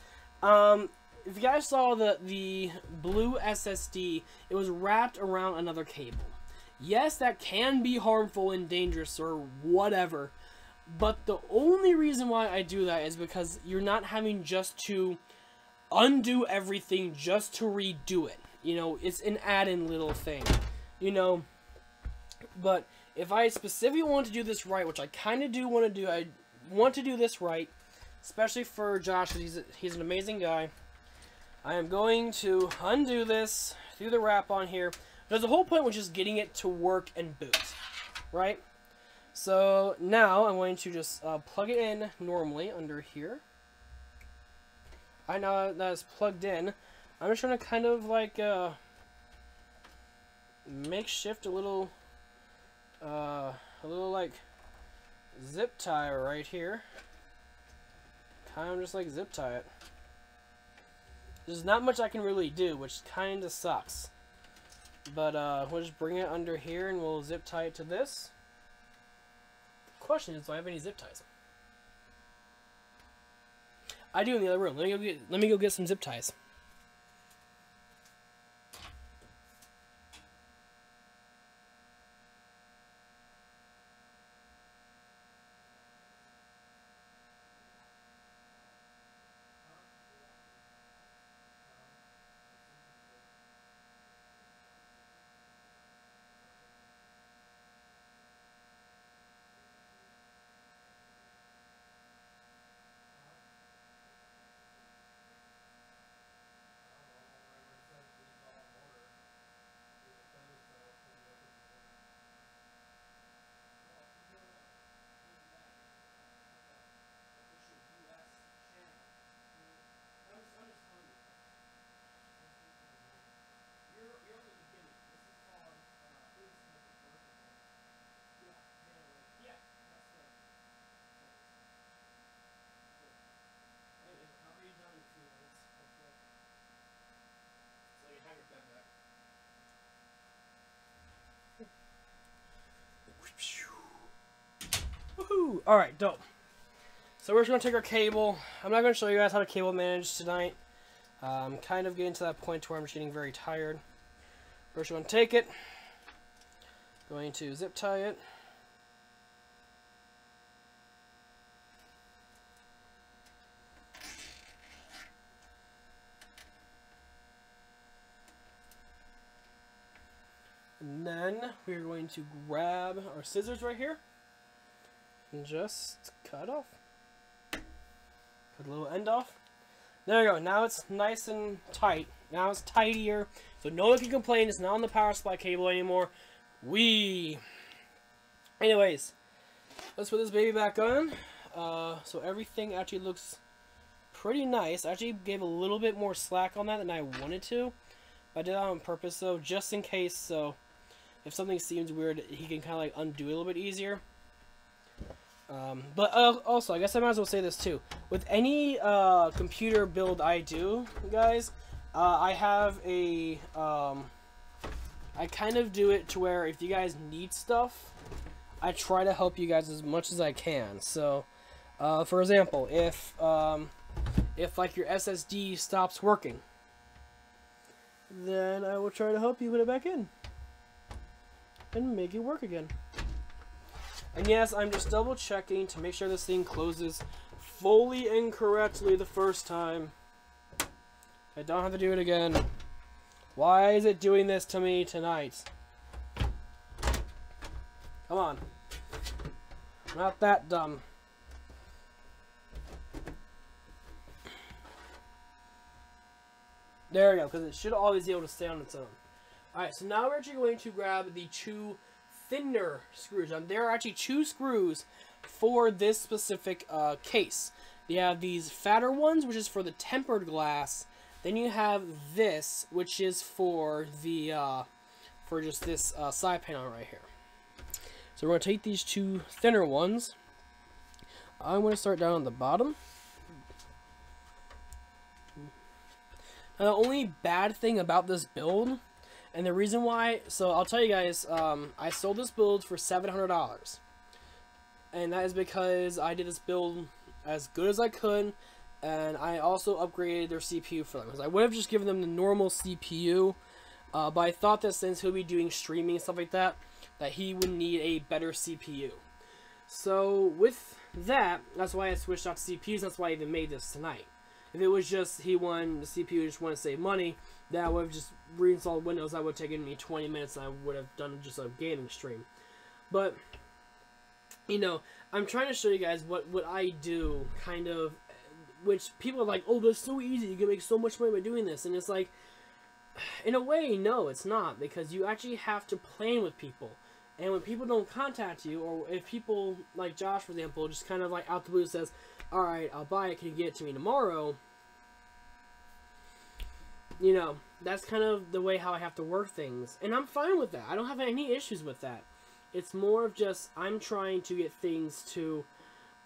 If you guys saw the blue SSD, it was wrapped around another cable. Yes, that can be harmful and dangerous or whatever, but the only reason why I do that is because you're not having just to undo everything just to redo it. You know, it's an add-in little thing, you know. But if I specifically want to do this right, which I kind of do want to do, I want to do this right, especially for Josh, because he's an amazing guy. I am going to undo this, do the wrap on here. There's the whole point was just getting it to work and boot, right? So now I'm going to just plug it in normally under here. I know that it's plugged in. I'm just trying to kind of like makeshift a little like zip tie right here. Kind of just like zip tie it. There's not much I can really do, which kind of sucks. But we'll just bring it under here and we'll zip tie it to this. The question is, do I have any zip ties? I do in the other room. Let me go get some zip ties. Woohoo! Alright, dope. So we're just going to take our cable. I'm not going to show you guys how to cable manage tonight. I'm kind of getting to that point where I'm just getting very tired. We're just going to take it. Going to zip tie it. And then we're going to grab our scissors right here and just cut off. Put a little end off. There we go. Now it's nice and tight. Now it's tidier. So no one can complain. It's not on the power supply cable anymore. Anyways, let's put this baby back on. So everything actually looks pretty nice. I actually gave a little bit more slack on that than I wanted to. I did that on purpose, though, just in case. So if something seems weird, he can kind of like undo it a little bit easier. But also, I guess I might as well say this too. With any computer build I do, guys, I have a I kind of do it to where if you guys need stuff, I try to help you guys as much as I can. So, for example, if like your SSD stops working, then I will try to help you put it back in and make it work again. And yes, I'm just double checking to make sure this thing closes fully and correctly the first time. I don't have to do it again. Why is it doing this to me tonight? Come on. I'm not that dumb. There we go, because it should always be able to stay on its own. Alright, so now we're actually going to grab the two thinner screws. Now, there are actually two screws for this specific case. You have these fatter ones, which is for the tempered glass. Then you have this, which is for the for just this side panel right here. So we're going to take these two thinner ones. I'm going to start down on the bottom. Now, the only bad thing about this build, and the reason why, so I'll tell you guys, I sold this build for $700. And that is because I did this build as good as I could, and I also upgraded their CPU for them. Because I would have just given them the normal CPU, but I thought that since he'll be doing streaming and stuff like that, that he would need a better CPU. So with that, that's why I switched out to CPUs, that's why I even made this tonight. If it was just the CPU just want to save money, then I would have just reinstalled Windows. That would have taken me 20 minutes and I would have done just a gaming stream. But, you know, I'm trying to show you guys what I do, kind of, which people are like, oh, that's so easy, you can make so much money by doing this. And it's like, in a way, no, it's not, because you actually have to plan with people. And when people don't contact you, or if people, like Josh, for example, just kind of like out the blue says, alright, I'll buy it, can you get it to me tomorrow? you know, that's kind of the way how I have to work things. And I'm fine with that. I don't have any issues with that. It's more of just I'm trying to get things to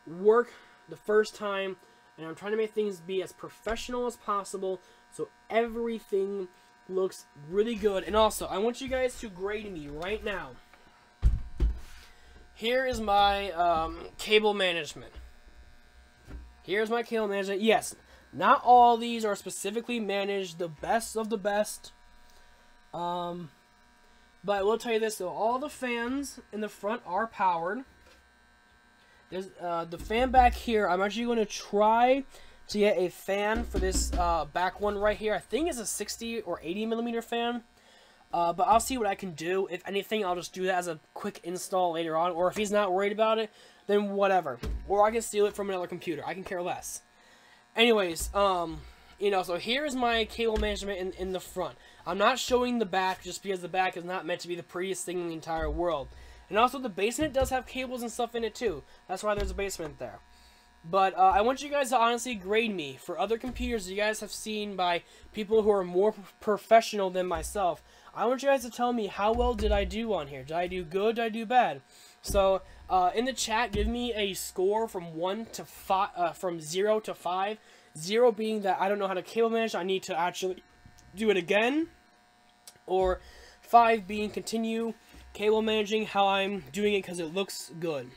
work the first time, and I'm trying to make things be as professional as possible so everything looks really good. And also, I want you guys to grade me right now. Here is my cable management. Here's my cable management. Yes, not all these are specifically managed the best of the best. But I will tell you this, though. All the fans in the front are powered. There's the fan back here. I'm actually going to try to get a fan for this back one right here. I think it's a 60 or 80 millimeter fan. But I'll see what I can do. If anything, I'll just do that as a quick install later on. Or if he's not worried about it, then whatever. Or I can steal it from another computer. I can care less. Anyways, you know, so here's my cable management in the front. I'm not showing the back just because the back is not meant to be the prettiest thing in the entire world. And also, the basement does have cables and stuff in it, too. That's why there's a basement there. But I want you guys to honestly grade me for other computers you guys have seen by people who are more professional than myself. I want you guys to tell me how well did I do on here. Did I do good? Did I do bad? So in the chat, give me a score from 1 to 5, from 0 to 5. 0 being that I don't know how to cable manage. I need to actually do it again. Or 5 being continue cable managing how I'm doing it because it looks good.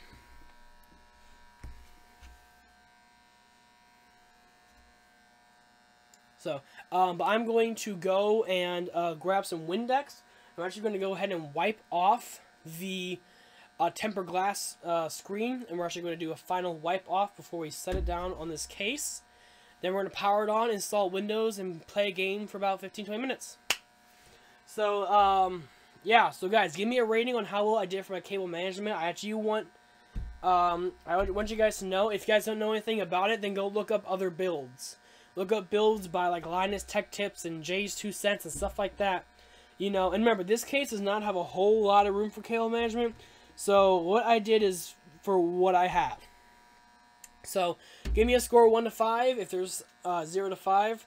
So, but I'm going to go and grab some Windex. I'm actually going to go ahead and wipe off the tempered glass screen, and we're actually going to do a final wipe off before we set it down on this case. Then we're going to power it on, install Windows, and play a game for about 15-20 minutes. So, yeah. So, guys, give me a rating on how well I did for my cable management. I actually want you guys to know. If you guys don't know anything about it, then go look up other builds. Look up builds by like Linus Tech Tips and Jay's 2 Cents and stuff like that. You know, and remember, this case does not have a whole lot of room for cable management. So what I did is for what I have. So give me a score 1 to 5 if there's 0 to 5.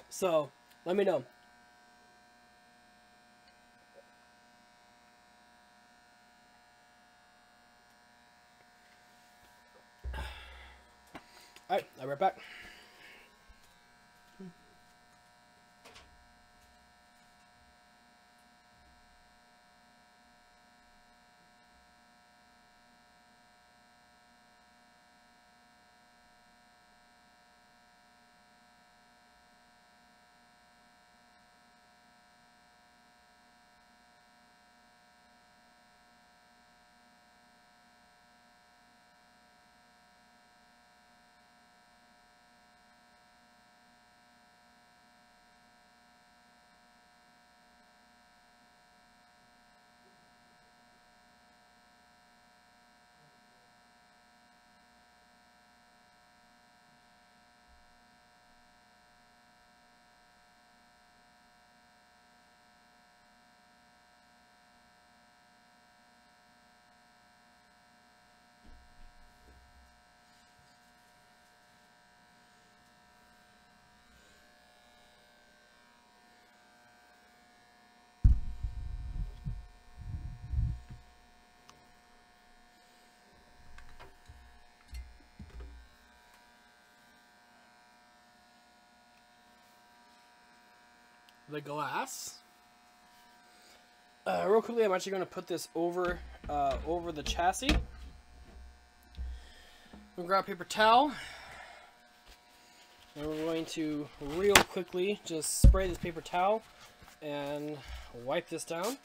So let me know. Alright, I'll be right back. The glass. Real quickly, I'm actually going to put this over the chassis. I'm going to grab a paper towel. And we're going to real quickly just spray this paper towel and wipe this down.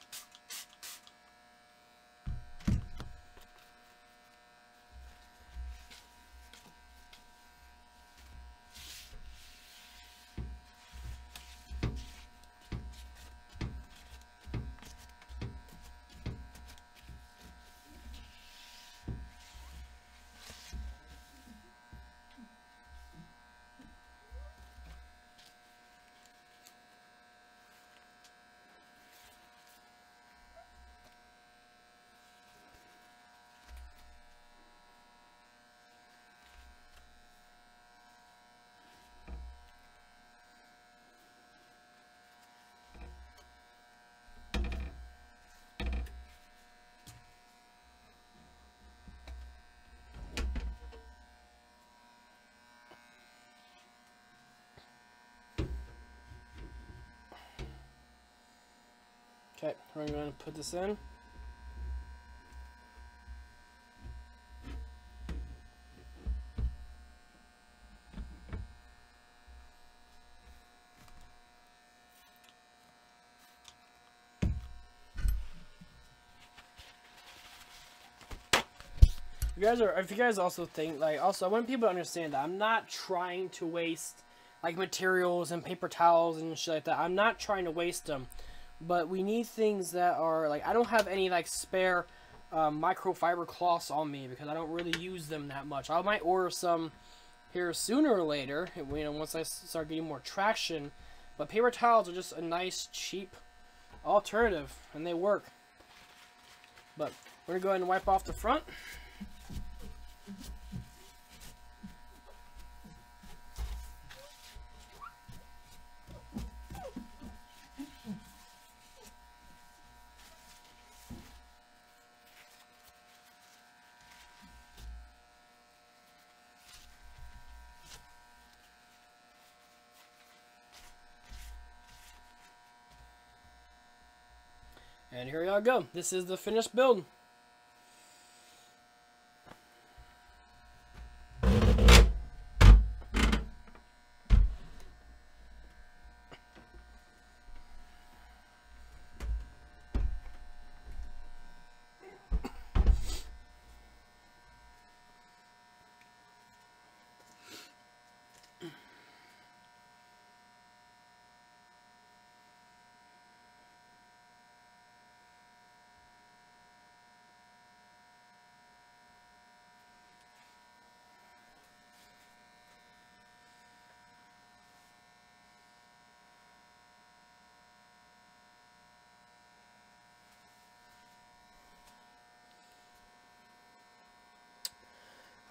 Okay, we're going to put this in. If you guys also think, like, also, I want people to understand that I'm not trying to waste, like, materials and paper towels and shit like that. I'm not trying to waste them. But we need things that are, like, I don't have any, like, spare microfiber cloths on me because I don't really use them that much. I might order some here sooner or later, you know, once I start getting more traction. But paper towels are just a nice, cheap alternative, and they work. But we're going to go ahead and wipe off the front. And here y'all go. This is the finished build.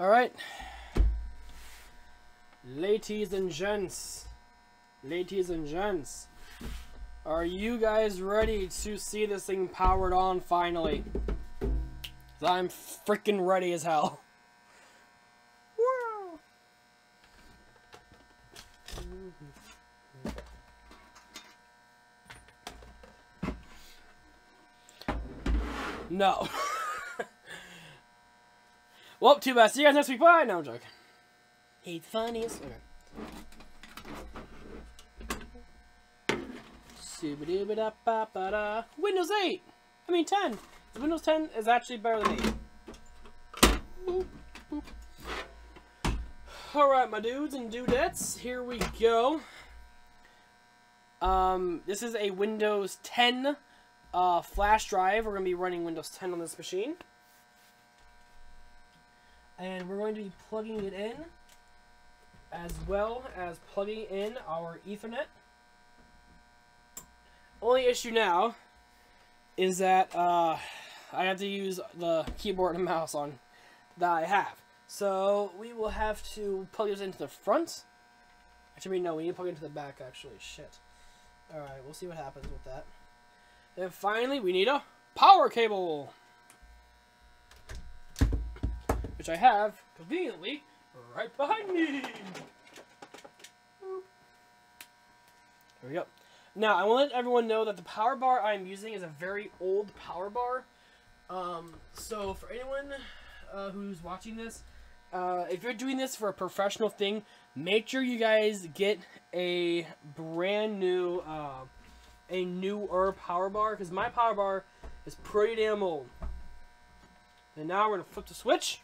Alright, ladies and gents, are you guys ready to see this thing powered on finally? 'Cause I'm freaking ready as hell. No. Well, too bad. See you guys next week. Bye. No, I'm joking. He's the funniest. Okay. Windows 8. I mean 10. Windows 10 is actually better than 8. Boop, boop. Alright, my dudes and dudettes. Here we go. This is a Windows 10 flash drive. We're going to be running Windows 10 on this machine. And we're going to be plugging it in, as well as plugging in our Ethernet. Only issue now is that I have to use the keyboard and mouse on that I have. So we will have to plug this into the front. Actually, no, we need to plug it into the back, actually. Shit. Alright, we'll see what happens with that. Then finally, we need a power cable, which I have, conveniently, right behind me. There we go. Now, I want to let everyone know that the power bar I'm using is a very old power bar. So, for anyone who's watching this, if you're doing this for a professional thing, make sure you guys get a brand new, a newer power bar, because my power bar is pretty damn old. And now we're going to flip the switch.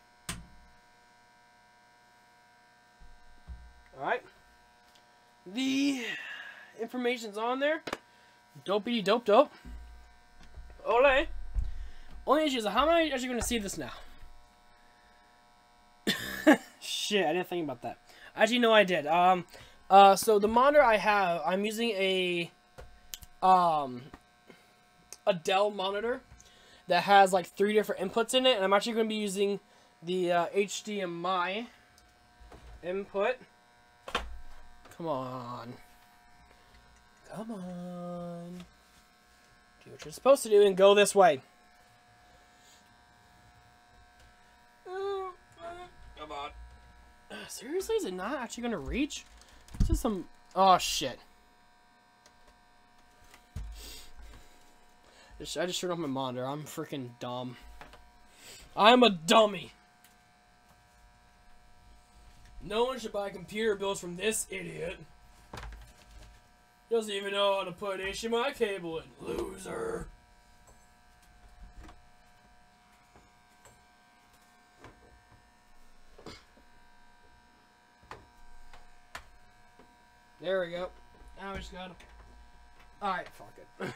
Alright. The information's on there. Dopey dope dope. Ole. Only issue is, how am I actually going to see this now? Shit, I didn't think about that. Actually, no, I did. So the monitor I have, I'm using a Dell monitor that has like 3 different inputs in it, and I'm actually going to be using the HDMI input. Come on. Come on. Do what you're supposed to do and go this way. Come on. Seriously? Is it not actually going to reach? This is some... Oh, shit. I just turned off my monitor. I'm freaking dumb. I'm a dummy. No one should buy computer bills from this idiot. Doesn't even know how to put HDMI cable in. Loser. There we go. Now we just gotta... Alright, fuck it.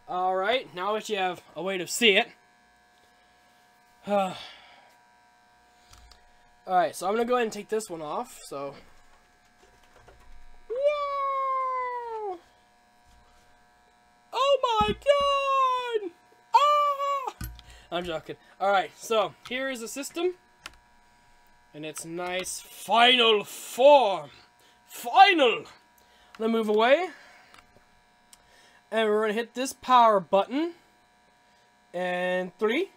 Alright, now that you have a way to see it. Alright, so I'm gonna go ahead and take this one off, so... Whoa! Oh my god! Ah! I'm joking. Alright, so here is the system. And its nice final form. Final! I'm gonna move away. And we're gonna hit this power button. And 3,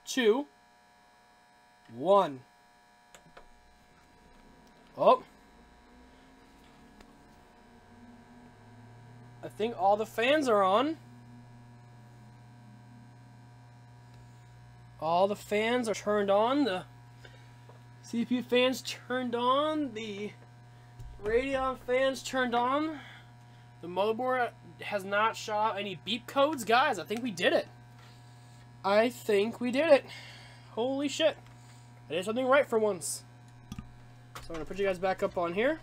2, 1. Oh. I think all the fans are on. All the fans are turned on. The CPU fans turned on. The Radeon fans turned on. The motherboard has not shot out any beep codes. Guys, I think we did it. I think we did it. Holy shit. I did something right for once. So I'm going to put you guys back up on here.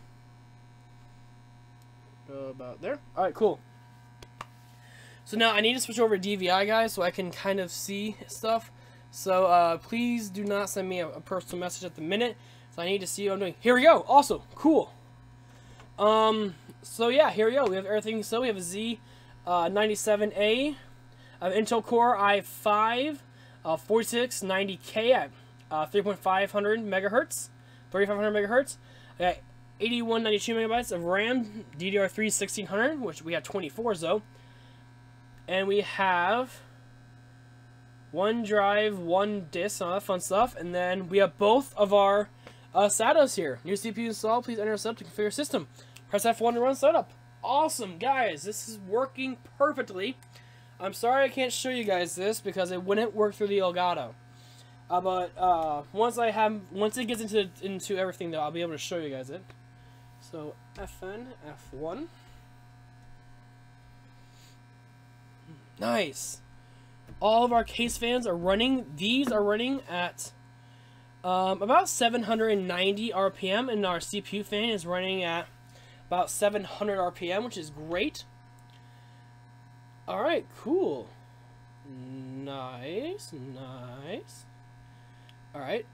About there. Alright, cool. So now I need to switch over to DVI, guys, so I can kind of see stuff. So please do not send me a personal message at the minute. So I need to see what I'm doing. Here we go. Also, cool. So yeah, here we go. We have everything. So we have a Z97A, Intel Core i5, 4690K at 3,500 megahertz, 3,500 megahertz. I got 8192 megabytes of RAM, DDR3 1600, which we have 24s though, and we have one drive, one disk, all that fun stuff, and then we have both of our SATAs here. New CPU installed. Please enter setup to configure system. Press F1 to run setup. Awesome, guys. This is working perfectly. I'm sorry I can't show you guys this because it wouldn't work through the Elgato. But once it gets into everything, though, I'll be able to show you guys it. So FN F1. Nice. All of our case fans are running. These are running at about 790 RPM, and our CPU fan is running at about 700 RPM, which is great. Alright, cool. Nice, nice. Alright,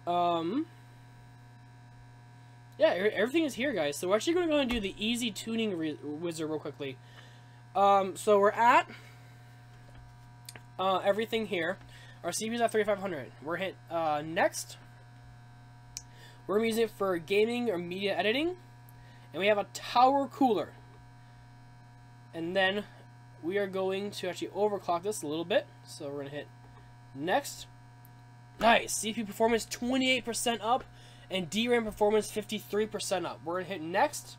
yeah, everything is here, guys. So we're actually going to go and do the easy tuning wizard real quickly. So we're at everything here. Our CPU is at 3500. We're hit next. We're going to use it for gaming or media editing. And we have a tower cooler. And then we are going to actually overclock this a little bit. So we're going to hit next. Nice. CPU performance 28% up. And DRAM performance 53% up. We're going to hit next.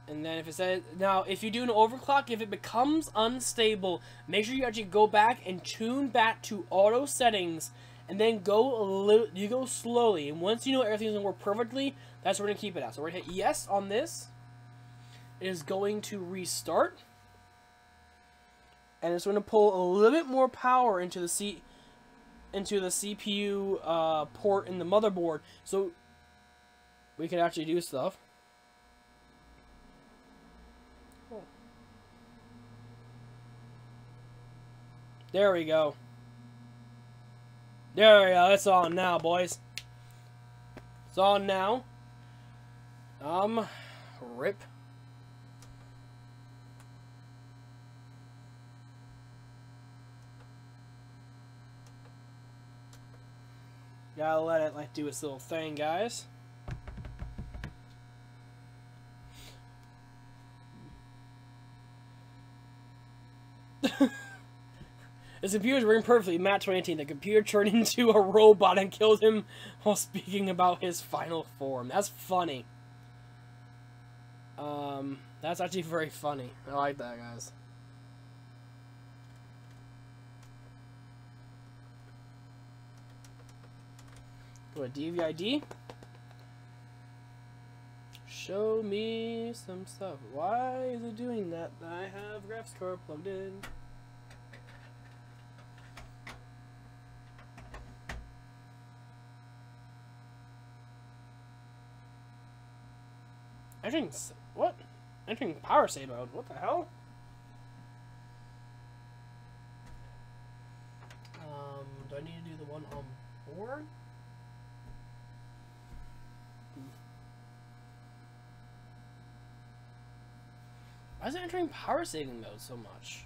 And then if it says, now if you do an overclock, if it becomes unstable, make sure you actually go back and tune back to auto settings. And then you go slowly. And once you know everything's going to work perfectly, that's where we're going to keep it at. So we're going to hit yes on this. It is going to restart. And it's going to pull a little bit more power into the CPU port in the motherboard. So we can actually do stuff. There we go. There we go. It's on now, boys. It's on now. Rip. Gotta let it like do its little thing, guys. It's computer's working perfectly. Matt 2018. The computer turned into a robot and killed him while speaking about his final form. That's funny. That's actually very funny. I like that, guys. What, DVID? Show me some stuff. Why is it doing that? I have graphics card plugged in. Entering what? Entering power save mode. What the hell? Do I need to do the one on board? Why is it entering power saving mode so much?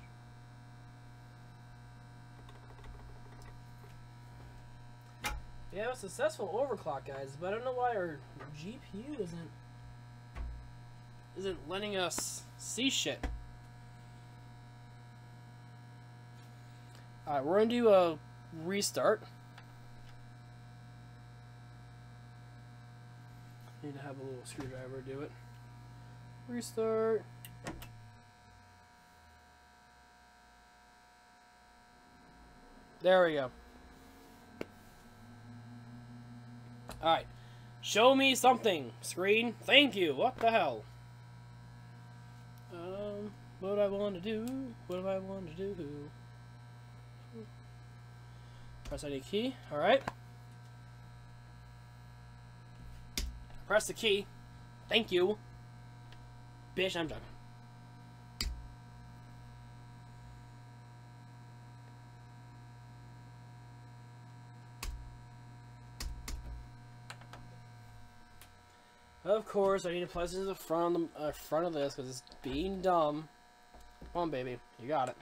Yeah, it was successful overclock, guys, but I don't know why our GPU isn't letting us see shit. Alright, we're gonna do a restart. Need to have a little screwdriver do it. Restart. There we go. Alright. Show me something, screen. Thank you. What the hell? What do I want to do? What do I want to do? Press any key. Alright. Press the key. Thank you. Bitch, I'm done. Of course, I need to place this in the front of this because it's being dumb. Come on, baby, you got it.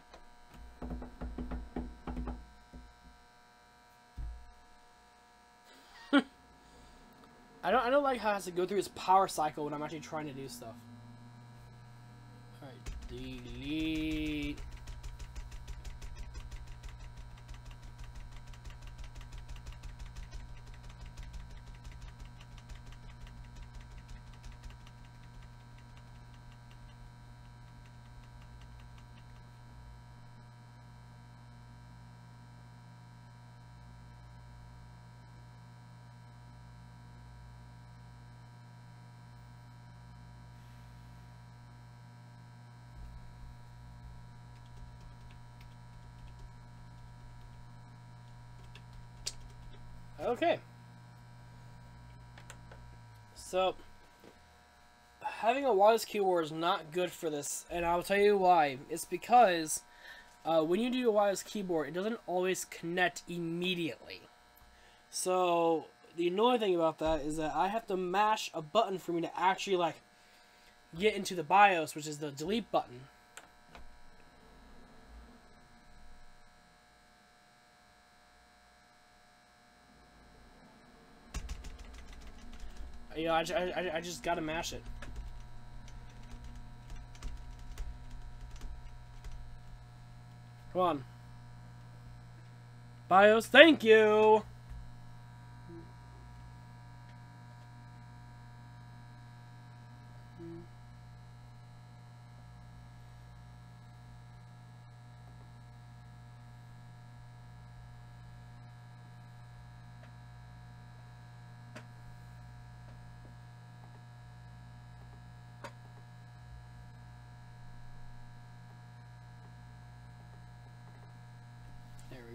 I don't like how it has to go through its power cycle when I'm actually trying to do stuff. All right, delete. Okay. So, having a wireless keyboard is not good for this, and I'll tell you why. It's because when you do a wireless keyboard, it doesn't always connect immediately. So, the annoying thing about that is that I have to mash a button for me to actually, like, get into the BIOS, which is the delete button. You know, I just gotta mash it. Come on. BIOS, thank you!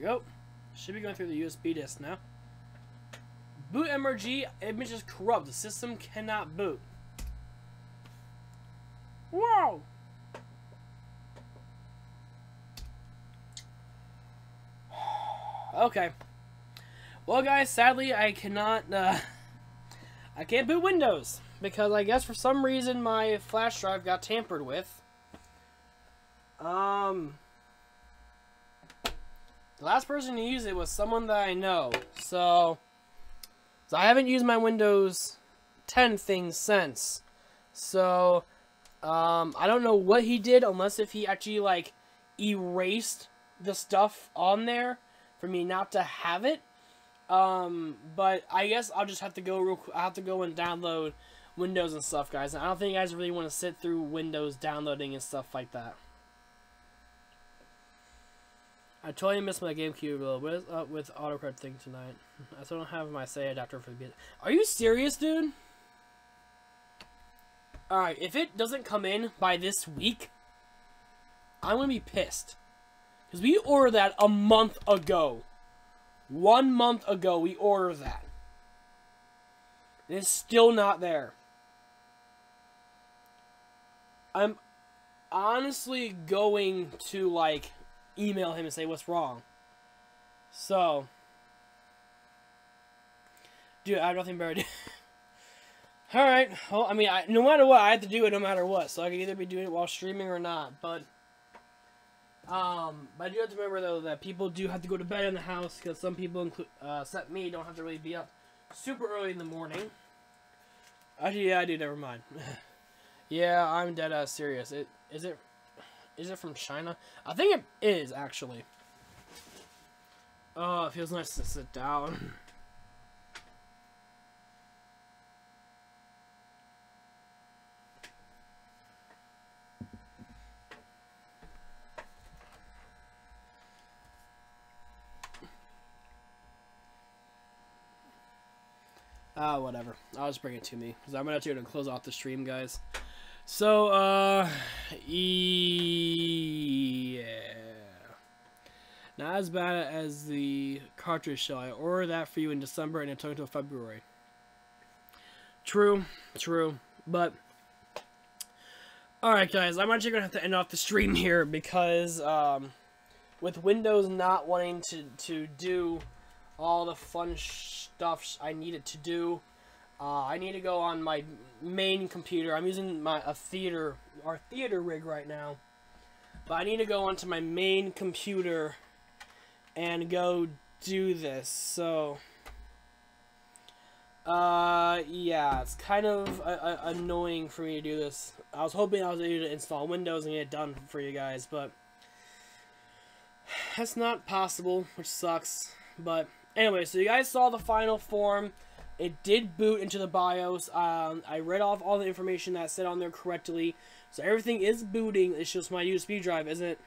Go. Should be going through the USB disk now. Boot MRG image is corrupt. The system cannot boot. Wow. Okay. Well, guys, sadly, I cannot. I can't boot Windows because I guess for some reason my flash drive got tampered with. The last person to use it was someone that I know, so I haven't used my Windows 10 thing since. So, I don't know what he did, unless if he actually, like, erased the stuff on there for me not to have it. But I guess I'll just have to go I have to go and download Windows and stuff, guys. And I don't think you guys really want to sit through Windows downloading and stuff like that. I totally missed my GameCube. What is up with AutoCAD thing tonight? I still don't have my SAI adapter for the. Are you serious, dude? Alright, if it doesn't come in by this week, I'm gonna be pissed. Because we ordered that a month ago. 1 month ago, we ordered that. And it's still not there. I'm honestly going to, like, email him and say what's wrong. So, dude, I have nothing better to do. Alright, well, I mean, no matter what, I have to do it no matter what. So I can either be doing it while streaming or not. But I do have to remember, though, that people do have to go to bed in the house. Because some people, except me, don't have to really be up super early in the morning. Actually, yeah, I do, never mind. Yeah, I'm dead ass serious. Is it from China? I think it is, actually. Oh, it feels nice to sit down. Whatever. I'll just bring it to me. Because I'm actually going to close off the stream, guys. So, yeah. Not as bad as the cartridge shell. I ordered that for you in December and it took until February. True. But, alright, guys. I'm actually going to have to end off the stream here because, with Windows not wanting to do all the fun stuff I needed to do, I need to go on my main computer. I'm using our theater rig right now, but I need to go onto my main computer and go do this. So, yeah, it's kind of annoying for me to do this. I was hoping I was able to install Windows and get it done for you guys, but that's not possible, which sucks. But anyway, so you guys saw the final form. It did boot into the BIOS. I read off all the information that said on there correctly. So everything is booting. It's just my USB drive isn't.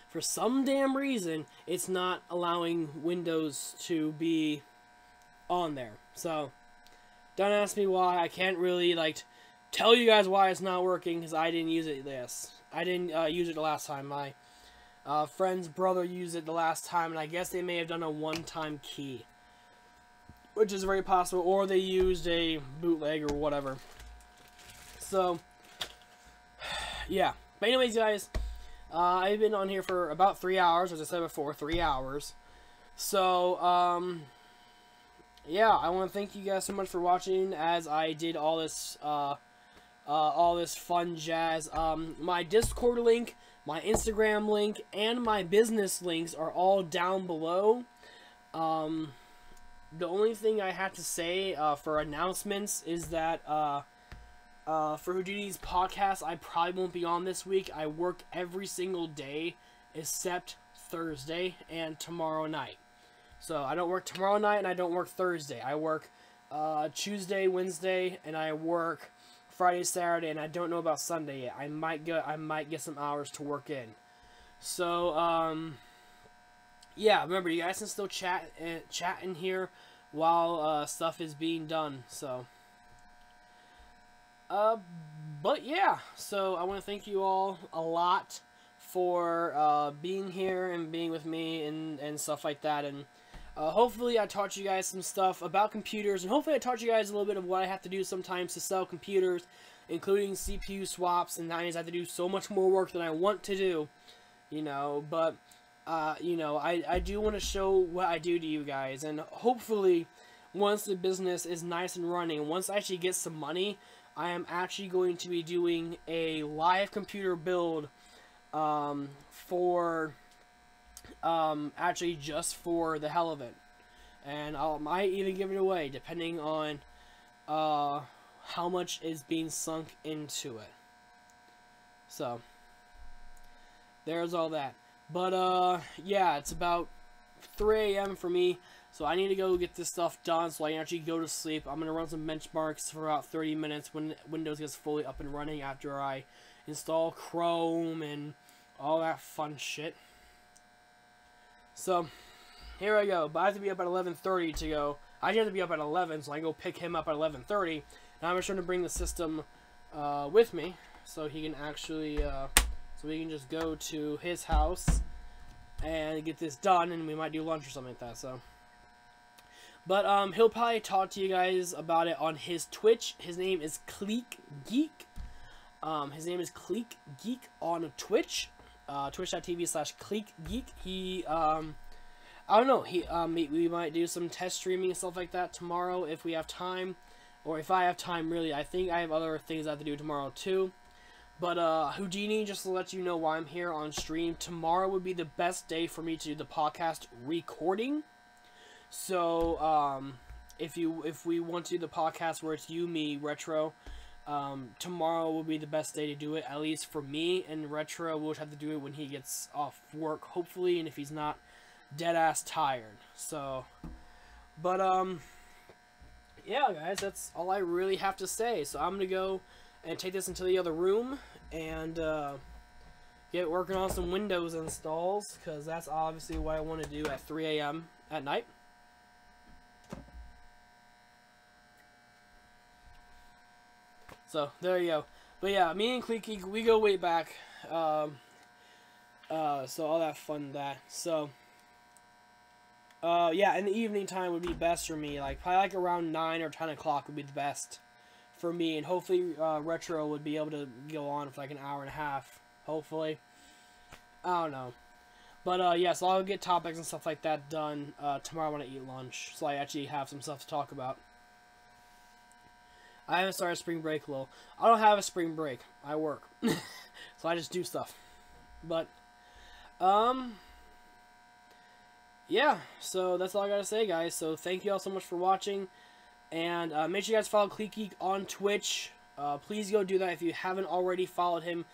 For some damn reason, it's not allowing Windows to be on there. So, don't ask me why. I can't really, like, tell you guys why it's not working, because I didn't use it I didn't use it the last time. My friend's brother used it the last time, and I guess they may have done a one-time key, which is very possible, or they used a bootleg or whatever. So, yeah. But anyways, guys, I've been on here for about 3 hours, as I said before, 3 hours. So, yeah, I want to thank you guys so much for watching as I did all this fun jazz. My Discord link, my Instagram link, and my business links are all down below. The only thing I have to say for announcements is that for Houdini's podcast, I probably won't be on this week. I work every single day except Thursday and tomorrow night. So I don't work tomorrow night and I don't work Thursday. I work Tuesday, Wednesday, and I work Friday, Saturday, and I don't know about Sunday yet. I might get some hours to work in. So yeah, remember, you guys can still chat in here while stuff is being done. So, but yeah, so I want to thank you all a lot for being here and being with me and stuff like that. And hopefully I taught you guys some stuff about computers, and hopefully I taught you guys a little bit of what I have to do sometimes to sell computers, including CPU swaps, and that means I have to do so much more work than I want to do, you know. But you know, I do want to show what I do to you guys, and hopefully once the business is nice and running, once I actually get some money, I am actually going to be doing a live computer build for actually just for the hell of it, and I might even give it away depending on how much is being sunk into it. So there's all that. But, yeah, it's about 3 a.m. for me, so I need to go get this stuff done so I can actually go to sleep. I'm going to run some benchmarks for about 30 minutes when Windows gets fully up and running after I install Chrome and all that fun shit. So, here I go. But I have to be up at 11:30 to go. I have to be up at 11, so I go pick him up at 11:30. And I'm just trying to bring the system with me so he can actually, so we can just go to his house and get this done, and we might do lunch or something like that. So, but he'll probably talk to you guys about it on his Twitch. His name is Cleek Geek. His name is Cleek Geek on Twitch. Twitch.tv/Cleek Geek. He I don't know. We might do some test streaming and stuff like that tomorrow if we have time, or if I have time. Really, I think I have other things I have to do tomorrow too. But Houdini, just to let you know why I'm here on stream, tomorrow would be the best day for me to do the podcast recording. So if we want to do the podcast where it's you, me, Retro, tomorrow will be the best day to do it, at least for me. And Retro will have to do it when he gets off work, hopefully, and if he's not dead ass tired. So, but yeah, guys, that's all I really have to say. So I'm gonna go and take this into the other room and get working on some Windows installs, because that's obviously what I want to do at 3 a.m. at night. So there you go. But yeah, me and Cleeky, we go way back. So all that fun that. So yeah, in the evening time would be best for me. Like probably like around 9 or 10 o'clock would be the best for me, and hopefully Retro would be able to go on for like an hour and a half. Hopefully, I don't know. But yeah, so I'll get topics and stuff like that done tomorrow when I eat lunch, so I actually have some stuff to talk about. I haven't started spring break, lol. I don't have a spring break. I work. So I just do stuff. But, yeah. So that's all I gotta say, guys. So thank you all so much for watching. And make sure you guys follow Cleeky on Twitch. Please go do that if you haven't already followed him.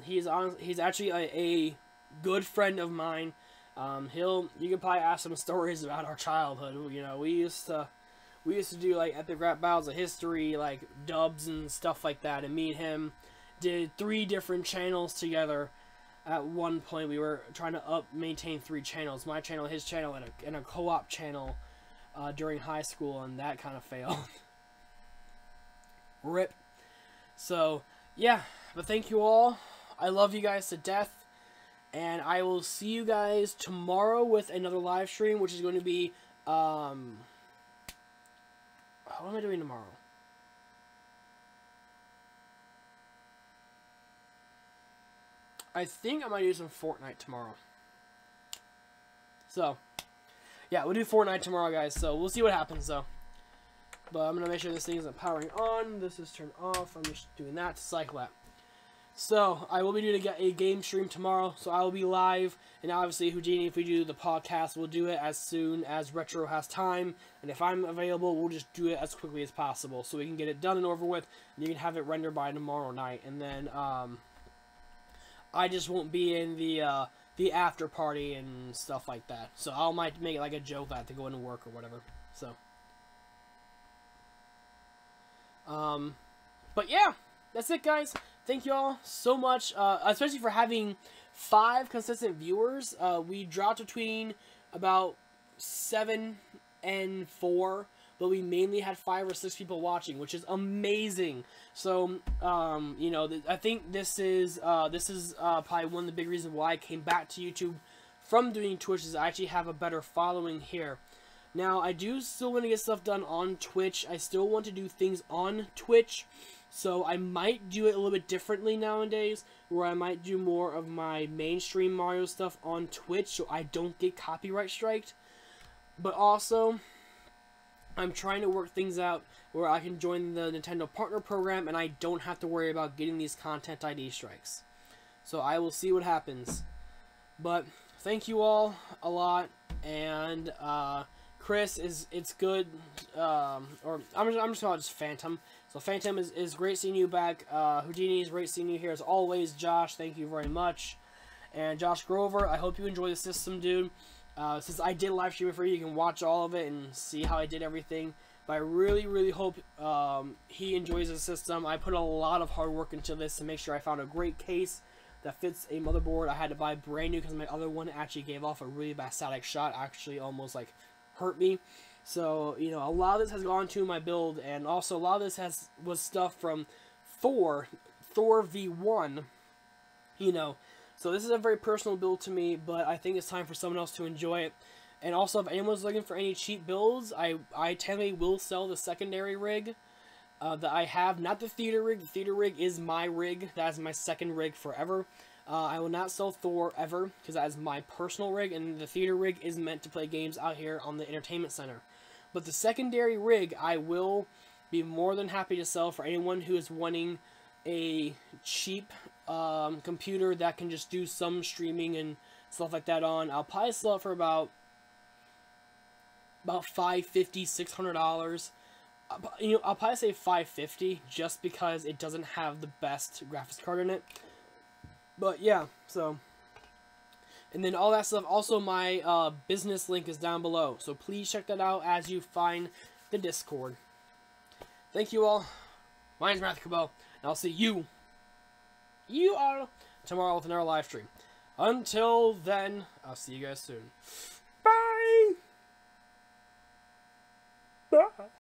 He's actually a good friend of mine. You could probably ask some stories about our childhood. You know, we used to do like epic rap battles of history, like dubs and stuff like that. And me and him did 3 different channels together. At one point, we were trying to maintain 3 channels: my channel, his channel, and a co-op channel during high school, and that kind of failed. RIP. So yeah, but thank you all. I love you guys to death, and I will see you guys tomorrow with another live stream, which is going to be what am I doing tomorrow? I think I might do some Fortnite tomorrow. So, yeah, we'll do Fortnite tomorrow, guys. So, we'll see what happens, though. But I'm going to make sure this thing isn't powering on. This is turned off. I'm just doing that to cycle that. So, I will be doing a game stream tomorrow. So, I will be live. And obviously, Houdini, if we do the podcast, we'll do it as soon as Retro has time. And if I'm available, we'll just do it as quickly as possible, so we can get it done and over with. And you can have it rendered by tomorrow night. And then, I just won't be in the after party and stuff like that. So I might make it like a joke that I have to go into work or whatever. So, but yeah, that's it, guys. Thank you all so much, especially for having 5 consistent viewers. We dropped between about 7 and 4. But we mainly had 5 or 6 people watching, which is amazing. So, you know, I think this is probably one of the big reasons why I came back to YouTube from doing Twitch, is I actually have a better following here. Now, I do still want to get stuff done on Twitch. I still want to do things on Twitch. So I might do it a little bit differently nowadays, where I might do more of my mainstream Mario stuff on Twitch so I don't get copyright striked. But also, I'm trying to work things out where I can join the Nintendo Partner Program and I don't have to worry about getting these content ID strikes. So I will see what happens. But thank you all a lot, and Chris, it's good, or I'm just calling it just Phantom. So Phantom is great seeing you back. Houdini is great seeing you here as always. Josh, thank you very much. And Josh Grover, I hope you enjoy the system, dude. Since I did live stream it for you, you can watch all of it and see how I did everything. But I really, really hope he enjoys the system. I put a lot of hard work into this to make sure I found a great case that fits a motherboard. I had to buy brand new because my other one actually gave off a really bad static shot. Actually almost like hurt me. So, you know, a lot of this has gone to my build, and also a lot of this was stuff from Thor V1, you know. So this is a very personal build to me, but I think it's time for someone else to enjoy it. And also, if anyone's looking for any cheap builds, I technically will sell the secondary rig that I have. Not the theater rig. The theater rig is my rig. That is my second rig forever. I will not sell Thor ever, because that is my personal rig, and the theater rig is meant to play games out here on the entertainment center. But the secondary rig, I will be more than happy to sell for anyone who is wanting a cheap computer that can just do some streaming and stuff like that on. I'll probably sell it for about $550, $600. You know, I'll probably say $550 just because it doesn't have the best graphics card in it. But yeah, so, and then all that stuff. Also, my business link is down below, so please check that out as you find the Discord. Thank you all. My name's Matthew Cabell, and I'll see you all tomorrow with another live stream. Until then, I'll see you guys soon. Bye!